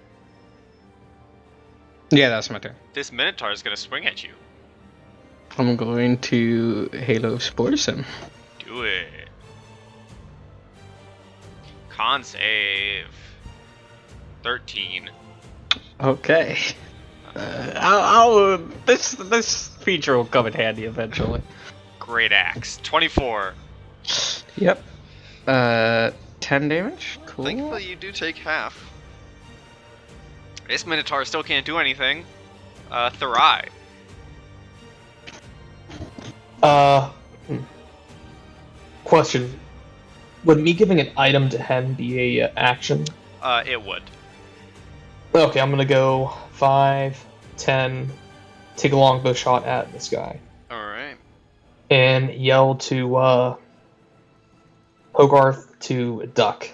Yeah, that's my turn. This Minotaur is gonna swing at you. I'm going to Halo Spores him. Do it. Con save. 13. Okay. This feature will come in handy eventually. Great axe. 24. Yep. 10 damage. Cool. Thankfully, you do take half. This Minotaur still can't do anything. Thurai. Question. Would me giving an item to him be a action? It would. Okay, I'm gonna go 5, 10, take a longbow shot at this guy. Alright. And yell to, Hogarth to duck.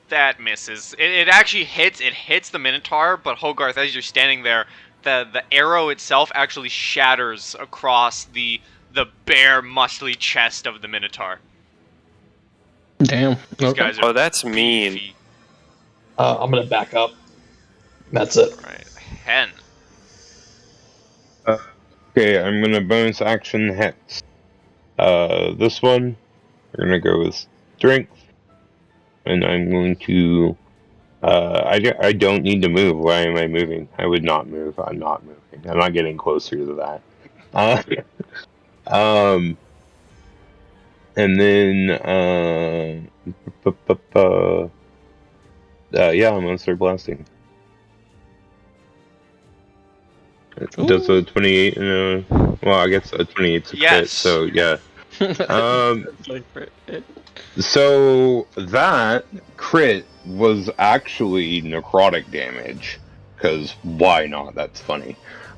That misses. It actually hits. It hits the Minotaur, but Hogarth, as you're standing there, the arrow itself actually shatters across the bare, muscly chest of the Minotaur. Damn. These Okay. guys are Oh, that's mean. beefy. I'm gonna back up. That's it. Right. Hen. Okay, I'm gonna bonus action hex. This one, we're gonna go with strength, and I'm going to. I don't need to move. Why am I moving? I would not move. I'm not moving. I'm not getting closer to that. And then yeah, I'm gonna start blasting. Does a 28 well, I guess a 28's a crit, Yes. so yeah. So that crit was actually necrotic damage, because why not? That's funny.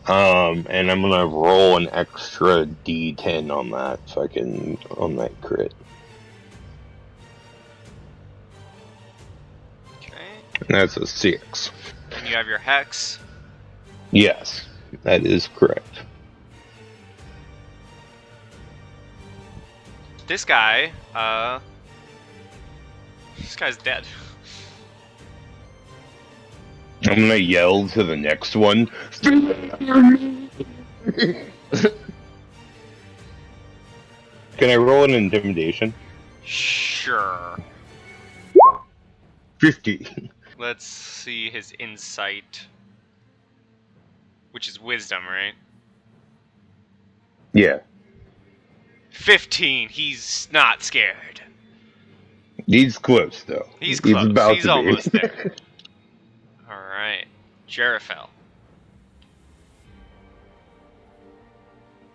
And I'm gonna roll an extra D10 on that, so I can on that crit. Okay. And that's a 6. And you have your hex. Yes, that is correct. This guy, this guy's dead. I'm gonna yell to the next one. Can I roll an intimidation? Sure. 50. Let's see his insight. Which is wisdom, right? Yeah. 15. He's not scared. He's close, though. He's close. about He's to be. almost there. Alright. Jerifel.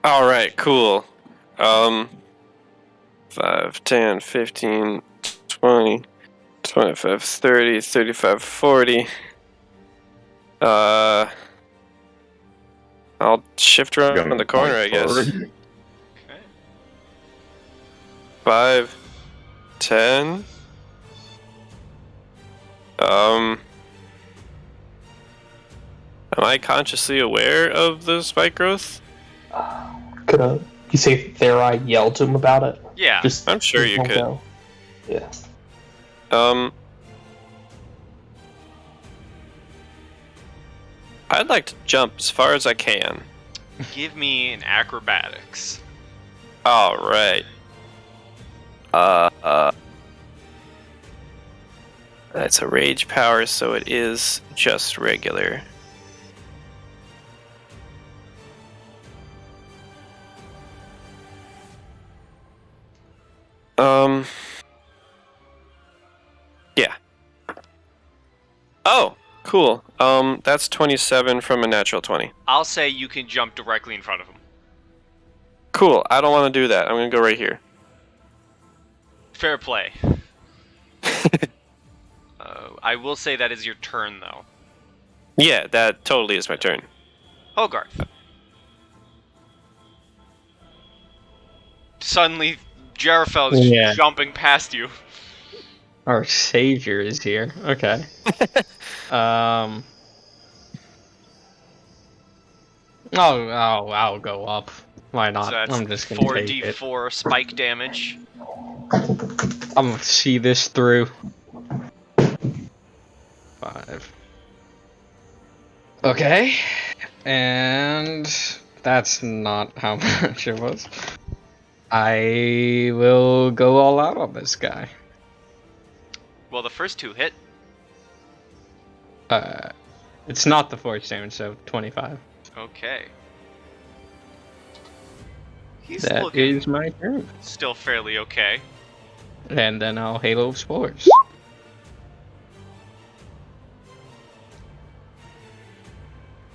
Alright, cool. 5, 10, 15, 20, 25, 30, 35, 40. I'll shift around Gonna in the corner, point I guess. forward. Okay. 5, 10. Am I consciously aware of the spike growth? Could you say Therai yelled to him about it? Yeah. Just I'm sure you don't could. go. Yeah. I'd like to jump as far as I can. Give me an acrobatics. All right. That's a rage power, so it is just regular. Yeah. Oh, cool. That's 27 from a natural 20. I'll say you can jump directly in front of him. Cool. I don't want to do that. I'm gonna go right here. Fair play. I will say that is your turn, though. Yeah, that totally is my turn. Hogarth. Suddenly, Jarafel's Yeah. jumping past you. Our savior is here. Okay. I'll go up. Why not? So that's I'm just gonna take it. 4d4 spike damage. I'm gonna see this through. 5. Okay. And that's not how much it was. I will go all out on this guy. Well, the first 2 hit. It's not the force damage, so 25. Okay. He's That looking is my turn. still fairly okay. And then I'll Halo of Spores.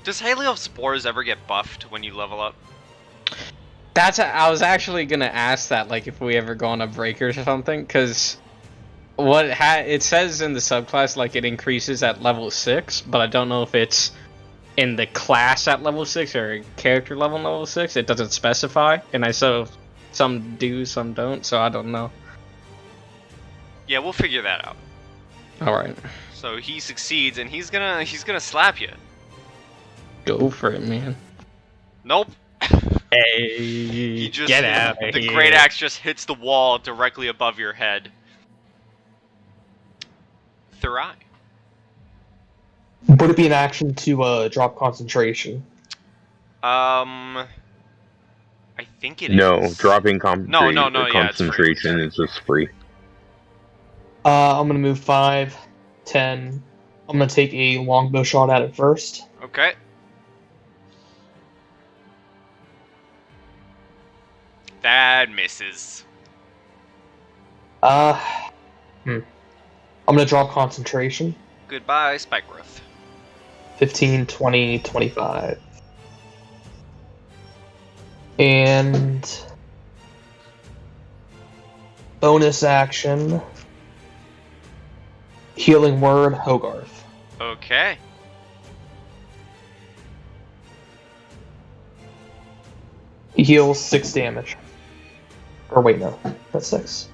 Does Halo of Spores ever get buffed when you level up? I was actually gonna ask that, like, if we ever go on a break or something, because it says in the subclass, like, it increases at level 6, but I don't know if it's in the class at level 6 or character level 6. It doesn't specify, and I saw some do, some don't, so I don't know. Yeah, we'll figure that out. Alright, So he succeeds, and he's gonna slap you. go for it, man. Nope. Hey, He just get out of the here. great axe just hits the wall directly above your head. Thurai. Would it be an action to drop concentration? I think it is. No, dropping No, yeah, it's free. concentration is just free. I'm gonna move 5, 10. I'm gonna take a longbow shot at it first. Okay. That misses. I'm gonna drop concentration. Goodbye, Spike Growth. 15, 20, 25. And bonus action. Healing word, Hogarth. Okay. He heals 6 damage. Or wait, no. That's 6.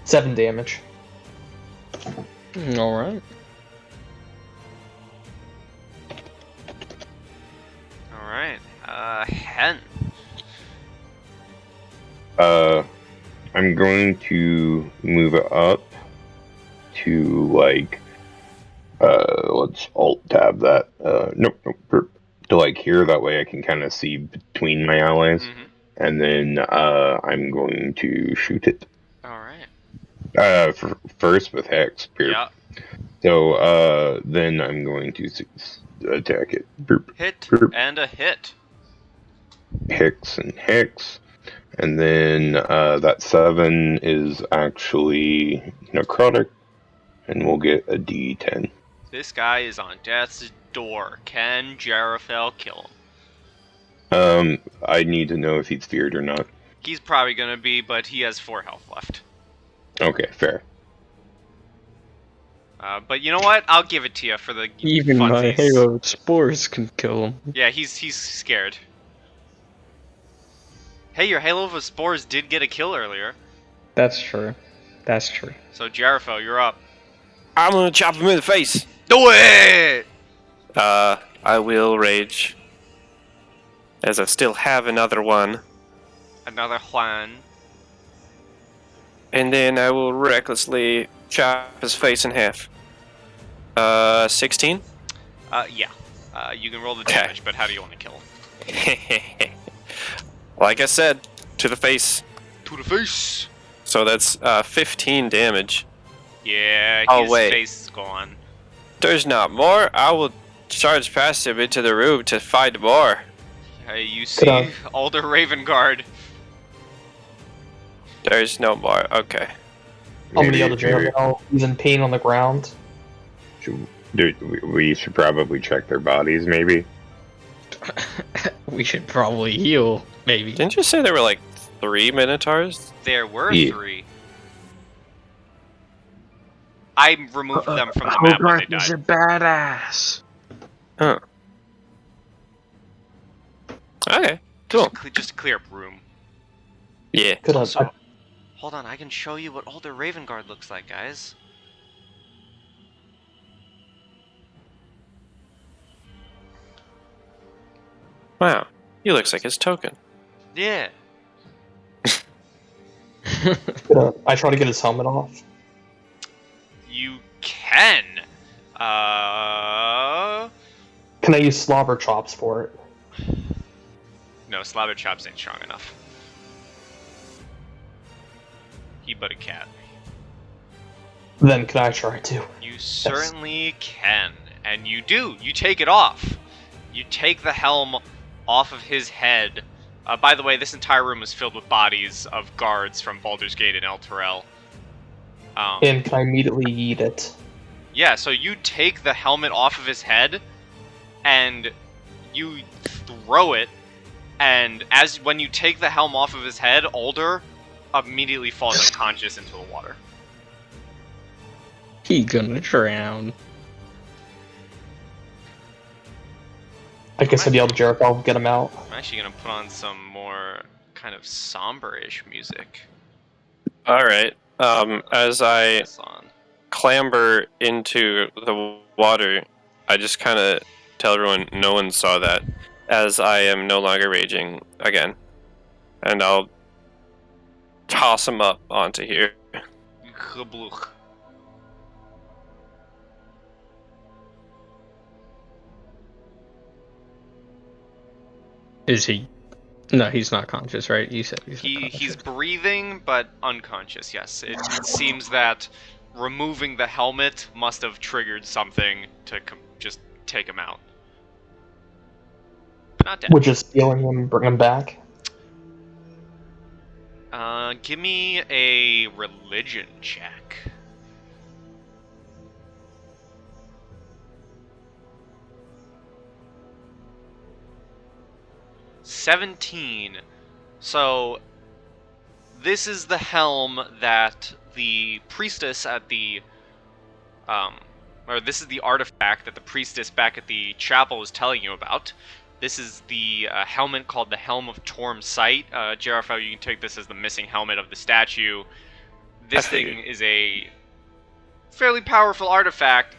7 damage. Alright. Alright. Hen. I'm going to move it up to, like, let's alt tab that. Nope, to, like, here, that way I can kind of see between my allies. Mm-hmm. And then, I'm going to shoot it. Alright. First with Hex. Yeah. So, then I'm going to attack it. Hit and a hit. Hex and Hex. And then, that 7 is actually necrotic. And we'll get a D10. This guy is on death's door. Can Jarafel kill him? I need to know if he's feared or not. He's probably gonna be, but he has 4 health left. Okay, fair. But you know what? I'll give it to you for the Even my funsies. Halo of Spores can kill him. Yeah, he's scared. Hey, your Halo of Spores did get a kill earlier. That's true. That's true. So Jarafel, you're up. I'm gonna chop him in the face. Do it! I will rage. As I still have another one. Another Juan. And then I will recklessly chop his face in half. 16? Yeah. You can roll the Okay. damage, but how do you want to kill him? Like I said, to the face. To the face! So that's 15 damage. Yeah, Oh, his wait. face is gone. There's not more. I will charge past him into the room to find more. You see Alder Ravengard. There's no more. Okay. I'm gonna yell Maybe- to Jericho. He's in pain on the ground. we should probably check their bodies, maybe. We should probably heal, maybe. Didn't you say there were like 3 minotaurs? There were Yeah. 3. I removed them from the map when they Hogarth is a died. badass. Huh. Okay. Cool. Just to clear up room. Yeah. Could have. Also, hold on, I can show you what Alder Ravengard looks like, guys. Wow. He looks like his token. Yeah. I try to get his helmet off. You can. Can I use slobber chops for it? No, Slobber Chops ain't strong enough. He but a cat. Then could I try to? You certainly can. And you do. You take it off. You take the helm off of his head. By the way, this entire room is filled with bodies of guards from Baldur's Gate and El Terrell. And can I immediately eat it? Yeah, so you take the helmet off of his head, and you throw it, and when you take the helm off of his head, Alder immediately falls unconscious into the water. He gonna drown. I guess I'd yell to Jericho, get him out. I'm actually gonna put on some more kind of somber-ish music. Alright. As I This on. clamber into the water, I just kind of tell everyone no one saw that, as I am no longer raging again. And I'll toss him up onto here. Gebloech. Is he? No, he's not conscious, right? You said he's not conscious. He's breathing, but unconscious, yes. It seems that removing the helmet must have triggered something to just take him out. But not dead. Would just stealing him bring him back? Give me a religion check. $17. So this is the helm that the priestess at the or this is the artifact that the priestess back at the chapel was telling you about. This is the helmet called the Helm of Torm Sight. Jarafel, you can take this as the missing helmet of the statue. This thing is a fairly powerful artifact.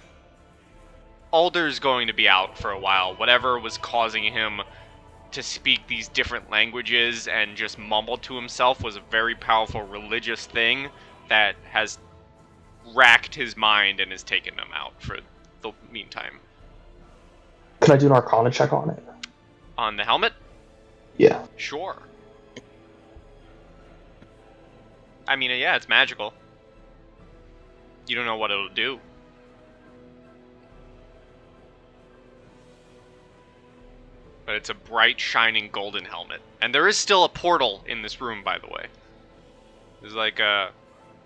Alder's going to be out for a while. Whatever was causing him to speak these different languages and just mumble to himself was a very powerful religious thing that has racked his mind and has taken him out for the meantime. Can I do an Arcana check on it? On the helmet? Yeah. Sure. I mean, yeah, it's magical. You don't know what it'll do. But it's a bright, shining golden helmet. And there is still a portal in this room, by the way. There's like a...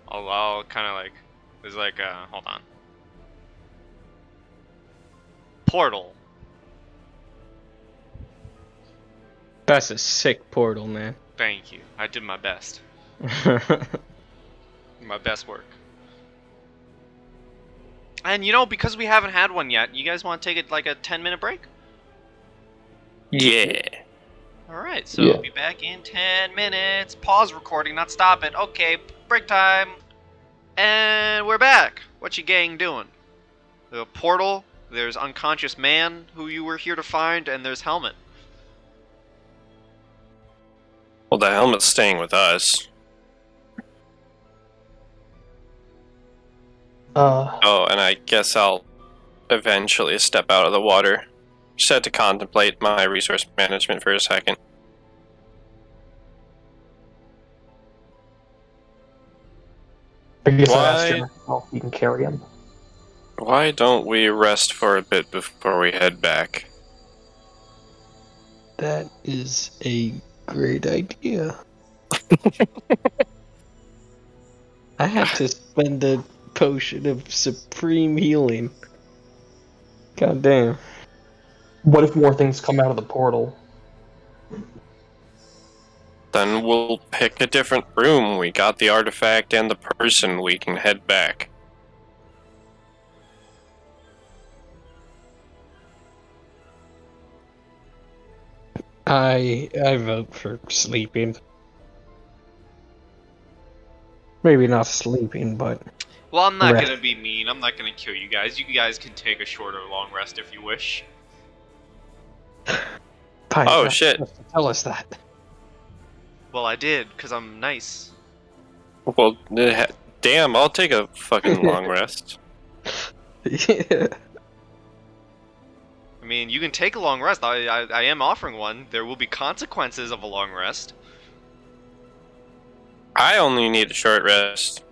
I'll kind of like... There's like a... Hold on. Portal. That's a sick portal, man. Thank you. I did my best. My best work. And you know, because we haven't had one yet, you guys want to take it like a 10-minute break? Yeah. Alright, so Yeah. we'll be back in 10 minutes. Pause recording, not stop it. Okay, break time. And we're back. What you gang doing? The portal, there's unconscious man who you were here to find, and there's helmet. Well, the helmet's staying with us. Oh, and I guess I'll eventually step out of the water Just had to contemplate my resource management for a second. I guess I asked Why- you if you can carry him. Why don't we rest for a bit before we head back? That is a great idea. I had to spend a potion of supreme healing. God damn. What if more things come out of the portal? Then we'll pick a different room. We got the artifact and the person. We can head back. I vote for sleeping. Maybe not sleeping, but Well, I'm not Rest. gonna be mean. I'm not gonna kill you guys. You guys can take a short or long rest if you wish. Pine Oh, not shit. supposed to tell us that. Well, I did, because I'm nice. Well, damn, I'll take a fucking long rest. Yeah. I mean, you can take a long rest. I am offering one. There will be consequences of a long rest. I only need a short rest.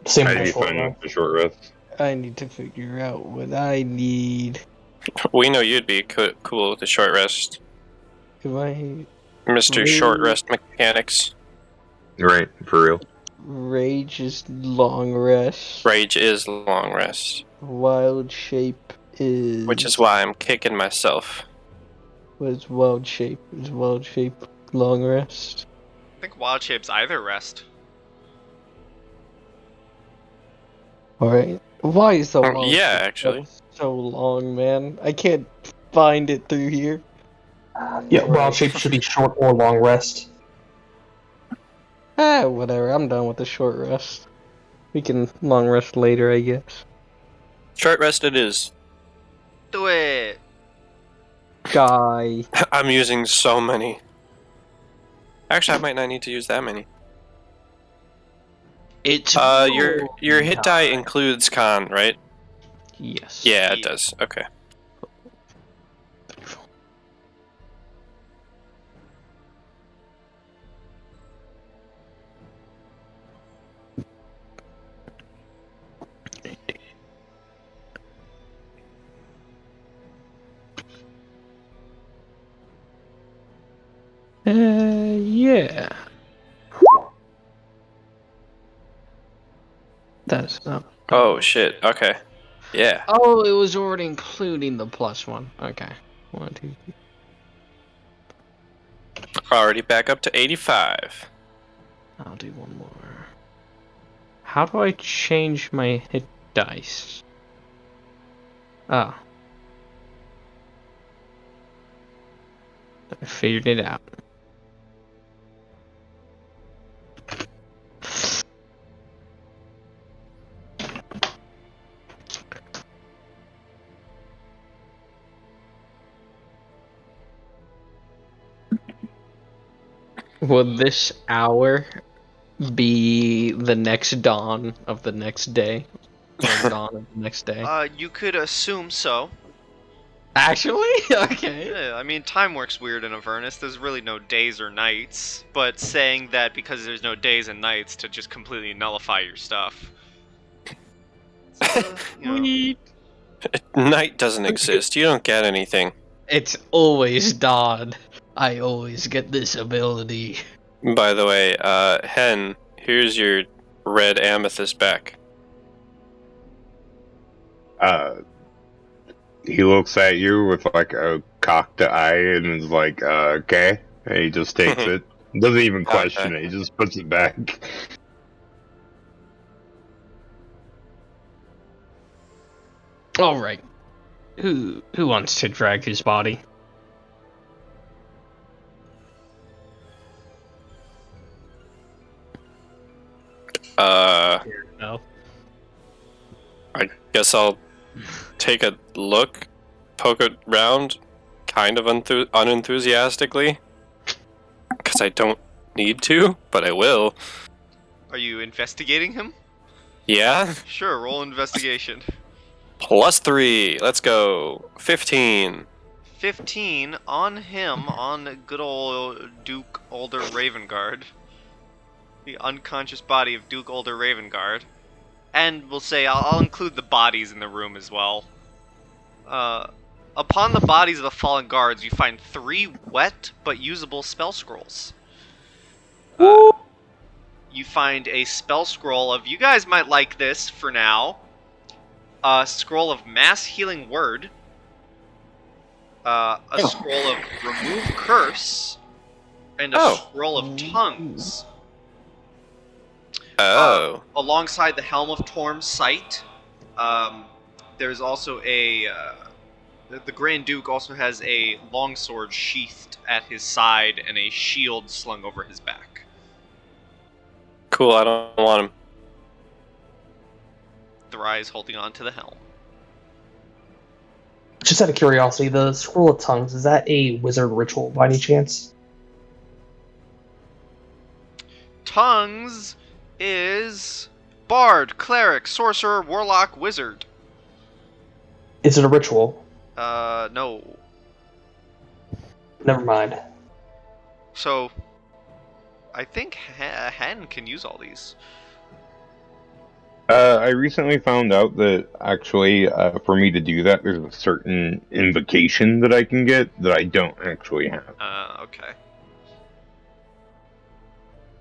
Same I'd be with fine with the short rest. I need to figure out what I need. We know you'd be cool with a short rest. If I Mr. Short Rest Mechanics. Right, for real. rage is long rest. Rage is long rest. Wild shape is. Which is why I'm kicking myself. What is wild shape? Is wild shape long rest? I think wild shape's either rest. Alright. Why is the wild Yeah, shape actually. so long, man? I can't find it through here. Yeah, wild shape should be short or long rest. Whatever. I'm done with the short rest. We can long rest later, I guess. Short rest it is. Do it! Guy. I'm using so many. Actually, I might not need to use that many. It's Your hit die includes con, right? Yes. Yeah, it does. Okay. Yeah. That's not. Oh shit. Okay. Yeah. Oh, it was already including the +1. Okay. 1, 2, 3. Already back up to 85. I'll do one more. How do I change my hit dice? Ah. I figured it out. Would this hour be the next dawn of the next day? Or dawn of the next day? You could assume so. Actually? Okay. Yeah, I mean, time works weird in Avernus. There's really no days or nights. But saying that because there's no days and nights to just completely nullify your stuff. You know. Night doesn't exist. You don't get anything. It's always dawn. I always get this ability. By the way, Hen, here's your red amethyst back. He looks at you with like a cocked eye and is like, okay. And he just takes it. Doesn't even question it, he just puts it back. Alright. Who wants to drag his body? No. I guess I'll take a look, poke it round, kind of unenthusiastically. Because I don't need to, but I will. Are you investigating him? Yeah? Sure, roll investigation. +3. Let's go. 15. 15 on him, on good old Duke Older Ravengard. The unconscious body of Duke Older Ravengard. And we'll say, I'll include the bodies in the room as well. Upon the bodies of the fallen guards, you find 3 wet but usable spell scrolls. You find a spell scroll of, you guys might like this for now, a scroll of Mass Healing Word, a scroll of Remove Curse, and a scroll of Tongues. Alongside the Helm of Torm's Sight, there's also a... the Grand Duke also has a longsword sheathed at his side and a shield slung over his back. Cool, I don't want him. Thrai is holding on to the helm. Just out of curiosity, the Scroll of Tongues, is that a wizard ritual by any chance? Tongues is Bard, Cleric, Sorcerer, Warlock, Wizard. Is it a ritual? No. Never mind. So, I think Hen can use all these. I recently found out that actually, for me to do that, there's a certain invocation that I can get that I don't actually have. Okay.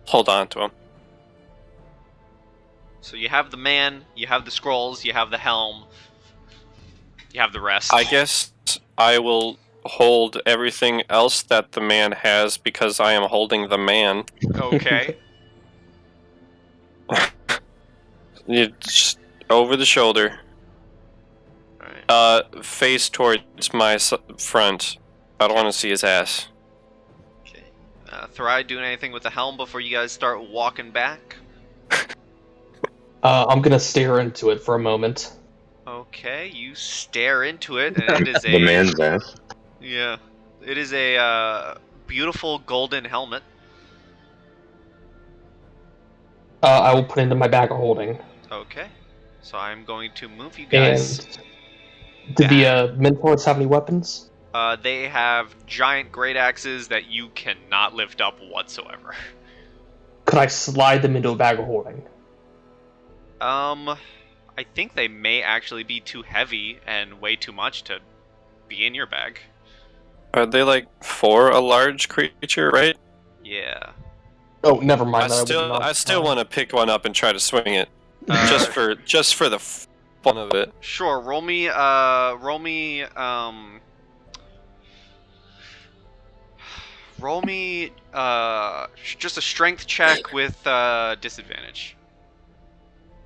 Hold on to him. So you have the man, you have the scrolls, you have the helm, you have the rest. I guess I will hold everything else that the man has because I am holding the man. Okay. You just over the shoulder. Alright. Face towards my front. I don't want to see his ass. Okay. Thrai doing anything with the helm before you guys start walking back? I'm gonna stare into it for a moment. Okay, you stare into it, and it is The man's ass. Yeah. It is a beautiful golden helmet. I will put it into my bag of holding. Okay. So I'm going to move you guys. And do the Minotaurs have any weapons? They have giant great axes that you cannot lift up whatsoever. Could I slide them into a bag of holding? I think they may actually be too heavy and way too much to be in your bag. Are they like for a large creature, right? Yeah. Oh, never mind. I still want to pick one up and try to swing it, just for the fun of it. Sure. Roll me just a strength check with disadvantage.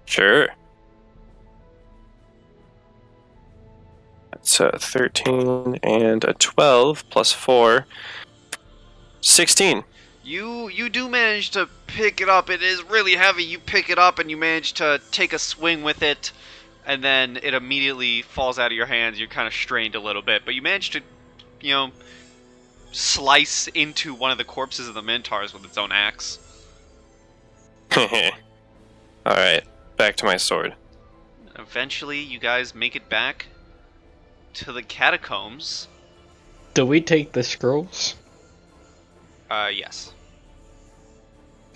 Sure. That's a 13 and a 12 plus 4. 16. You do manage to pick it up. It is really heavy. You pick it up and you manage to take a swing with it, and then it immediately falls out of your hands. You're kind of strained a little bit, but you manage to, slice into one of the corpses of the Minotaurs with its own axe. Alright, back to my sword. Eventually, you guys make it back to the catacombs. Do we take the scrolls? Yes.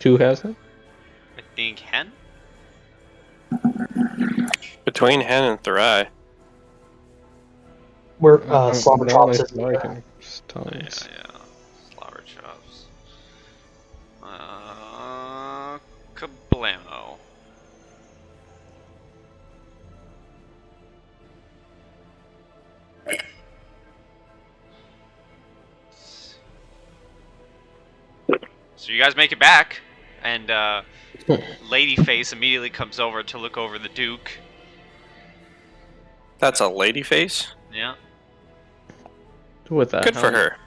Who has them? I think Hen? Between Hen and Thrai. Where Slobber Chops is. Yeah. Slobber Chops. Kablamo. So you guys make it back, and Ladyface immediately comes over to look over the Duke. That's a lady face? Yeah. With that. Good for her.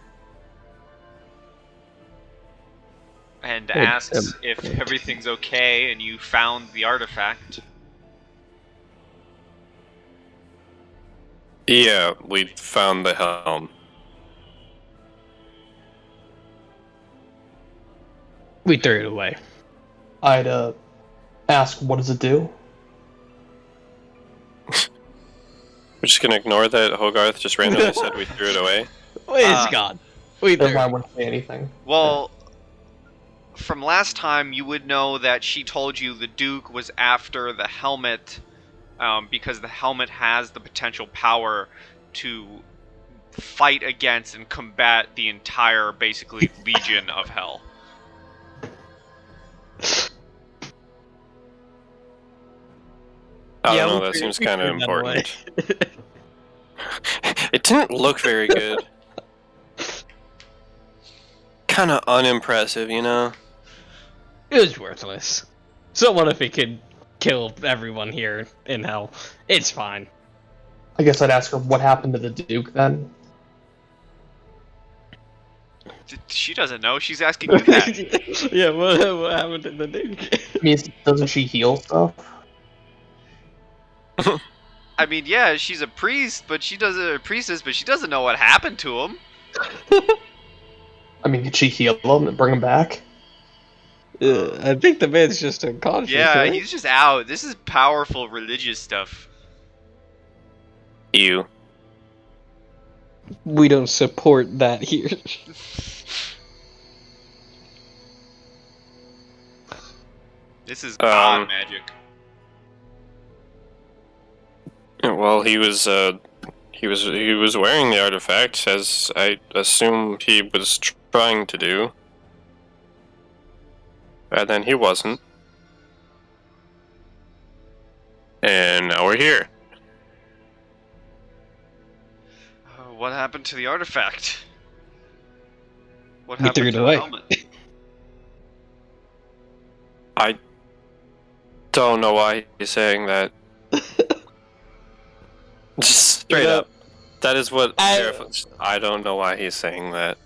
And asks if everything's okay and you found the artifact. Yeah, we found the helm. We threw it away. I'd ask, what does it do? We're just gonna ignore that Hogarth just randomly said we threw it away. It's gone. We That's why I there. wouldn't say anything. Well, from last time, you would know that she told you the Duke was after the helmet, because the helmet has the potential power to fight against and combat the entire, basically, Legion of Hell. I Yeah, don't know, we that threw- seems we kind of threw that away. important. It didn't look very good. Kind of unimpressive, you know? It was worthless. So what if it could kill everyone here in hell? It's fine. I guess I'd ask her what happened to the Duke then. She doesn't know. She's asking you that. Yeah, what happened to the Duke? I mean, doesn't she heal stuff? I mean, yeah, she's a priest, but she doesn't know what happened to him. I mean, could she heal him and bring him back? I think the man's just unconscious. Yeah, right? he's just out. This is powerful religious stuff. You. We don't support that here. This is god magic. Well, he was wearing the artifact, as I assumed he was trying to do. And then he wasn't. And now we're here. What happened to the artifact? What We happened threw it to away. the helmet? I don't know why he's saying that. Just straight You know, up. That is what I don't know why he's saying that.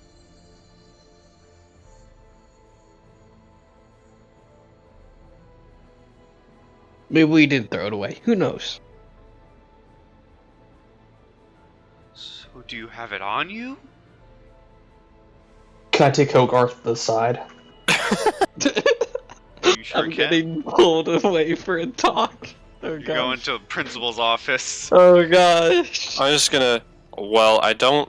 Maybe we did throw it away. Who knows? So do you have it on you? Can I take Hogarth to the side? You sure I'm can. getting pulled away for a talk. Oh You go god. into the principal's office. Oh gosh. I'm just gonna. Well, I don't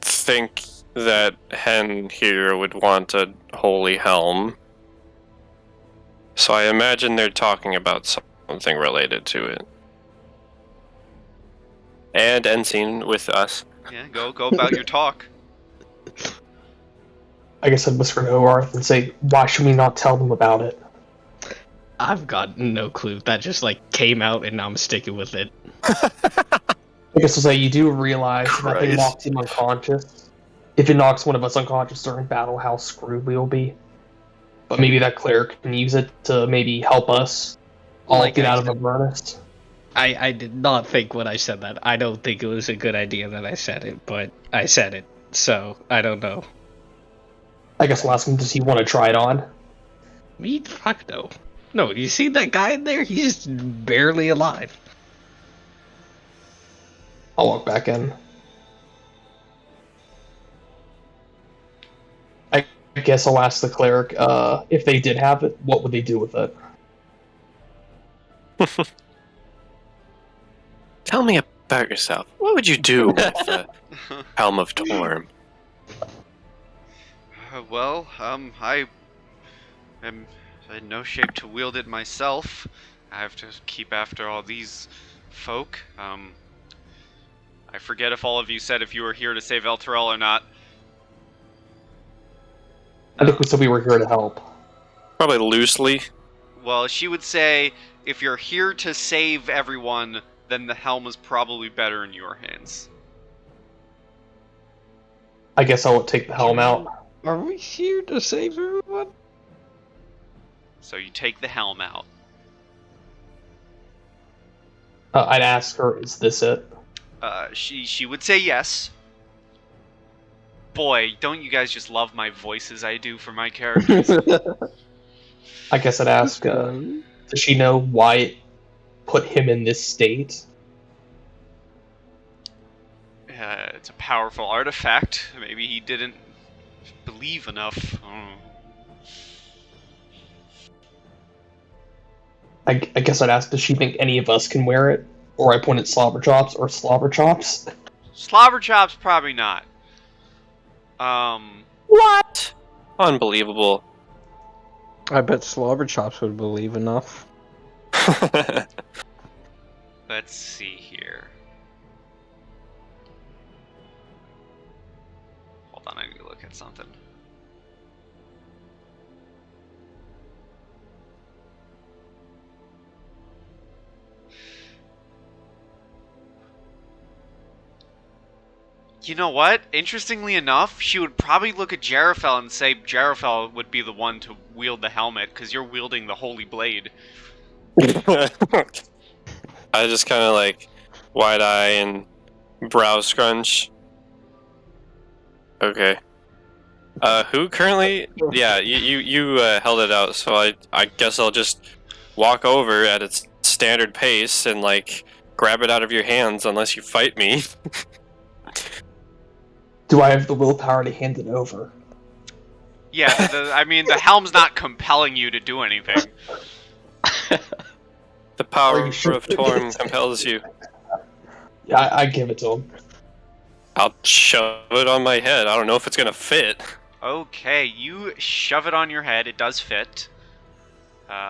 think that Hen here would want a holy helm. So I imagine they're talking about something related to it. And Ensign with us. Yeah, go about your talk. I guess I'd whisper to Hogarth and say, why should we not tell them about it? I've got no clue. That just came out and I'm sticking with it. I guess I'll say, you do realize that they Christ. knocked him unconscious. If it knocks one of us unconscious during battle, how screwed we will be. But maybe that cleric can use it to maybe help us all Like get I out of said- Avernus. I did not think when I said that. I don't think it was a good idea that I said it, but I said it. So, I don't know. I guess we'll ask him, does he want to try it on? Me? Fuck no. No, you see that guy in there? He's just barely alive. I'll walk back in. I guess I'll ask the cleric, if they did have it, what would they do with it? Tell me about yourself. What would you do with the Helm of Torm? Well, I am in no shape to wield it myself. I have to keep after all these folk. I forget if all of you said if you were here to save El Terrell or not. I think we said we were here to help. Probably loosely. Well, she would say, if you're here to save everyone, then the helm is probably better in your hands. I guess I'll take the helm out. Are we here to save everyone? So you take the helm out. I'd ask her, is this it? She would say yes. Boy, don't you guys just love my voices I do for my characters? I guess I'd ask, does she know why it put him in this state? It's a powerful artifact. Maybe he didn't believe enough. I guess I'd ask, does she think any of us can wear it? Or I point at Slobber Chops or Slobber Chops. Slobber Chops, probably not. What? Unbelievable. I bet Slobber Chops would believe enough. Let's see here. Hold on, I need to look at something. You know what? Interestingly enough, she would probably look at Jarafel and say Jarafel would be the one to wield the helmet, because you're wielding the Holy Blade. I just kind of like wide eye and brow scrunch. Okay. Who currently? Yeah, you held it out, so I guess I'll just walk over at its standard pace and like grab it out of your hands unless you fight me. Do I have the willpower to hand it over? Yeah, I mean, the helm's not compelling you to do anything. The power Are you sure? of Torm compels you. Yeah, I give it to him. I'll shove it on my head. I don't know if it's gonna fit. Okay, you shove it on your head. It does fit.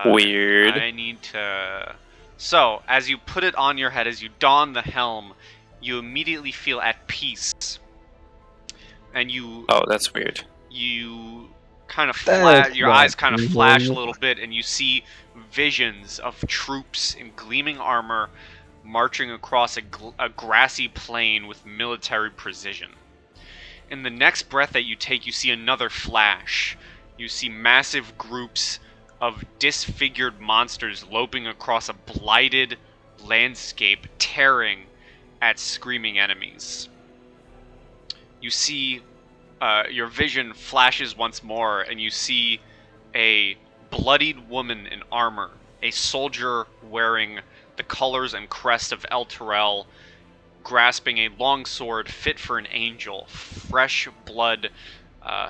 Weird. I need to... So, as you put it on your head, as you don the helm, you immediately feel at peace. And you... Oh, that's weird. You kind of That's your not eyes kind of flash a normal. little bit, and you see visions of troops in gleaming armor marching across a grassy plain with military precision. In the next breath that you take, you see another flash. You see massive groups of disfigured monsters loping across a blighted landscape, tearing at screaming enemies. You see, your vision flashes once more, and you see a bloodied woman in armor, a soldier wearing the colors and crest of El Terrell, grasping a long sword fit for an angel. Fresh blood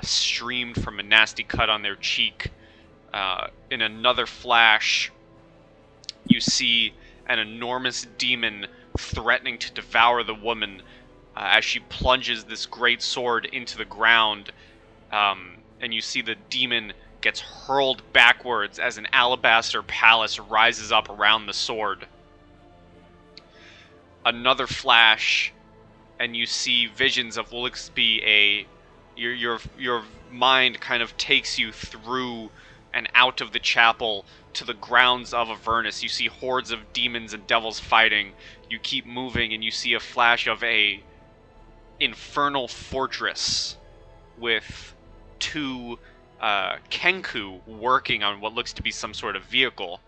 streamed from a nasty cut on their cheek. In another flash, you see an enormous demon threatening to devour the woman as she plunges this great sword into the ground. And you see the demon gets hurled backwards as an alabaster palace rises up around the sword. Another flash, and you see visions of what looks to be your mind kind of takes you through and out of the chapel to the grounds of Avernus. You see hordes of demons and devils fighting. You keep moving, and you see a flash of a infernal fortress with two Kenku working on what looks to be some sort of vehicle.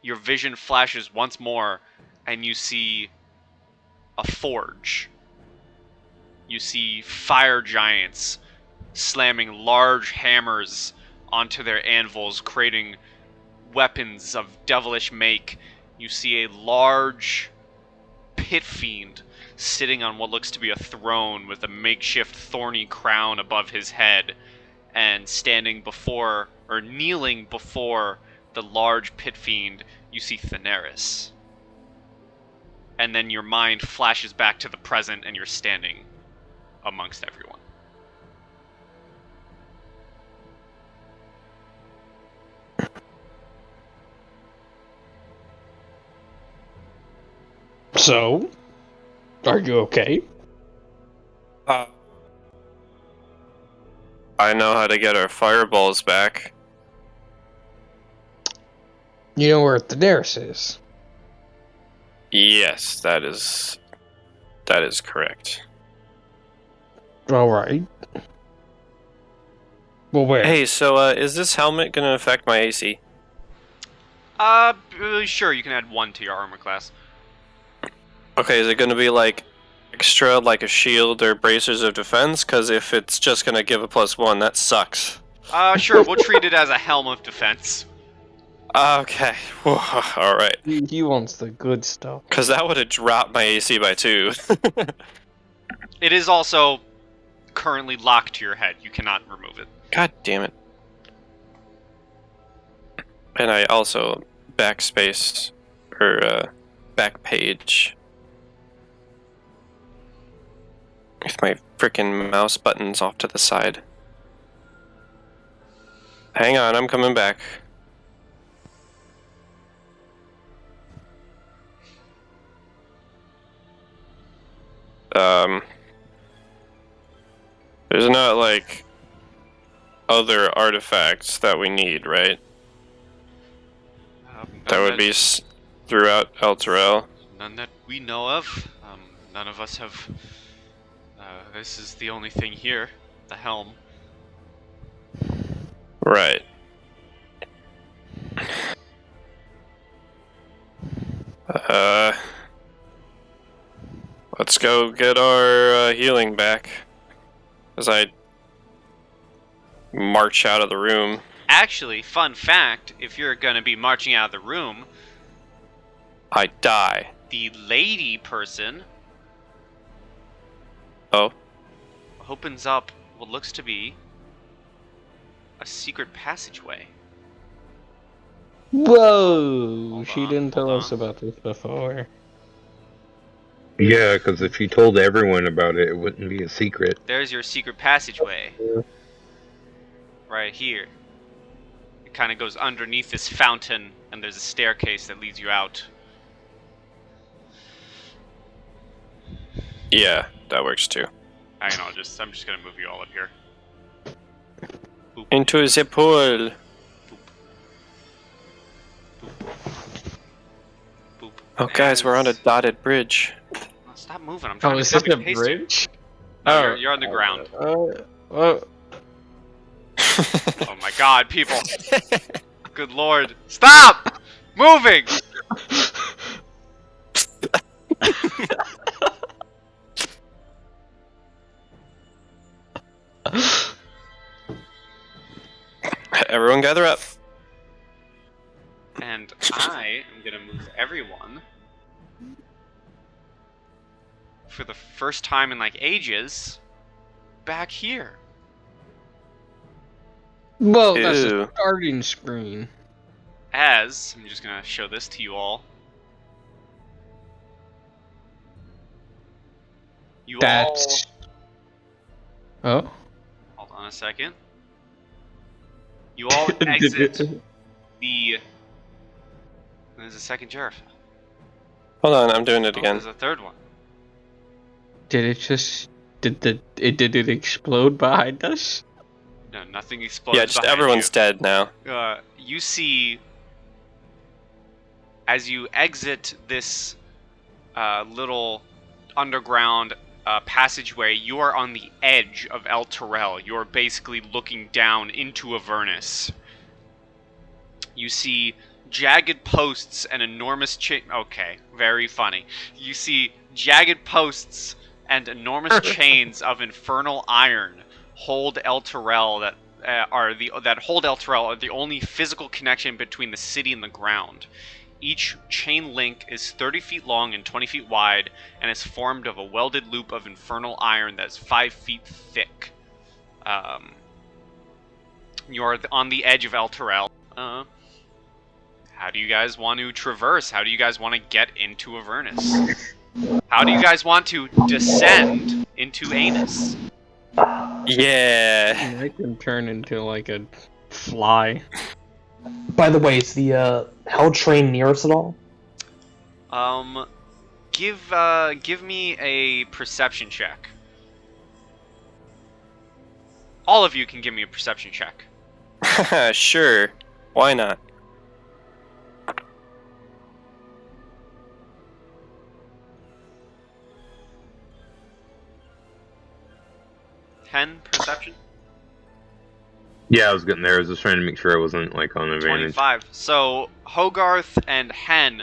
Your vision flashes once more, and you see a forge. You see fire giants slamming large hammers onto their anvils, creating weapons of devilish make. You see a large pit fiend sitting on what looks to be a throne with a makeshift thorny crown above his head, and standing before, or kneeling before, the large pit fiend, you see Thaneris. And then your mind flashes back to the present, and you're standing amongst everyone. So, are you okay? I know how to get our fireballs back. You know where Thaneris is? Yes, that is correct. Alright. Well, where? Hey, so is this helmet gonna affect my AC? Sure, you can add 1 to your armor class. Okay, is it gonna be like extra, like a shield or bracers of defense? Because if it's just gonna give a +1, that sucks. Sure, we'll treat it as a helm of defense. Okay, all right. He wants the good stuff. Because that would have dropped my AC by 2. It is also currently locked to your head. You cannot remove it. God damn it. And I also backspace, or back page. With my frickin' mouse buttons off to the side. Hang on, I'm coming back. There's not, like, other artifacts that we need, right? That would be throughout Elturel. None that we know of. None of us have. This is the only thing here. The helm. Right. Let's go get our healing back. As I march out of the room. Actually, fun fact, if you're gonna be marching out of the room, I die. the lady person Oh. opens up what looks to be a secret passageway. Whoa! Hold She on, didn't tell hold us on. about this before. Yeah, because if she told everyone about it, it wouldn't be a secret. There's your secret passageway. Right here. It kind of goes underneath this fountain, and there's a staircase that leads you out. Yeah, that works too. Hang on, I'm just gonna move you all up here. Boop. Into the pool. Boop. Oh, guys, we're on a dotted bridge. Oh, stop moving! I'm trying Oh, to is this copy a and paste bridge? No, Oh. you're on the ground. Oh. Oh my god, people! Good lord! Stop moving! Everyone gather up. And I am gonna move everyone for the first time in like ages back here. Well, that's Ew. a starting screen. As I'm just gonna show this to you all. You That's. Oh. all hold on a second. You all exit the. There's a second giraffe. Hold on, I'm doing it Oh, again. there's a third one. Did it just. Did it explode behind us? No, nothing explodes. Yeah, just behind everyone's you. dead now. You see, as you exit this little underground passageway, you are on the edge of El Terrell. You are basically looking down into Avernus. You see jagged posts and enormous okay, very funny. You see jagged posts and enormous chains of infernal iron hold El Terrell that hold El Terrell are the only physical connection between the city and the ground. Each chain link is 30 feet long and 20 feet wide, and is formed of a welded loop of infernal iron that is 5 feet thick. You are on the edge of El Terrell. How do you guys want to traverse? How do you guys want to get into Avernus? How do you guys want to descend into Anus? Yeah. I can turn into like a fly. By the way, is the hell train near us at all? Give me a perception check. All of you can give me a perception check. Sure. Why not? Perception? Yeah, I was getting there. I was just trying to make sure I wasn't like on advantage. 25. So Hogarth and Hen,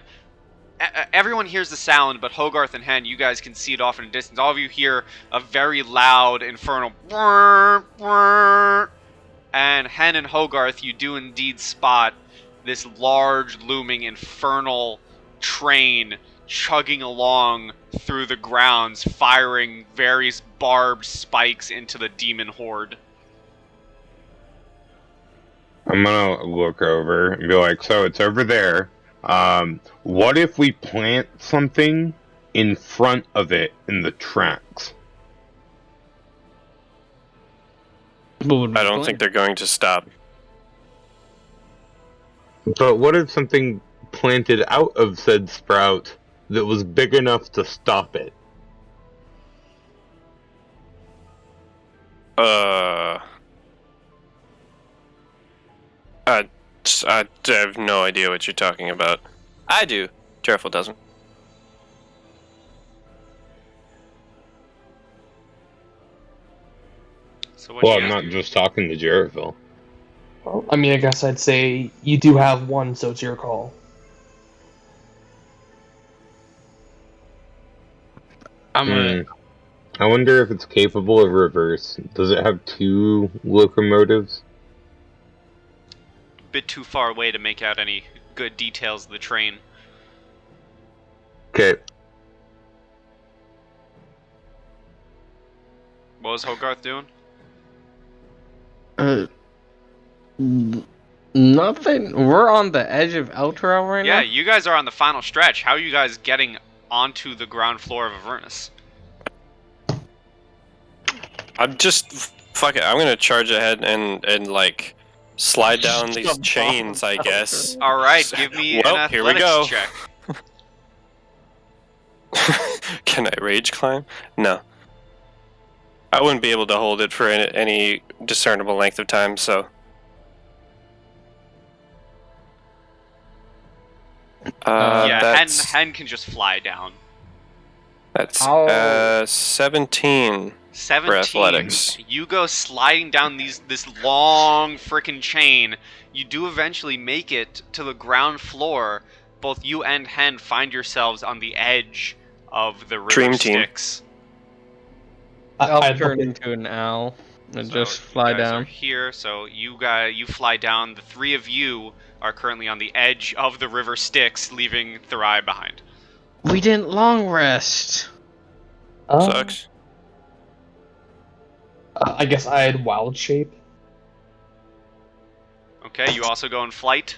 everyone hears the sound, but Hogarth and Hen, you guys can see it off in the distance. All of you hear a very loud infernal brrr, brrr. And Hen and Hogarth, you do indeed spot this large looming infernal train chugging along through the grounds, firing various barbed spikes into the demon horde. I'm gonna look over and be like, so it's over there. What if we plant something in front of it in the tracks? I don't think they're going to stop. But what if something planted out of said sprout that was big enough to stop it? I have no idea what you're talking about. I do. Jerfel doesn't. So what Well, do I'm you not do? just talking to Jarrett. Well, I mean, I guess I'd say you do have one, so it's your call. I'm gonna. I wonder if it's capable of reverse. Does it have 2 locomotives? Bit too far away to make out any good details of the train. Okay. What was Hogarth doing? Nothing. We're on the edge of Elturel right Yeah, now. you guys are on the final stretch. How are you guys getting onto the ground floor of Avernus? I'm just fuck it. I'm gonna charge ahead and like slide down these Jump chains, off. I guess. All right, give me an Well, here we athletics go. check. Can I rage climb? No. I wouldn't be able to hold it for any discernible length of time, so. Yeah, that's Hen can just fly down. 17 for 17. athletics. You go sliding down this long frickin' chain. You do eventually make it to the ground floor. Both you and Hen find yourselves on the edge of the river Dream team. Styx. I'll I'd turn look into an owl and So just fly you guys down. Are here, so you fly down. The 3 of you are currently on the edge of the river Styx, leaving Thurai behind. We didn't long rest. Sucks. I guess I had wild shape. Okay, you also go in flight.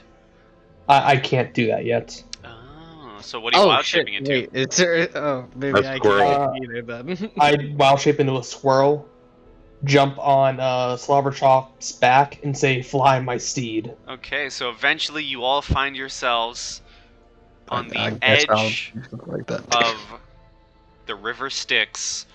I can't do that yet. Oh, so what are you wild shaping into? Wait, is there? Oh, maybe A I squirrel. can't either then. I'd wild shape into a squirrel, jump on Slobberchop's back, and say, "Fly, my steed." Okay, so eventually you all find yourselves on the I guess I'll edge do something like that. of the river Styx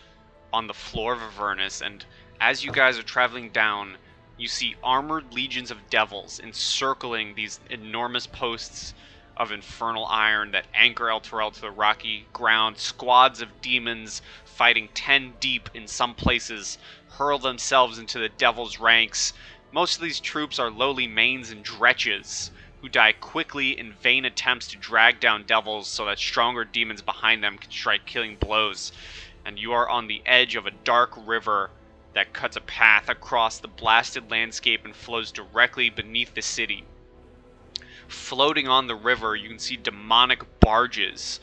on the floor of Avernus, and as you guys are traveling down, you see armored legions of devils encircling these enormous posts of infernal iron that anchor Elturel to the rocky ground. Squads of demons fighting 10 deep in some places hurl themselves into the devil's ranks. Most of these troops are lowly mains and dretches who die quickly in vain attempts to drag down devils so that stronger demons behind them can strike killing blows. And you are on the edge of a dark river that cuts a path across the blasted landscape and flows directly beneath the city. Floating on the river, you can see demonic barges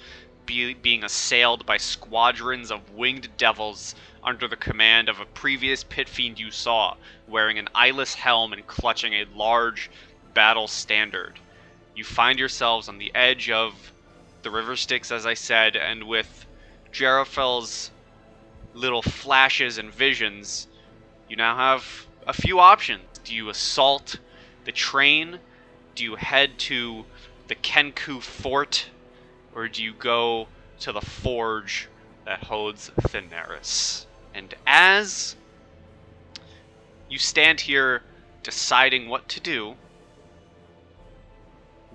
being assailed by squadrons of winged devils under the command of a previous pit fiend you saw, wearing an eyeless helm and clutching a large battle standard. You find yourselves on the edge of the river Styx, as I said, and with Jerafel's little flashes and visions, you now have a few options. Do you assault the train? Do you head to the Kenku fort? Or do you go to the forge that holds Thaneris? And as you stand here deciding what to do,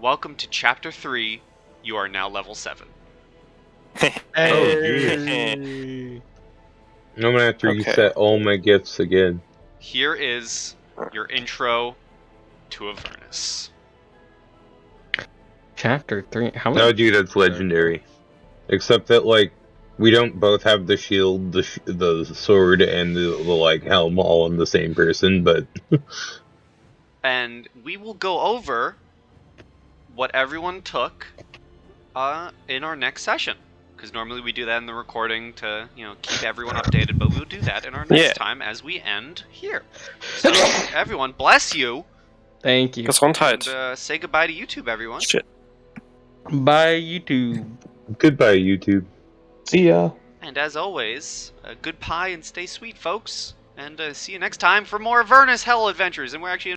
welcome to Chapter 3. You are now level 7. Hey. I'm gonna have to reset all my gifts again. Here is your intro to Avernus. Chapter 3. How No, many? dude, that's legendary. Except that, like, we don't both have the shield, the sword, and the like helm all in the same person, but And we will go over what everyone took in our next session. Because normally we do that in the recording to, keep everyone updated, but we'll do that in our next time as we end here. So, everyone, bless you. Thank you. Gesundheit. And say goodbye to YouTube, everyone. Shit. Bye, YouTube. Goodbye, YouTube. See ya. And as always, good pie and stay sweet, folks. And see you next time for more Avernus Hell Adventures. And we're actually